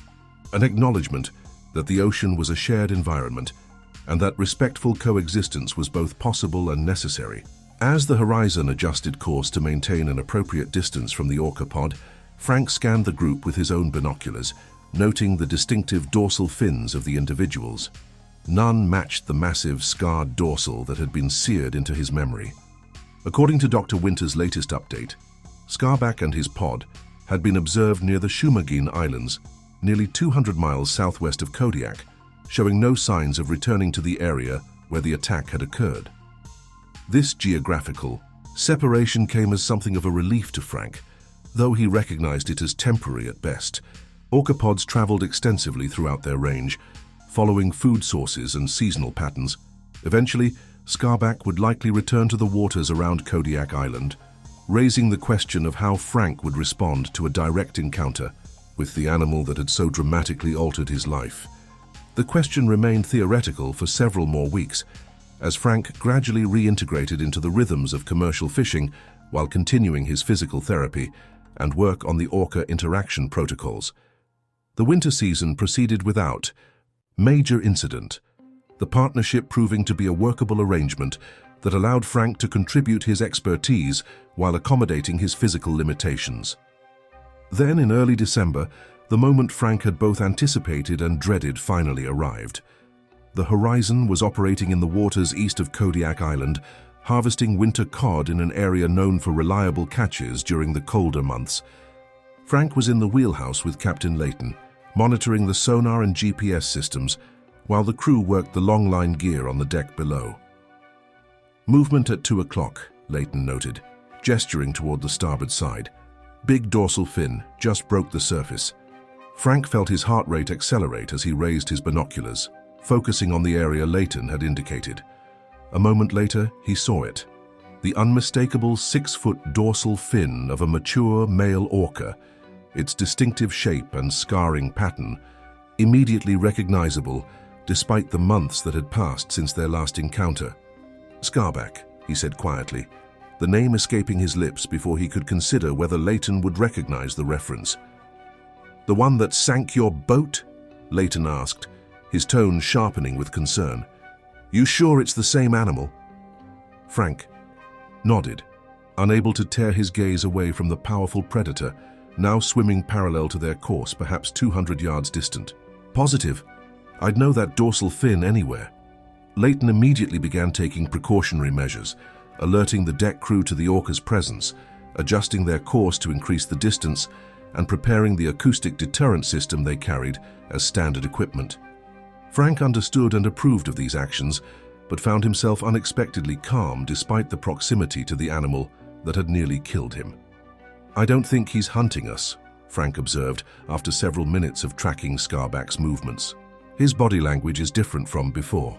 An acknowledgement that the ocean was a shared environment and that respectful coexistence was both possible and necessary. As the Horizon adjusted course to maintain an appropriate distance from the Orca pod, Frank scanned the group with his own binoculars, noting the distinctive dorsal fins of the individuals. None matched the massive, scarred dorsal that had been seared into his memory. According to Dr. Winter's latest update, Scarback and his pod had been observed near the Shumagin Islands, nearly 200 miles southwest of Kodiak, showing no signs of returning to the area where the attack had occurred. This geographical separation came as something of a relief to Frank, though he recognized it as temporary at best. Orca pods traveled extensively throughout their range, following food sources and seasonal patterns. Eventually, Scarback would likely return to the waters around Kodiak Island, raising the question of how Frank would respond to a direct encounter with the animal that had so dramatically altered his life. The question remained theoretical for several more weeks, as Frank gradually reintegrated into the rhythms of commercial fishing while continuing his physical therapy and work on the Orca interaction protocols. The winter season proceeded without major incident, the partnership proving to be a workable arrangement that allowed Frank to contribute his expertise while accommodating his physical limitations. Then, in early December, the moment Frank had both anticipated and dreaded finally arrived. The Horizon was operating in the waters east of Kodiak Island, harvesting winter cod in an area known for reliable catches during the colder months. Frank was in the wheelhouse with Captain Layton, monitoring the sonar and GPS systems, while the crew worked the long-line gear on the deck below. Movement at 2 o'clock, Layton noted, gesturing toward the starboard side. Big dorsal fin just broke the surface. Frank felt his heart rate accelerate as he raised his binoculars, focusing on the area Layton had indicated. A moment later, he saw it. The unmistakable 6-foot dorsal fin of a mature male orca, its distinctive shape and scarring pattern, immediately recognizable despite the months that had passed since their last encounter. "Scarback," he said quietly, the name escaping his lips before he could consider whether Layton would recognize the reference. "The one that sank your boat?" Layton asked, his tone sharpening with concern. "You sure it's the same animal?" Frank nodded, unable to tear his gaze away from the powerful predator, now swimming parallel to their course, perhaps 200 yards distant. "Positive. I'd know that dorsal fin anywhere." Layton immediately began taking precautionary measures, alerting the deck crew to the Orca's presence, adjusting their course to increase the distance, and preparing the acoustic deterrent system they carried as standard equipment. Frank understood and approved of these actions, but found himself unexpectedly calm despite the proximity to the animal that had nearly killed him. "I don't think he's hunting us," Frank observed after several minutes of tracking Scarback's movements. "His body language is different from before."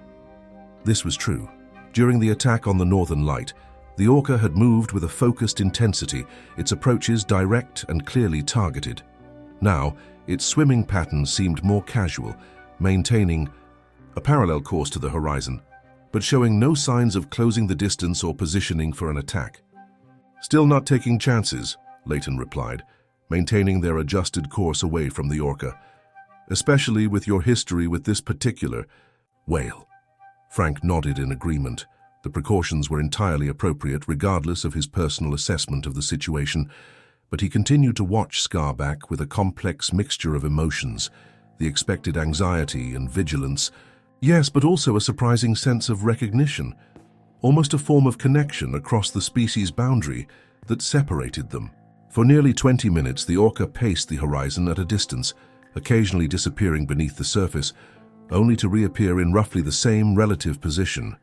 This was true. During the attack on the Northern Light, the Orca had moved with a focused intensity, its approaches direct and clearly targeted. Now, its swimming pattern seemed more casual, maintaining a parallel course to the Horizon, but showing no signs of closing the distance or positioning for an attack. "Still not taking chances," Layton replied, maintaining their adjusted course away from the Orca, "especially with your history with this particular whale." Frank nodded in agreement. The precautions were entirely appropriate regardless of his personal assessment of the situation, but he continued to watch Scarback with a complex mixture of emotions, the expected anxiety and vigilance, yes, but also a surprising sense of recognition, almost a form of connection across the species boundary that separated them. For nearly 20 minutes, the Orca paced the Horizon at a distance, occasionally disappearing beneath the surface, only to reappear in roughly the same relative position.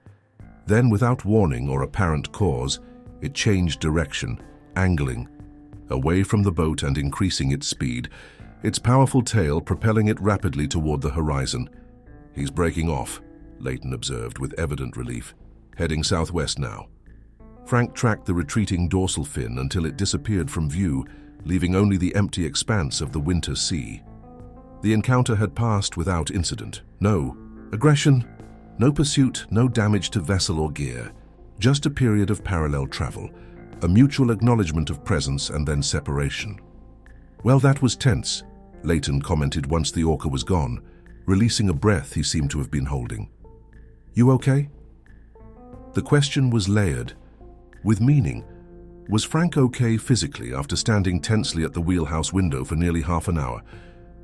Then, without warning or apparent cause, it changed direction, angling away from the boat and increasing its speed, its powerful tail propelling it rapidly toward the Horizon. "He's breaking off," Layton observed with evident relief, "heading southwest now." Frank tracked the retreating dorsal fin until it disappeared from view, leaving only the empty expanse of the winter sea. The encounter had passed without incident. No aggression, no pursuit, no damage to vessel or gear. Just a period of parallel travel, a mutual acknowledgement of presence and then separation. "Well, that was tense," Layton commented once the Orca was gone, releasing a breath he seemed to have been holding. "You okay?" The question was layered, with meaning. Was Frank okay physically after standing tensely at the wheelhouse window for nearly half an hour?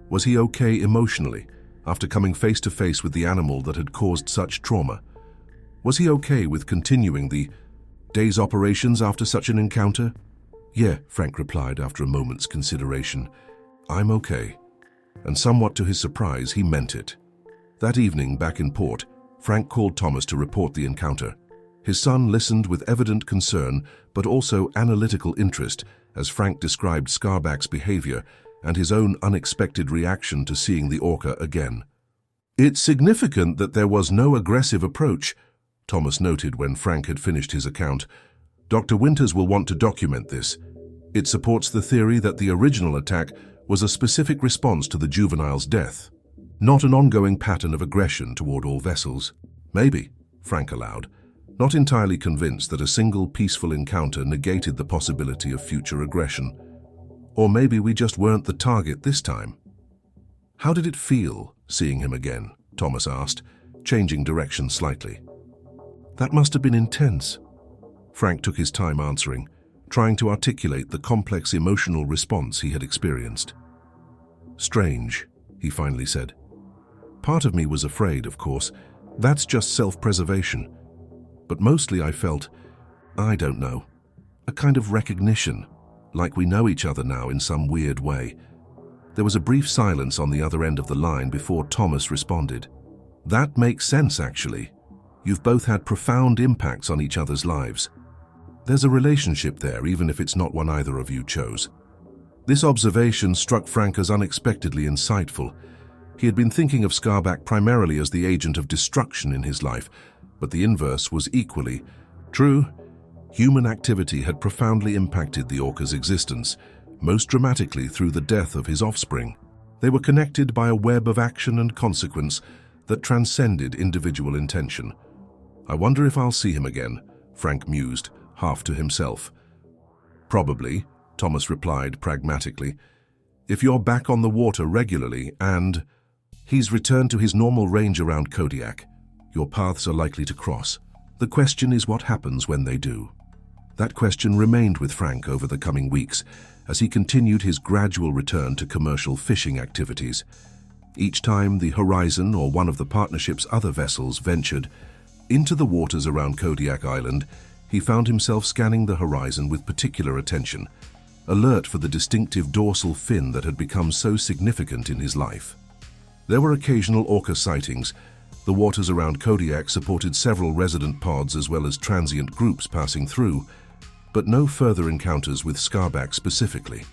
Was he okay emotionally after coming face to face with the animal that had caused such trauma? Was he okay with continuing the day's operations after such an encounter? Yeah, Frank replied after a moment's consideration. I'm okay. And somewhat to his surprise, he meant it. That evening, back in port, Frank called Thomas to report the encounter. His son listened with evident concern, but also analytical interest, as Frank described Scarback's behavior and his own unexpected reaction to seeing the orca again. It's significant that there was no aggressive approach, Thomas noted when Frank had finished his account. Dr. Winters will want to document this. It supports the theory that the original attack was a specific response to the juvenile's death, not an ongoing pattern of aggression toward all vessels. Maybe, Frank allowed, not entirely convinced that a single peaceful encounter negated the possibility of future aggression. Or maybe we just weren't the target this time. How did it feel, seeing him again? Thomas asked, changing direction slightly. That must have been intense. Frank took his time answering, trying to articulate the complex emotional response he had experienced. Strange, he finally said. Part of me was afraid, of course. That's just self-preservation. But mostly I felt, I don't know, a kind of recognition, like we know each other now in some weird way. There was a brief silence on the other end of the line before Thomas responded. That makes sense, actually. You've both had profound impacts on each other's lives. There's a relationship there, even if it's not one either of you chose. This observation struck Frank as unexpectedly insightful. He had been thinking of Scarback primarily as the agent of destruction in his life, but the inverse was equally true. Human activity had profoundly impacted the orca's existence, most dramatically through the death of his offspring. They were connected by a web of action and consequence that transcended individual intention. I wonder if I'll see him again, Frank mused, half to himself. Probably, Thomas replied pragmatically. If you're back on the water regularly and he's returned to his normal range around Kodiak, your paths are likely to cross. The question is what happens when they do. That question remained with Frank over the coming weeks as he continued his gradual return to commercial fishing activities. Each time the Horizon or one of the partnership's other vessels ventured into the waters around Kodiak Island, he found himself scanning the horizon with particular attention, alert for the distinctive dorsal fin that had become so significant in his life. There were occasional orca sightings. The waters around Kodiak supported several resident pods as well as transient groups passing through, but no further encounters with Scarback specifically.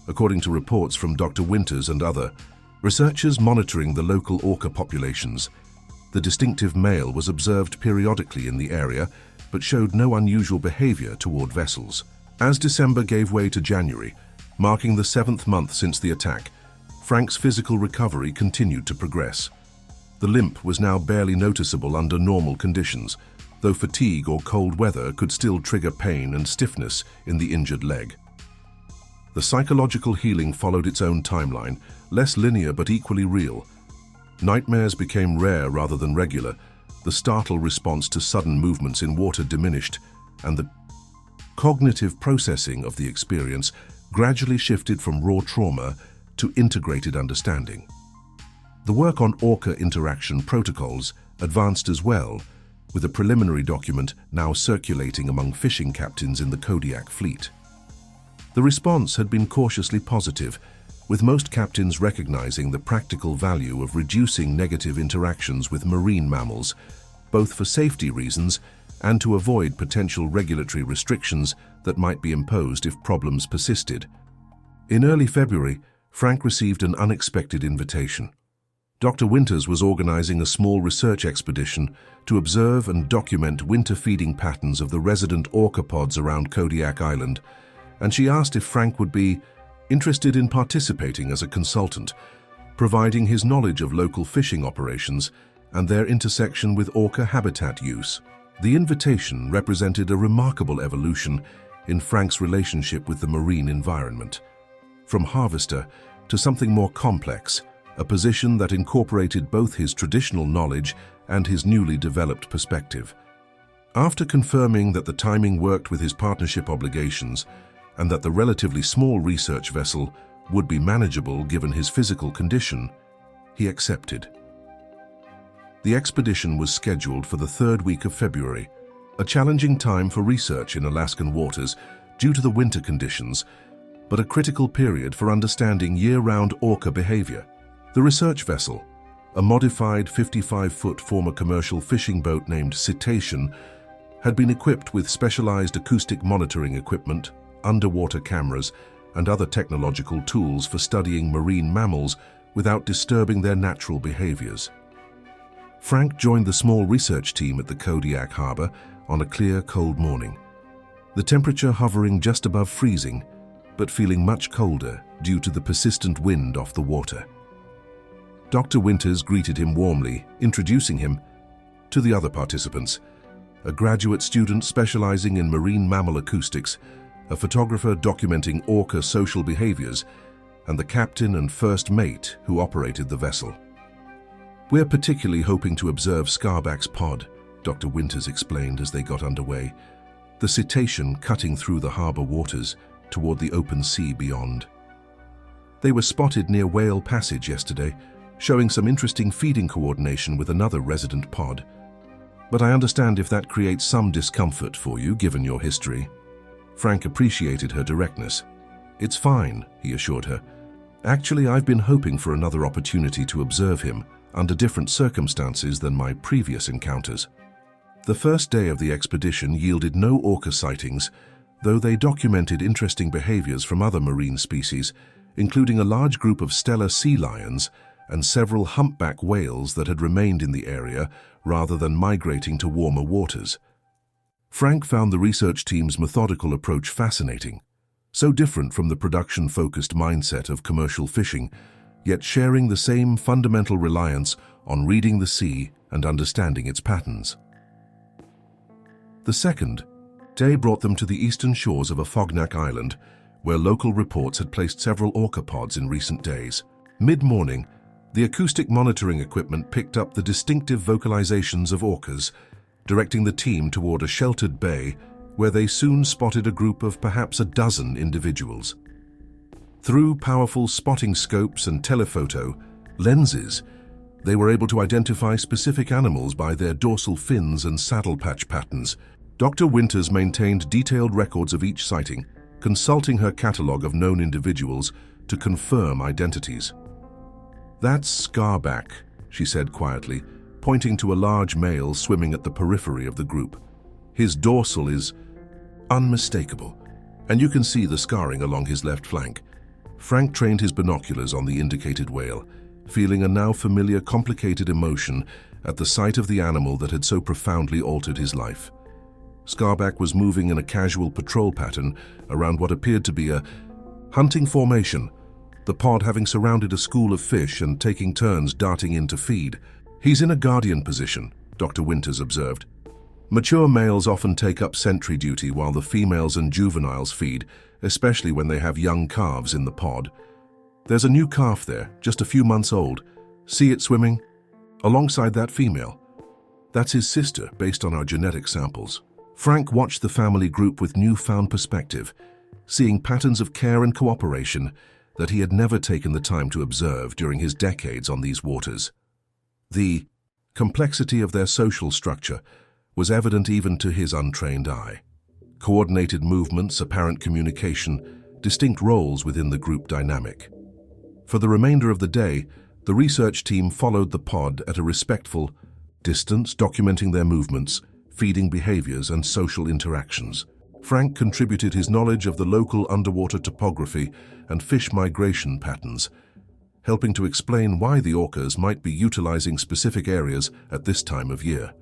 According to reports from Dr. Winters and other researchers monitoring the local orca populations, the distinctive male was observed periodically in the area, but showed no unusual behavior toward vessels. As December gave way to January, marking the 7th month since the attack, Frank's physical recovery continued to progress. The limp was now barely noticeable under normal conditions, though fatigue or cold weather could still trigger pain and stiffness in the injured leg. The psychological healing followed its own timeline, less linear but equally real. Nightmares became rare rather than regular, the startle response to sudden movements in water diminished, and the cognitive processing of the experience gradually shifted from raw trauma to integrated understanding. The work on orca interaction protocols advanced as well, with a preliminary document now circulating among fishing captains in the Kodiak fleet. The response had been cautiously positive, with most captains recognizing the practical value of reducing negative interactions with marine mammals, both for safety reasons and to avoid potential regulatory restrictions that might be imposed if problems persisted. In early February, Frank received an unexpected invitation. Dr. Winters was organizing a small research expedition to observe and document winter feeding patterns of the resident orca pods around Kodiak Island, and she asked if Frank would be interested in participating as a consultant, providing his knowledge of local fishing operations and their intersection with orca habitat use. The invitation represented a remarkable evolution in Frank's relationship with the marine environment. From harvester to something more complex, a position that incorporated both his traditional knowledge and his newly developed perspective. After confirming that the timing worked with his partnership obligations and that the relatively small research vessel would be manageable given his physical condition, he accepted. The expedition was scheduled for the third week of February, a challenging time for research in Alaskan waters due to the winter conditions, but a critical period for understanding year-round orca behavior. The research vessel, a modified 55-foot former commercial fishing boat named Cetacean, had been equipped with specialized acoustic monitoring equipment, underwater cameras, and other technological tools for studying marine mammals without disturbing their natural behaviors. Frank joined the small research team at the Kodiak Harbor on a clear, cold morning, the temperature hovering just above freezing, but feeling much colder due to the persistent wind off the water. Dr. Winters greeted him warmly, introducing him to the other participants, a graduate student specializing in marine mammal acoustics, a photographer documenting orca social behaviors, and the captain and first mate who operated the vessel. "We're particularly hoping to observe Scarback's pod," Dr. Winters explained as they got underway, the cetacean cutting through the harbor waters toward the open sea beyond. "They were spotted near Whale Passage yesterday, showing some interesting feeding coordination with another resident pod. But I understand if that creates some discomfort for you, given your history." Frank appreciated her directness. "It's fine," he assured her. "Actually, I've been hoping for another opportunity to observe him under different circumstances than my previous encounters." The first day of the expedition yielded no orca sightings, though they documented interesting behaviors from other marine species, including a large group of Steller sea lions and several humpback whales that had remained in the area rather than migrating to warmer waters. Frank found the research team's methodical approach fascinating, so different from the production-focused mindset of commercial fishing, yet sharing the same fundamental reliance on reading the sea and understanding its patterns. The second day brought them to the eastern shores of Afognak Island, where local reports had placed several orca pods in recent days. Mid-morning, the acoustic monitoring equipment picked up the distinctive vocalizations of orcas, directing the team toward a sheltered bay where they soon spotted a group of perhaps a dozen individuals. Through powerful spotting scopes and telephoto lenses, they were able to identify specific animals by their dorsal fins and saddle patch patterns. Dr. Winters maintained detailed records of each sighting, consulting her catalog of known individuals to confirm identities. "That's Scarback," she said quietly, pointing to a large male swimming at the periphery of the group. "His dorsal is unmistakable, and you can see the scarring along his left flank." Frank trained his binoculars on the indicated whale, feeling a now familiar complicated emotion at the sight of the animal that had so profoundly altered his life. Scarback was moving in a casual patrol pattern around what appeared to be a hunting formation, the pod having surrounded a school of fish and taking turns darting in to feed. "He's in a guardian position," Dr. Winters observed. "Mature males often take up sentry duty while the females and juveniles feed, especially when they have young calves in the pod. There's a new calf there, just a few months old. See it swimming? Alongside that female. That's his sister, based on our genetic samples." Frank watched the family group with newfound perspective, seeing patterns of care and cooperation that he had never taken the time to observe during his decades on these waters. The complexity of their social structure was evident even to his untrained eye. Coordinated movements, apparent communication, distinct roles within the group dynamic. For the remainder of the day, the research team followed the pod at a respectful distance, documenting their movements, feeding behaviors, and social interactions. Frank contributed his knowledge of the local underwater topography and fish migration patterns, helping to explain why the orcas might be utilizing specific areas at this time of year.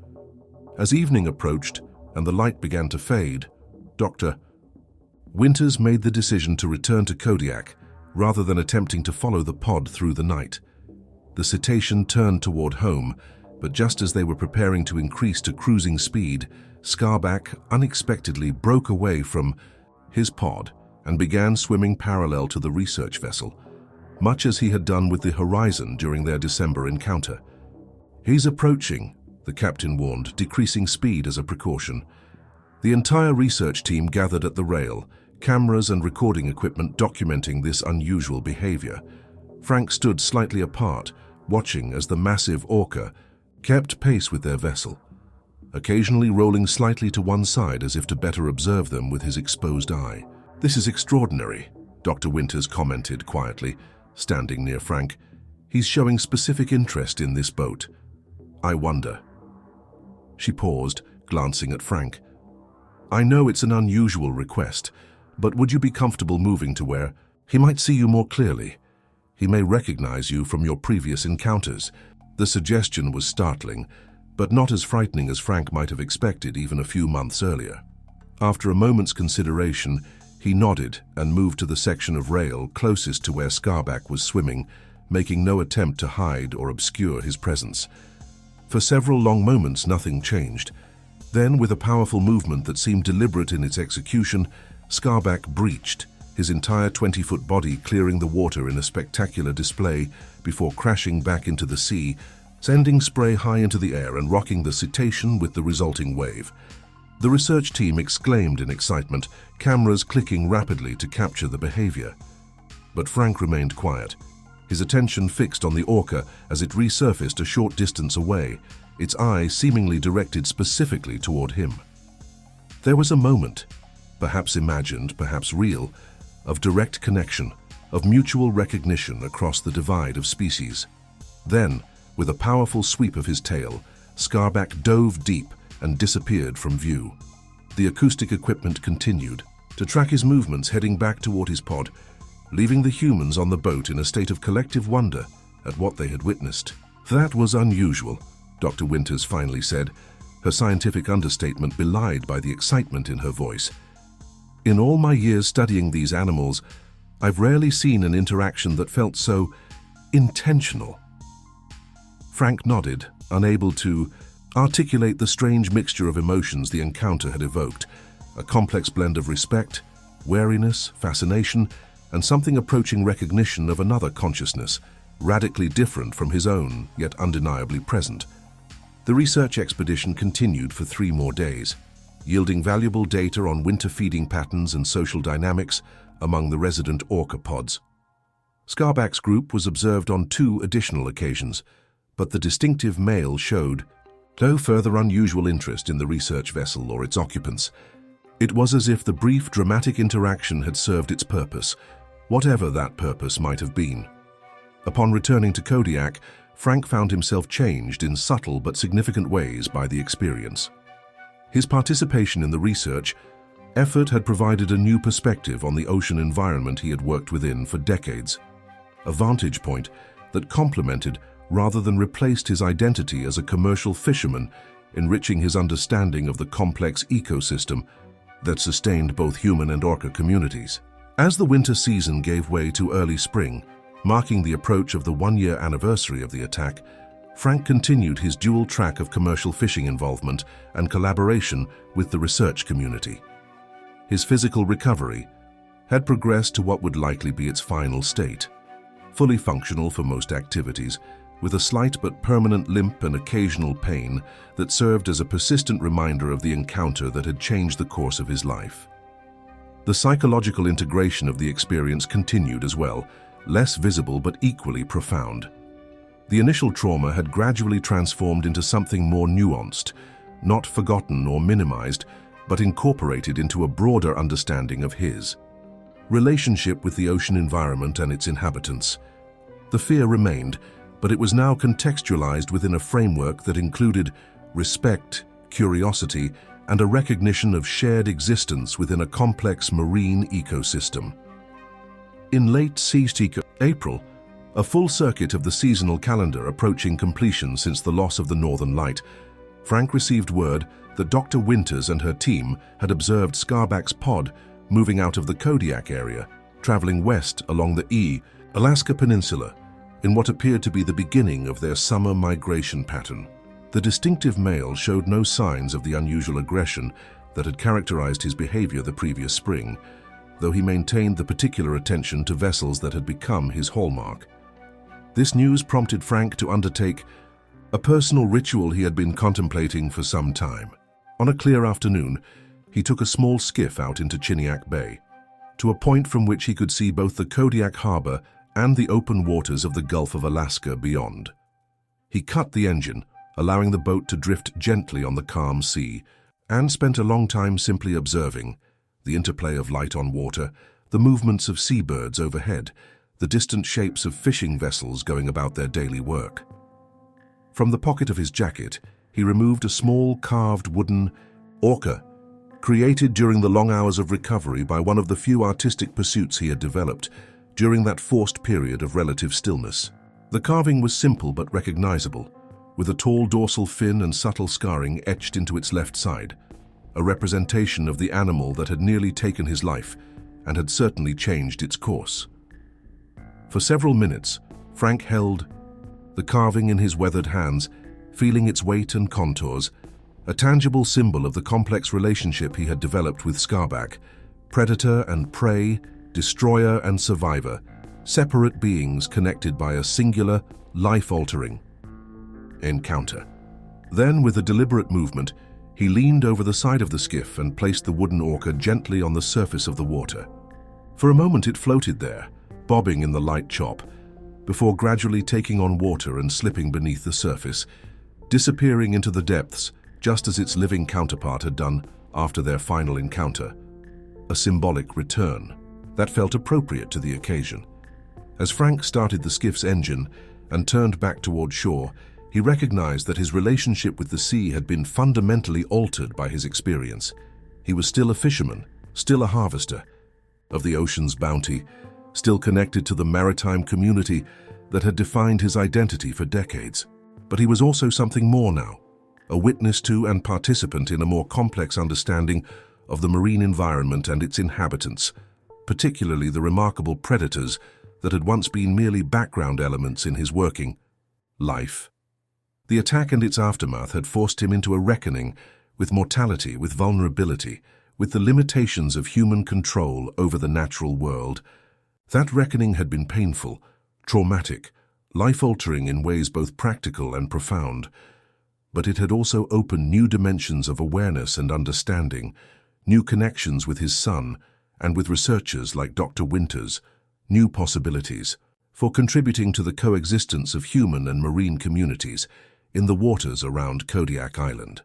As evening approached and the light began to fade, Dr. Winters made the decision to return to Kodiak rather than attempting to follow the pod through the night. The cetacean turned toward home, but just as they were preparing to increase to cruising speed, Scarback unexpectedly broke away from his pod and began swimming parallel to the research vessel, much as he had done with the Horizon during their December encounter. "He's approaching," the captain warned, decreasing speed as a precaution. The entire research team gathered at the rail, cameras and recording equipment documenting this unusual behavior. Frank stood slightly apart, watching as the massive Orca kept pace with their vessel, occasionally rolling slightly to one side as if to better observe them with his exposed eye. "This is extraordinary," Dr. Winters commented quietly, standing near Frank. "He's showing specific interest in this boat. I wonder." She paused, glancing at Frank. "I know it's an unusual request, but would you be comfortable moving to where he might see you more clearly? He may recognize you from your previous encounters." The suggestion was startling, but not as frightening as Frank might have expected even a few months earlier. After a moment's consideration, he nodded and moved to the section of rail closest to where Scarback was swimming, making no attempt to hide or obscure his presence. For several long moments, nothing changed. Then, with a powerful movement that seemed deliberate in its execution, Scarback breached, his entire 20-foot body clearing the water in a spectacular display before crashing back into the sea, sending spray high into the air and rocking the cetacean with the resulting wave. The research team exclaimed in excitement, cameras clicking rapidly to capture the behavior. But Frank remained quiet, his attention fixed on the Orca as it resurfaced a short distance away, its eye seemingly directed specifically toward him. There was a moment, perhaps imagined, perhaps real, of direct connection, of mutual recognition across the divide of species. Then, with a powerful sweep of his tail, Scarback dove deep and disappeared from view. The acoustic equipment continued to track his movements, heading back toward his pod, leaving the humans on the boat in a state of collective wonder at what they had witnessed. "That was unusual," Dr. Winters finally said, her scientific understatement belied by the excitement in her voice. "In all my years studying these animals, I've rarely seen an interaction that felt so intentional." Frank nodded, unable to articulate the strange mixture of emotions the encounter had evoked, a complex blend of respect, wariness, fascination, and something approaching recognition of another consciousness, radically different from his own, yet undeniably present. The research expedition continued for 3 more days, yielding valuable data on winter feeding patterns and social dynamics among the resident Orca pods. Scarback's group was observed on 2 additional occasions, but the distinctive male showed no further unusual interest in the research vessel or its occupants. It was as if the brief, dramatic interaction had served its purpose, whatever that purpose might have been. Upon returning to Kodiak, Frank found himself changed in subtle but significant ways by the experience. His participation in the research effort had provided a new perspective on the ocean environment he had worked within for decades, a vantage point that complemented rather than replaced his identity as a commercial fisherman, enriching his understanding of the complex ecosystem that sustained both human and Orca communities. As the winter season gave way to early spring, marking the approach of the 1-year anniversary of the attack, Frank continued his dual track of commercial fishing involvement and collaboration with the research community. His physical recovery had progressed to what would likely be its final state, fully functional for most activities, with a slight but permanent limp and occasional pain that served as a persistent reminder of the encounter that had changed the course of his life. The psychological integration of the experience continued as well, less visible but equally profound. The initial trauma had gradually transformed into something more nuanced, not forgotten or minimized, but incorporated into a broader understanding of his relationship with the ocean environment and its inhabitants. The fear remained, but it was now contextualized within a framework that included respect, curiosity, and a recognition of shared existence within a complex marine ecosystem. In late April, a full circuit of the seasonal calendar approaching completion since the loss of the Northern Light, Frank received word that Dr. Winters and her team had observed Scarback's pod moving out of the Kodiak area, traveling west along the Alaska Peninsula, in what appeared to be the beginning of their summer migration pattern. The distinctive male showed no signs of the unusual aggression that had characterized his behavior the previous spring, though he maintained the particular attention to vessels that had become his hallmark. This news prompted Frank to undertake a personal ritual he had been contemplating for some time. On a clear afternoon, he took a small skiff out into Chiniak Bay, to a point from which he could see both the Kodiak Harbor and the open waters of the Gulf of Alaska beyond. He cut the engine, allowing the boat to drift gently on the calm sea, and spent a long time simply observing the interplay of light on water, the movements of seabirds overhead, the distant shapes of fishing vessels going about their daily work. From the pocket of his jacket, he removed a small carved wooden Orca, created during the long hours of recovery by one of the few artistic pursuits he had developed during that forced period of relative stillness. The carving was simple but recognizable, with a tall dorsal fin and subtle scarring etched into its left side, a representation of the animal that had nearly taken his life and had certainly changed its course. For several minutes, Frank held the carving in his weathered hands, feeling its weight and contours, a tangible symbol of the complex relationship he had developed with Scarback, predator and prey, destroyer and survivor, separate beings connected by a singular, life-altering encounter. Then, with a deliberate movement, he leaned over the side of the skiff and placed the wooden Orca gently on the surface of the water. For a moment it floated there, bobbing in the light chop, before gradually taking on water and slipping beneath the surface, disappearing into the depths just as its living counterpart had done after their final encounter. A symbolic return that felt appropriate to the occasion. As Frank started the skiff's engine and turned back toward shore, he recognized that his relationship with the sea had been fundamentally altered by his experience. He was still a fisherman, still a harvester of the ocean's bounty, still connected to the maritime community that had defined his identity for decades. But he was also something more now, a witness to and participant in a more complex understanding of the marine environment and its inhabitants, particularly the remarkable predators that had once been merely background elements in his working life. The attack and its aftermath had forced him into a reckoning with mortality, with vulnerability, with the limitations of human control over the natural world. That reckoning had been painful, traumatic, life-altering in ways both practical and profound. But it had also opened new dimensions of awareness and understanding, new connections with his son and with researchers like Dr. Winters, new possibilities for contributing to the coexistence of human and marine communities in the waters around Kodiak Island.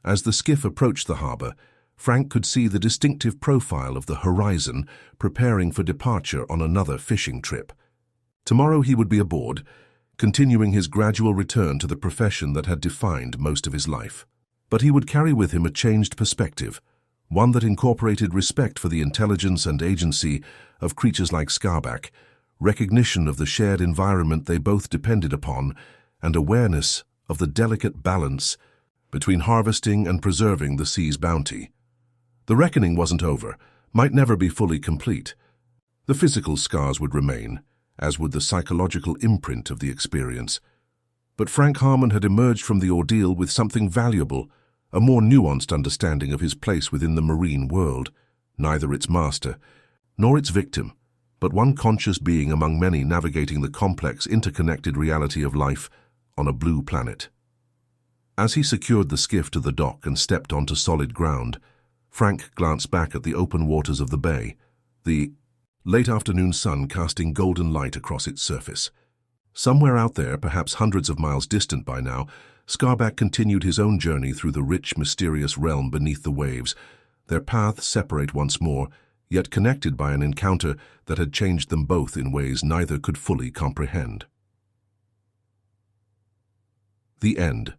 As the skiff approached the harbor, Frank could see the distinctive profile of the horizon preparing for departure on another fishing trip. Tomorrow he would be aboard, continuing his gradual return to the profession that had defined most of his life. But he would carry with him a changed perspective, one that incorporated respect for the intelligence and agency of creatures like Scarback, recognition of the shared environment they both depended upon, and awareness of the delicate balance between harvesting and preserving the sea's bounty. The reckoning wasn't over, might never be fully complete. The physical scars would remain, as would the psychological imprint of the experience. But Frank Harmon had emerged from the ordeal with something valuable, a more nuanced understanding of his place within the marine world, neither its master nor its victim, but one conscious being among many navigating the complex, interconnected reality of life on a blue planet. As he secured the skiff to the dock and stepped onto solid ground, Frank glanced back at the open waters of the bay, the late afternoon sun casting golden light across its surface. Somewhere out there, perhaps hundreds of miles distant by now, Scarback continued his own journey through the rich, mysterious realm beneath the waves, their paths separate once more, yet connected by an encounter that had changed them both in ways neither could fully comprehend. The end.